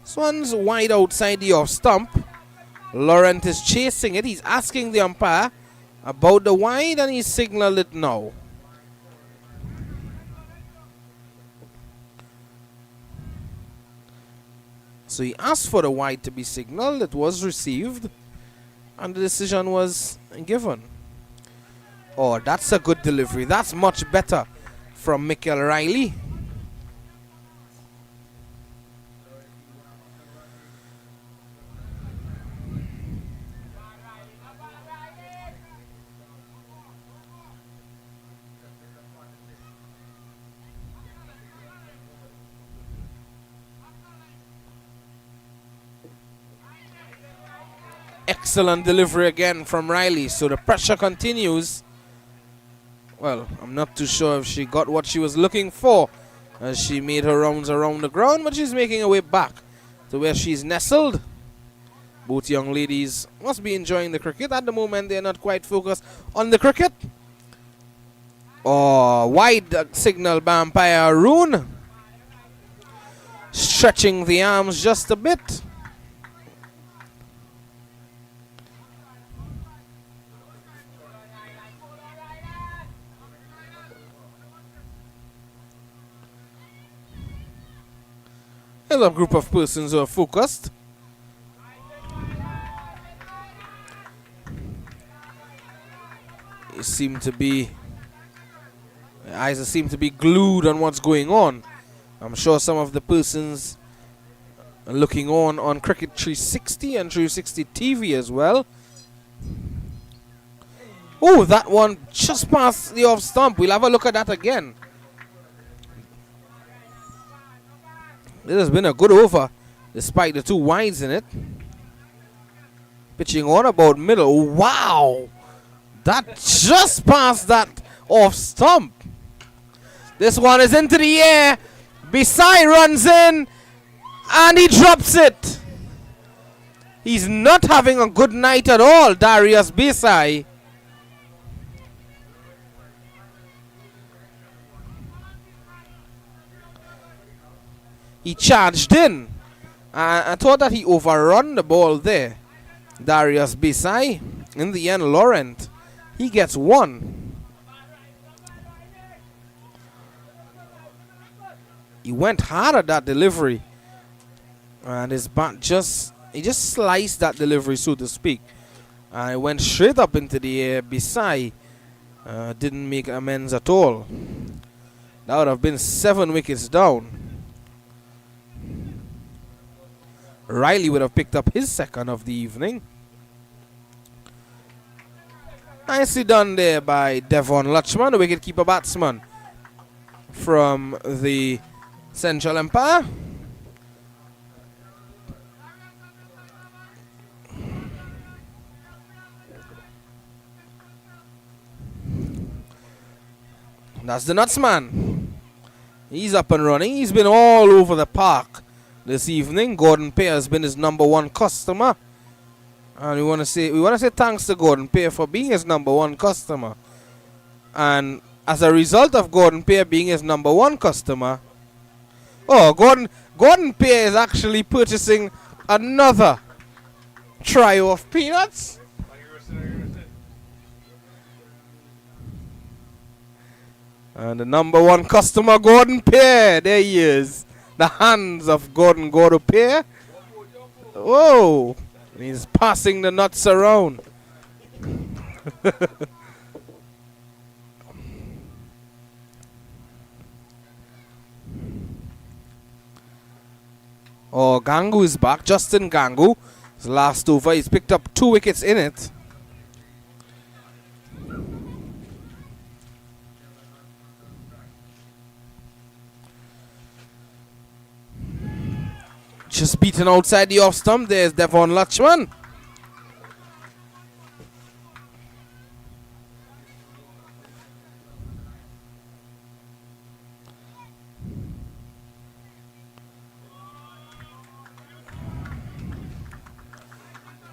This one's wide outside the off stump. Laurent is chasing it. He's asking the umpire about the wide and he signaled it now. So he asked for the wide to be signaled. It was received. And the decision was given. Oh, that's a good delivery. That's much better from Michael Riley. Excellent delivery again from Riley. So the pressure continues. Well, I'm not too sure if she got what she was looking for as she made her rounds around the ground, but she's making her way back to where she's nestled. Both young ladies must be enjoying the cricket. At the moment, they're not quite focused on the cricket. Oh, wide signal by umpire Arun. Stretching the arms just a bit. There's a group of persons who are focused. They seem to be, their eyes seem to be glued on what's going on. I'm sure some of the persons are looking on Cricket 360 and 360 TV as well. Oh, that one just past the off stump. We'll have a look at that again. This has been a good over, despite the 2 wides in it. Pitching on about middle. Wow! That just passed that off stump. This one is into the air. Biche runs in and he drops it. He's not having a good night at all, Darius Biche. He charged in. I thought that he overrun the ball there. Darius Biche. In the end, Laurent, he gets 1. He went hard at that delivery. And his bat he just sliced that delivery, so to speak. And it went straight up into the air. Biche didn't make amends at all. That would have been 7 wickets down. Riley would have picked up his second of the evening. Nicely done there by Devon Lutchman, the wicketkeeper batsman from the Central Empire. That's the Nutsman. He's up and running. He's been all over the park this evening. Gordon Pear has been his #1 customer, and we want to say thanks to Gordon Pear for being his #1 customer. And as a result of Gordon Pear being his #1 customer, Gordon Pear is actually purchasing another trio of peanuts. And the #1 customer, Gordon Pear, there he is. The hands of Gordon Pear. Whoa! He's passing the nuts around. Gangu is back. Justin Gangu. His last over. He's picked up 2 wickets in it. Just beaten outside the off stump. There's Devon Lutchman.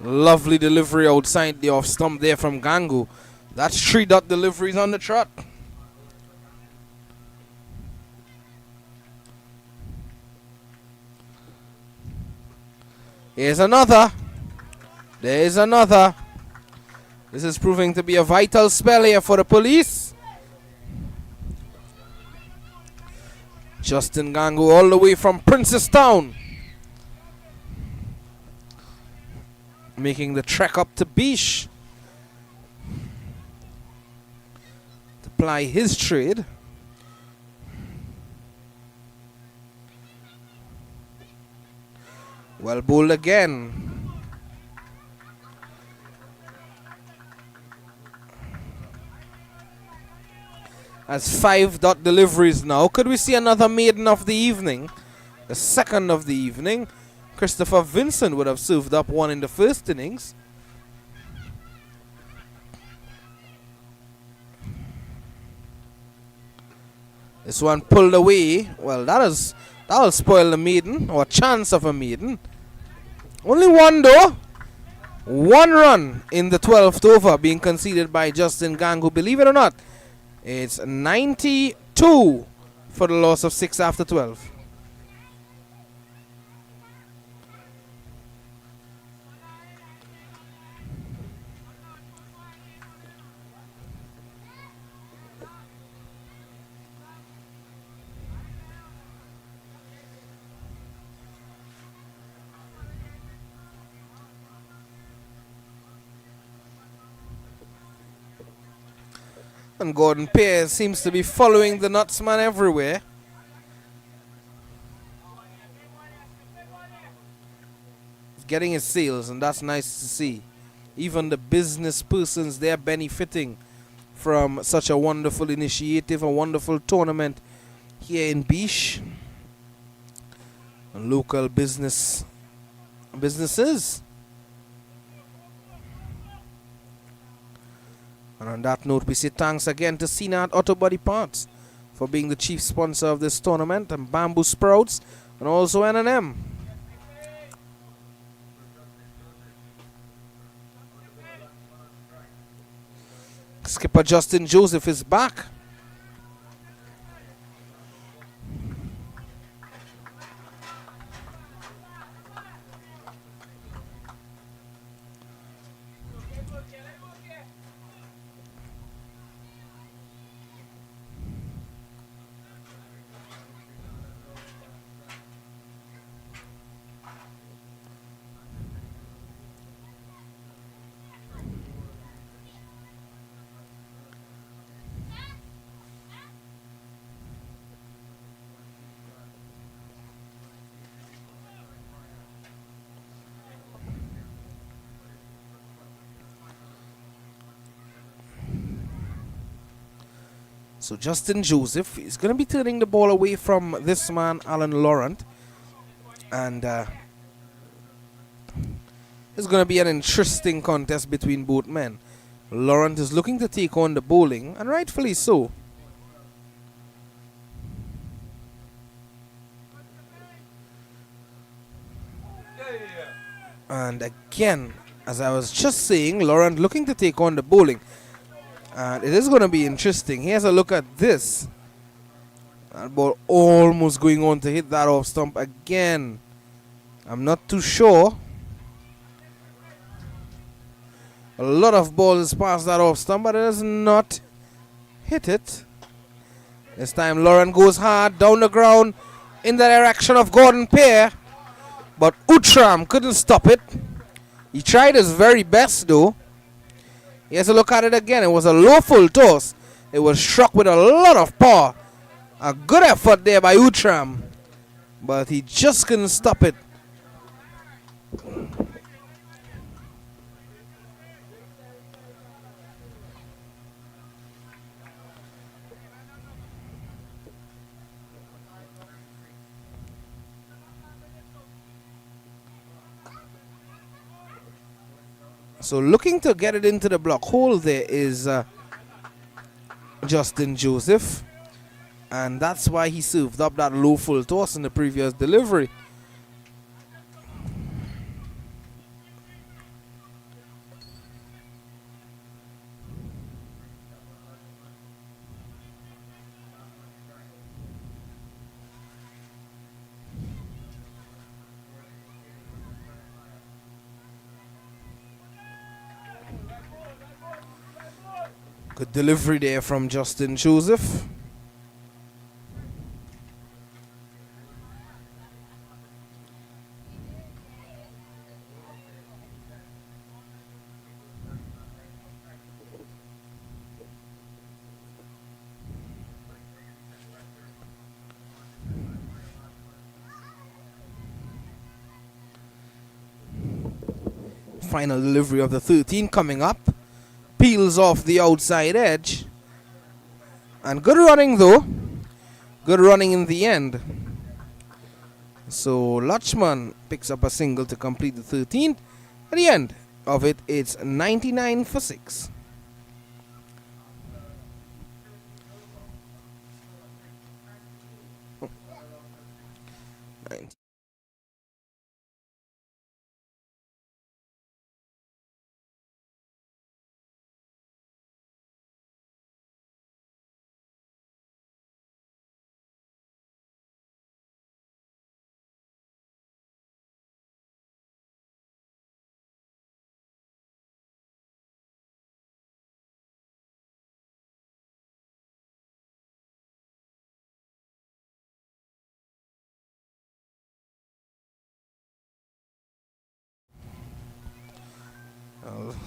Lovely delivery outside the off stump there from Gangu. That's 3-dot deliveries on the trot. Here's another. There is another. This is proving to be a vital spell here for the police. Justin Gangu all the way from Princestown, making the trek up to Biche to ply his trade. Well bowled again. That's 5-dot deliveries now. Could we see another maiden of the evening? The second of the evening. Christopher Vincent would have served up 1 in the first innings. This one pulled away. Well, that'll spoil the maiden, or a chance of a maiden. Only 1 though. 1 run in the 12th over being conceded by Justin Gangu. Believe it or not, it's 92 for the loss of 6 after 12. And Gordon Pear seems to be following the Nutsman everywhere. He's getting his sales, and that's nice to see. Even the business persons, they're benefiting from such a wonderful initiative, a wonderful tournament here in Biche. and local businesses. And on that note, we say thanks again to Seenath Auto Body Parts for being the chief sponsor of this tournament, and Bamboo Sprouts, and also N&M. Skipper Justin Joseph is back. So Justin Joseph is going to be turning the ball away from this man, Alan Laurent. And it's going to be an interesting contest between both men. Laurent is looking to take on the bowling, and rightfully so. And again, as I was just saying, Laurent looking to take on the bowling. And it is going to be interesting. Here's a look at this. That ball almost going on to hit that off stump again. I'm not too sure. A lot of balls past that off stump, but it does not hit it. This time Laurent goes hard down the ground in the direction of Gordon Pear. But Utram couldn't stop it. He tried his very best though. Here's a look at it again. It was a low full toss. It was struck with a lot of power. A good effort there by Utram. But he just couldn't stop it. So looking to get it into the block hole there is Justin Joseph. And that's why he served up that low full toss in the previous delivery. Good delivery there from Justin Joseph. Final delivery of the 13 coming up. Peels off the outside edge. And good running though. Good running in the end. So Lachman picks up a single to complete the 13th. At the end of it, it's 99 for 6.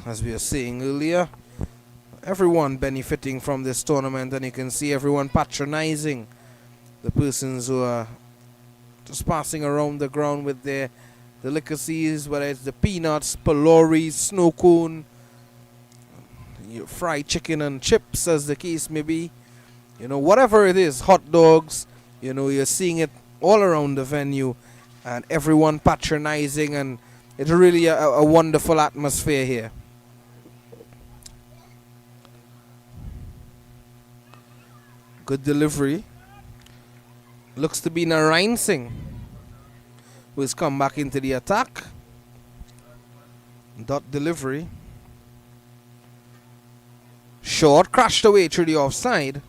As we were saying earlier, everyone benefiting from this tournament, and you can see everyone patronizing the persons who are just passing around the ground with their delicacies, whether it's the peanuts, paloris, snow cone, fried chicken and chips, as the case may be. You know, whatever it is, hot dogs, you know, you're seeing it all around the venue. and everyone patronizing, and it's really a wonderful atmosphere here. Good delivery. Looks to be Narain Singh, who has come back into the attack. Dot delivery. Short, crashed away through the offside.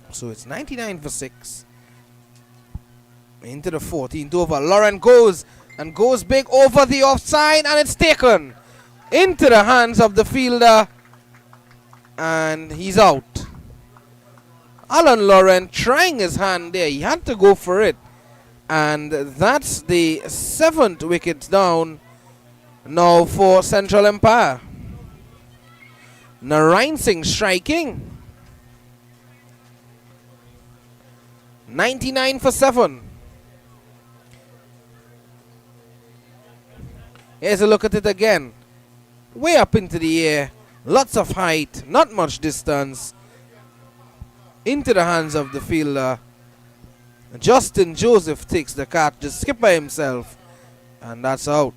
So it's 99 for 6. Into the 14th over. Lauren goes big over the offside, and it's taken into the hands of the fielder, and he's out. Alan Lauren trying his hand there. He had to go for it. And that's the 7th wicket down now for Central Empire. Narain Singh striking. 99 for 7. Here's a look at it again. Way up into the air. Lots of height. Not much distance. Into the hands of the fielder. Justin Joseph takes the catch. Just skip by himself. And that's out.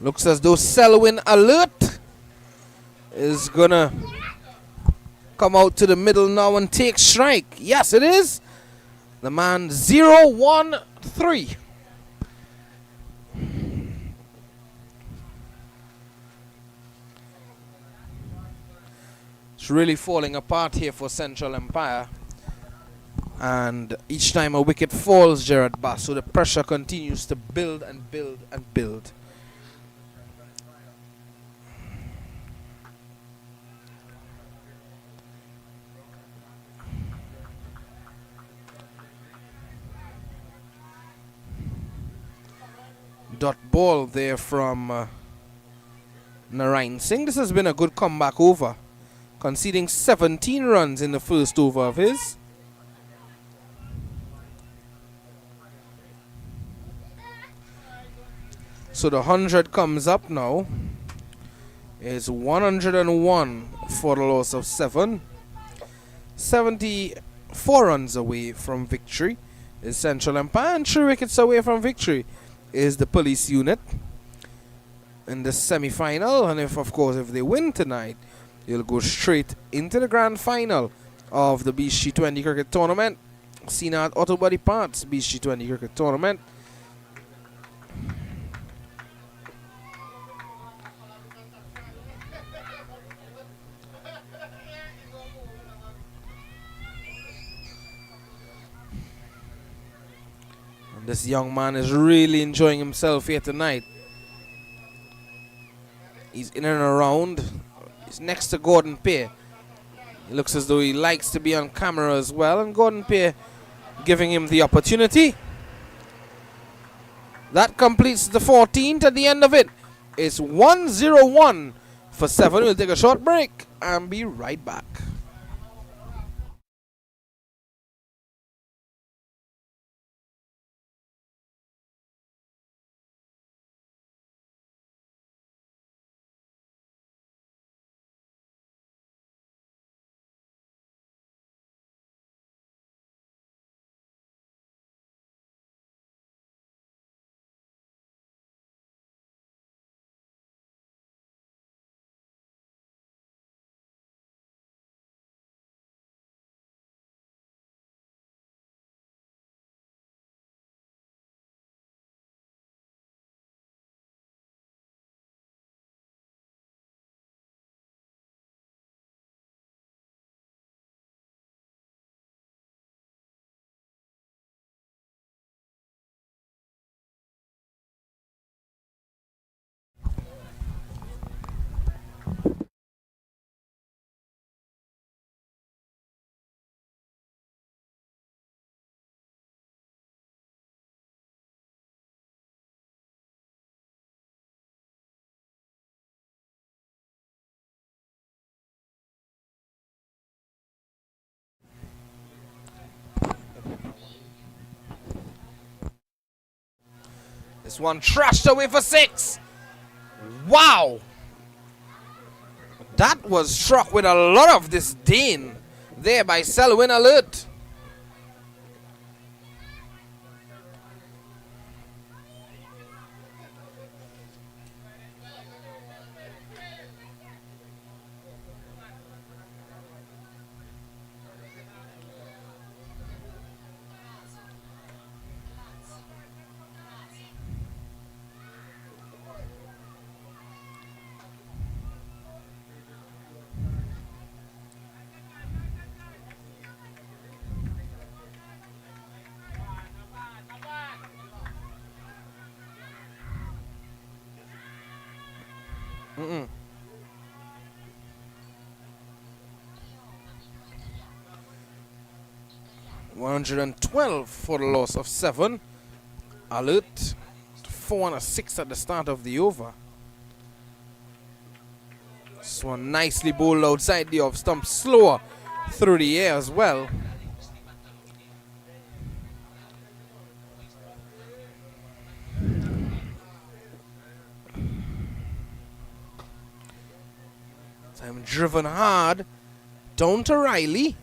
Looks as though Selwyn Alert is gonna come out to the middle now and take strike. Yes, it is. The man 0-1-3. It's really falling apart here for Central Empire. And each time a wicket falls, Gerard Bass, so the pressure continues to build and build and build. Dot ball there from Narain Singh. This has been a good comeback over, conceding 17 runs in the first over of his. So the 100 comes up now. Is 101 for the loss of 7. 74 runs away from victory is Central Empire, and 3 wickets away from victory is the police unit in the semi-final. And if they win tonight, they'll go straight into the grand final of the Biche T20 cricket tournament. Seenath Auto Body Parts Biche T20 cricket tournament. This young man is really enjoying himself here tonight. He's in and around. He's next to Gordon Pear. He looks as though he likes to be on camera as well, and Gordon Pear giving him the opportunity. That completes the 14th. At the end of it, it's 101 for 7. We'll take a short break and be right back. This one trashed away for 6. Wow! That was struck with a lot of disdain there by Selwyn Alert. Mm-mm. $112 for the loss of 7. Alert 406 at the start of the over. This one nicely bowled outside the off stump, slower through the air as well. Time driven hard down to Riley.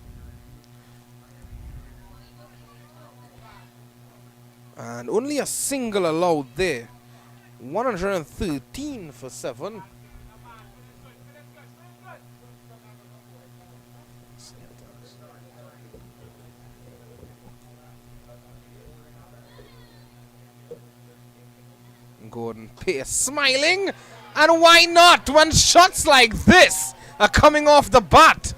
And only a single allowed there. 113 for 7. Gordon Pierce smiling. And why not when shots like this are coming off the bat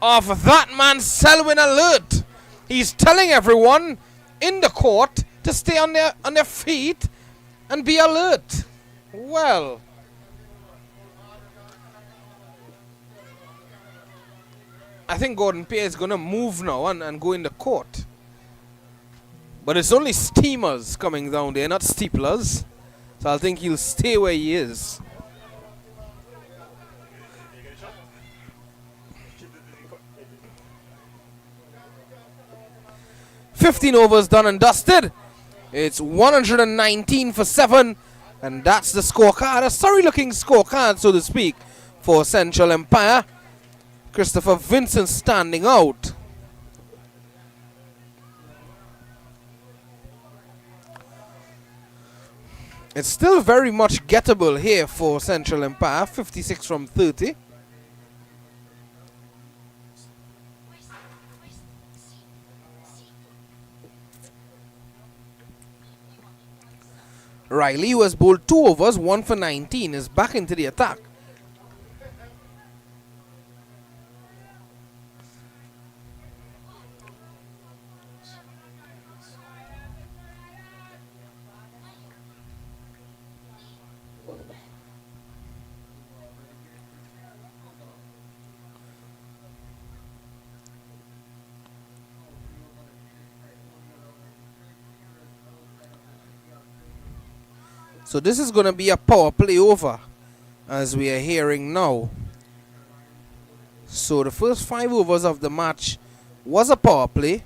of that man Selwyn Alert? He's telling everyone in the court to stay on their feet and be alert. Well, I think Gordon Pierce is going to move now and go in the court. But it's only steamers coming down there, not steeplers. So I think he'll stay where he is. "15 overs done and dusted. It's 119 for 7. And that's the scorecard. A sorry-looking scorecard, so to speak, for Central Empire. Christopher Vincent standing out. It's still very much gettable here for Central Empire. 56 from 30. Riley, who has bowled 2 overs, 1 for 19, is back into the attack. So this is going to be a power play over, as we are hearing now. So the first 5 overs of the match was a power play.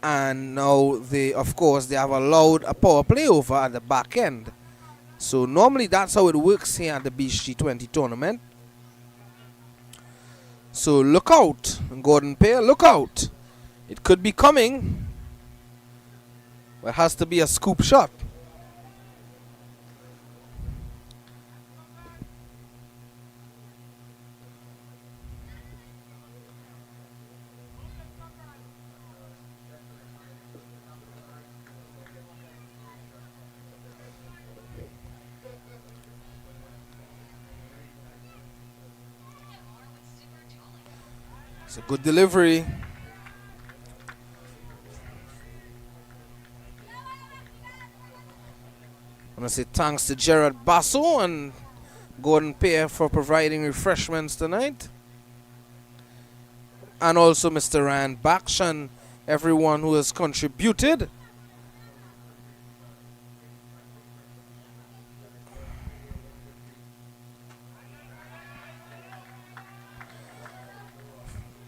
And now, of course, they have allowed a power play over at the back end. So normally that's how it works here at the Biche T20 tournament. So look out, Gordon Pierce, look out. It could be coming. But it has to be a scoop shot. It's a good delivery. I want to say thanks to Gerard Basso and Gordon Pierce for providing refreshments tonight. And also Mr. Rand Baksh and everyone who has contributed.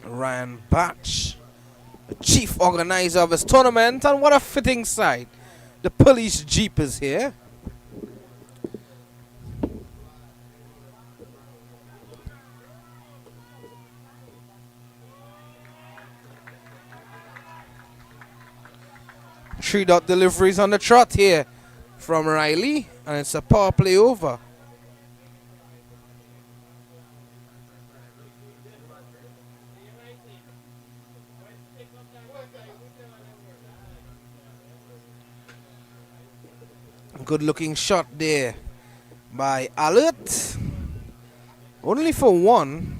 Ryan Batch, the chief organizer of this tournament, and what a fitting sight. The police jeep is here. Three-dot deliveries on the trot here from Riley, and it's a power play over. Good looking shot there by Alert. Only for one.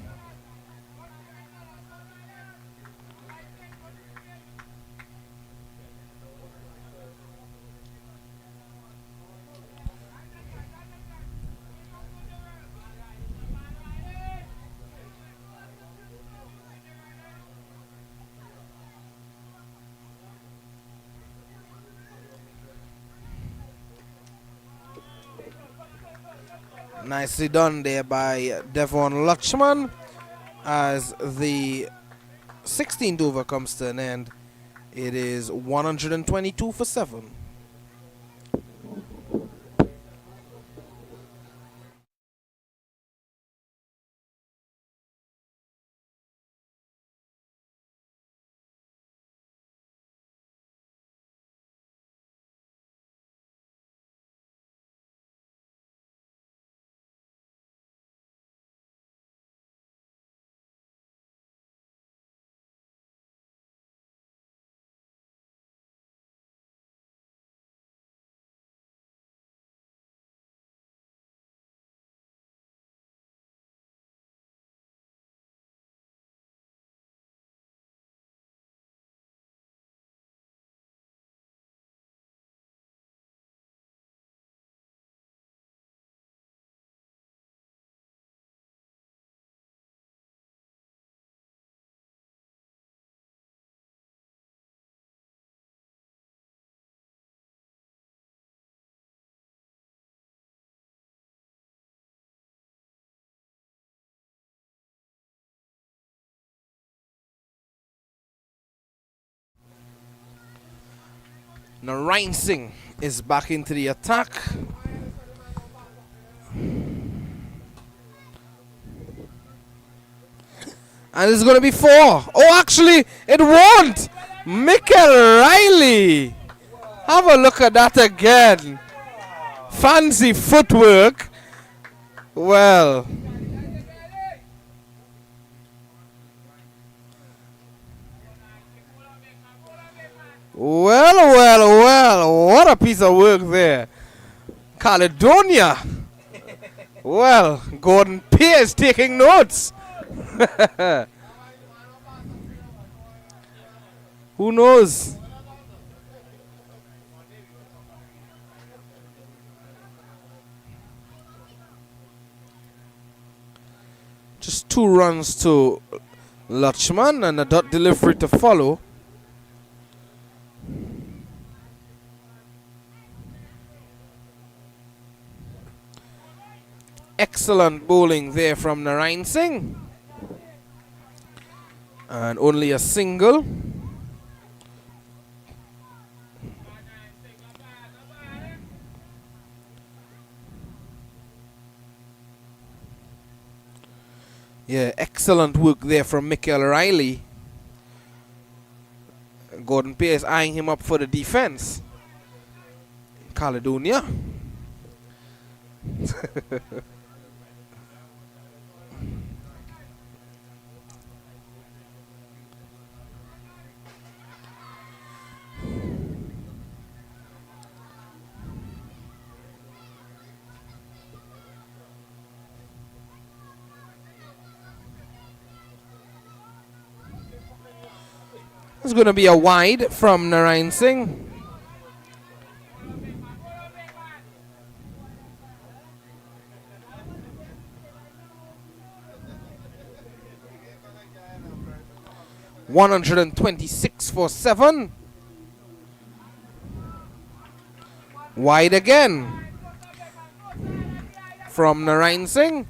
Nicely done there by Devon Lutchman as the 16th over comes to an end. It is 122 for 7. Narain Singh is back into the attack. And it's going to be 4. Oh, actually, it won't. Michael Riley. Have a look at that again. Fancy footwork. Well. Well, what a piece of work there. Caledonia. Well, Gordon Pierce taking notes. Who knows? Just 2 runs to Lutchman and a dot delivery to follow. Excellent bowling there from Narain Singh. And only a single. Yeah, excellent work there from Michael Riley. Gordon Pierce eyeing him up for the defense. Caledonia. It's going to be a wide from Narain Singh. $126 for 7. Wide again from Narain Singh.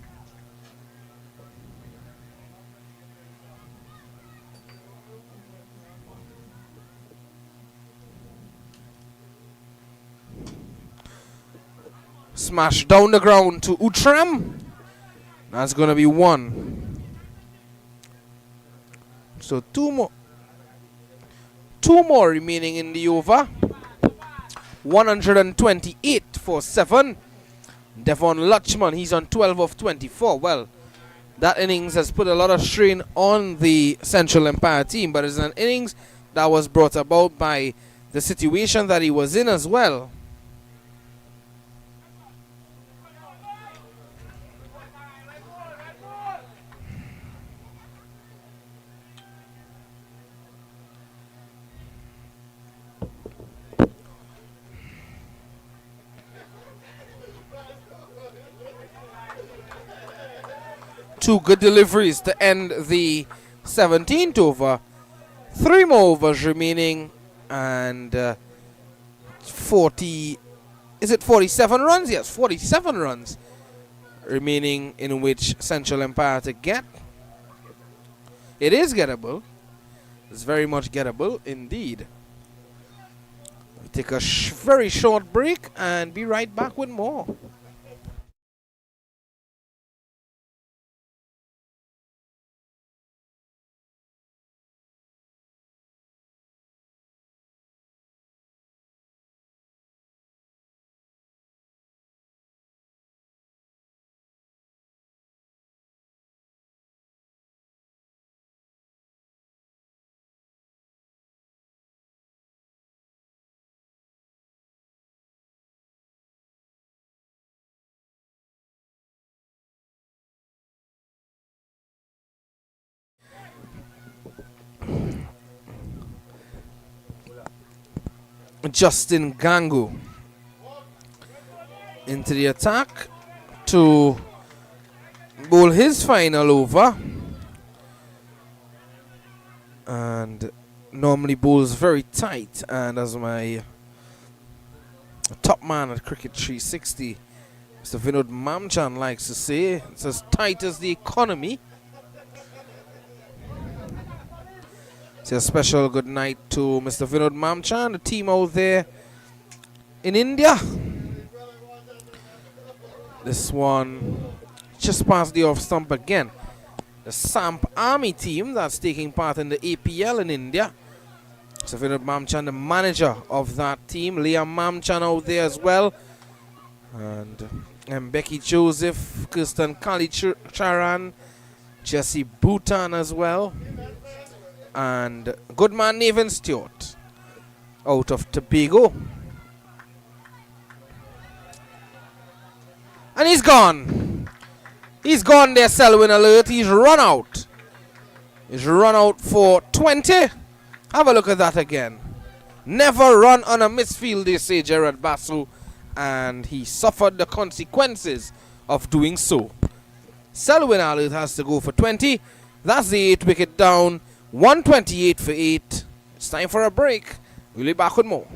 Smash down the ground to Utram. That's going to be 1. So 2 more. 2 more remaining in the over. 128 for 7. Devon Lutchman, he's on 12 of 24. Well, that innings has put a lot of strain on the Central Empire team, but it's an innings that was brought about by the situation that he was in as well. Two good deliveries to end the 17th over. 3 more overs remaining, and 40, is it 47 runs? Yes, 47 runs remaining in which Central Empire to get. It is gettable. It's very much gettable indeed. We take a very short break and be right back with more. Justin Gangu into the attack to bowl his final over, and normally bowls very tight, and as my top man at Cricket 360 Mr. Vinod Mamchan likes to say, it's as tight as the economy. Say a special good night to Mr. Vinod Mamchan, the team out there in India. This one just past the off stump again. The Samp Army team that's taking part in the APL in India. Mr. Vinod Mamchan, the manager of that team. Liam Mamchan out there as well. And Becky Joseph, Kirsten Kali Charan, Jesse Bhutan as well. And good man Nathan Stewart out of Tobago. And he's gone. He's gone there, Selwyn Alert. He's run out. He's run out for 20. Have a look at that again. Never run on a misfield, they say, Gerard Basu. And he suffered the consequences of doing so. Selwyn Alert has to go for 20. That's the 8th wicket down. 128 for 8. It's time for a break. We'll be back with more.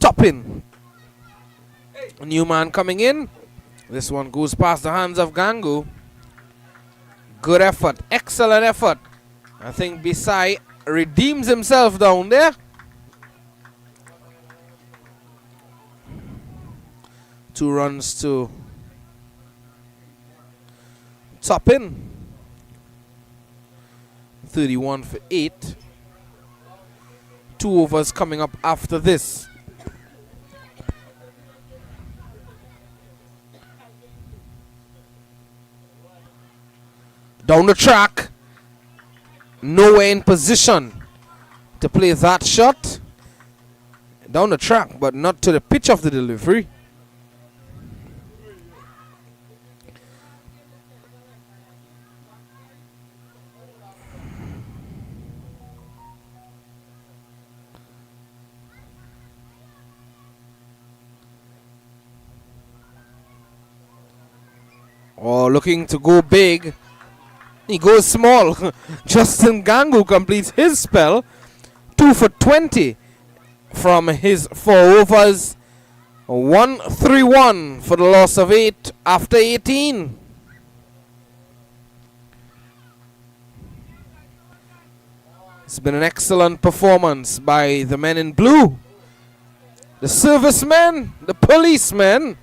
Topping. A new man coming in. This one goes past the hands of Gangu. Good effort. Excellent effort. I think Bisai redeems himself down there. Two runs to Toppin. 31 for 8. 2 overs coming up after this. Down the track, nowhere in position to play that shot. Down the track, but not to the pitch of the delivery. Oh, looking to go big. He goes small. Justin Gangu completes his spell. 2 for 20 from his 4 overs. 1-3-1 for the loss of 8 after 18. It's been an excellent performance by the men in blue. The servicemen, the policemen.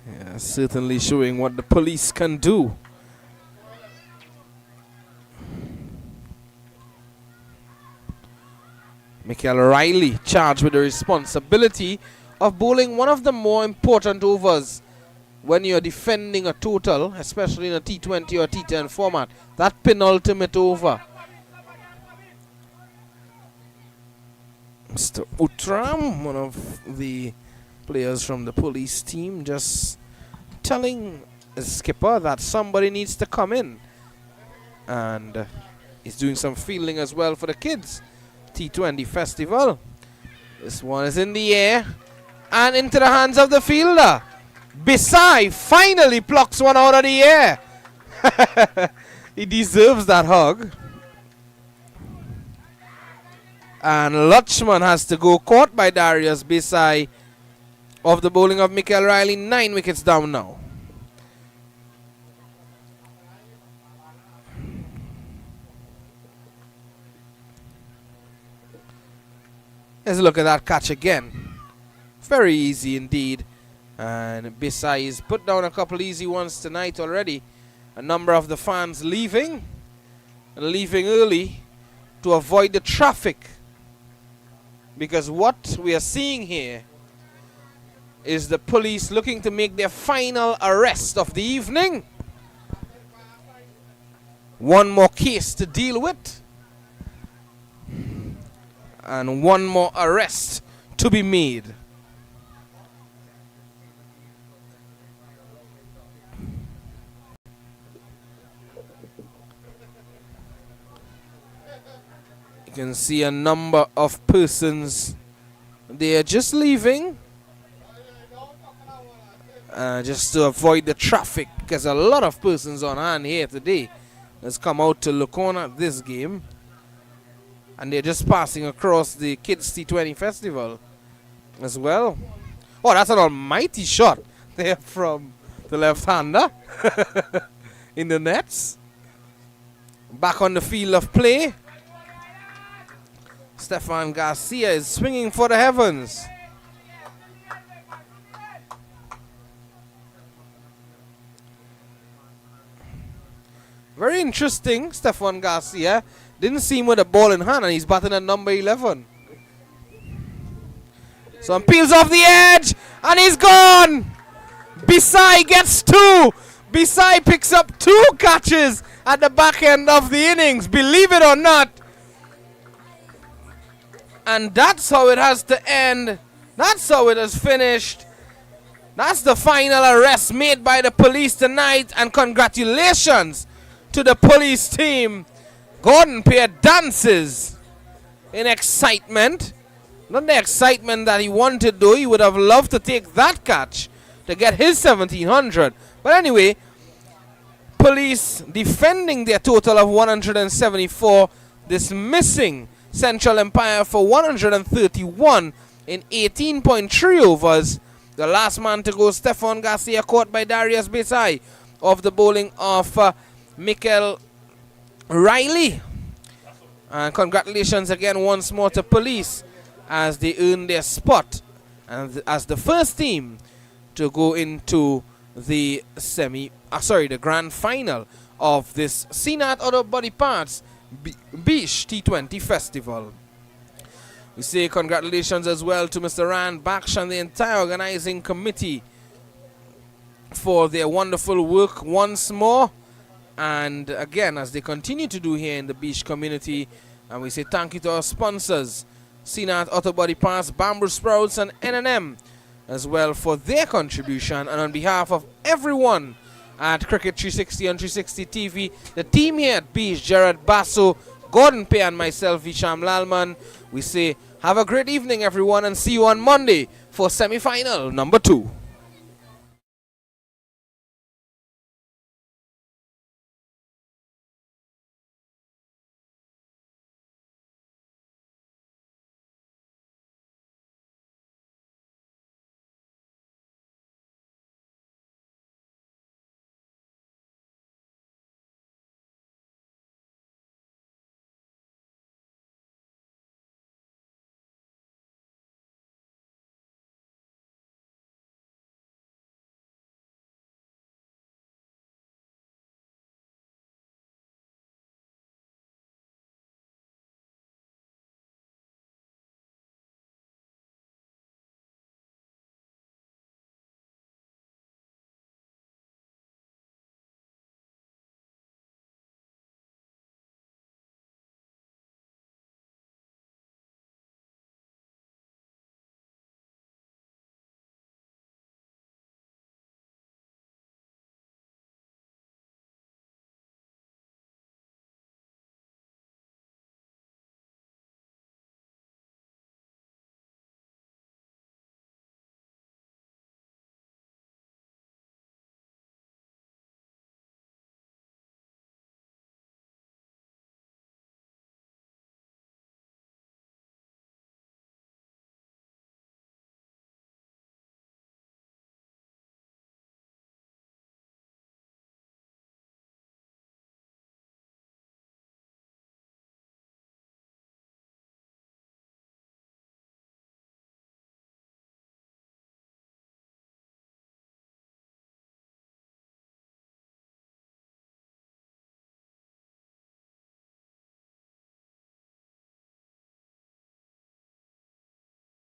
Yeah, certainly showing what the police can do. Michael Riley charged with the responsibility of bowling one of the more important overs when you're defending a total, especially in a T20 or T10 format. That penultimate over. Mr. Utram, one of the players from the police team, just telling the skipper that somebody needs to come in. And he's doing some fielding as well for the kids. T20 festival. This one is in the air and into the hands of the fielder. Biche finally plucks one out of the air. He deserves that hug. And Lutchman has to go, caught by Darius Biche of the bowling of Michael Riley. 9 wickets down now. Let's look at that catch again. Very easy indeed. And Biche has put down a couple easy ones tonight already. A number of the fans leaving. And leaving early to avoid the traffic. Because what we are seeing here is the police looking to make their final arrest of the evening. One more case to deal with. And one more arrest to be made. You can see a number of persons. They are just leaving. Just to avoid the traffic. Because a lot of persons on hand here today has come out to look on at this game. And they're just passing across the Kids T20 Festival as well. Oh, that's an almighty shot there from the left-hander in the nets. Back on the field of play. Stefan Garcia is swinging for the heavens. Very interesting, Stefan Garcia. Didn't see him with a ball in hand, and he's batting at number 11. Some peels off the edge, and he's gone. Biche gets 2. Biche picks up 2 catches at the back end of the innings, believe it or not. And that's how it has to end. That's how it has finished. That's the final arrest made by the police tonight, and congratulations to the police team. Gordon Pear dances in excitement. Not the excitement that he wanted though. He would have loved to take that catch to get his 1700. But anyway, police defending their total of 174, dismissing Central Empire for 131 in 18.3 overs. The last man to go, Stefan Garcia, caught by Darius Biche of the bowling of Michael Riley. And congratulations again once more to police as they earn their spot and as the first team to go into the semi the grand final of this Seenath Other Body Parts Biche T20 Festival. We say congratulations as well to Mr. Rand Baksh and the entire organizing committee for their wonderful work once more. And again, as they continue to do here in the Biche community, and we say thank you to our sponsors, Seenath Other Body Parts, Bamboo Sprouts, and N&M as well for their contribution. And on behalf of everyone at Cricket 360 on 360 TV, the team here at Biche, Gerard Basso, Gordon Pay, and myself, Visham Lalman, we say have a great evening, everyone, and see you on Monday for semi-final number 2.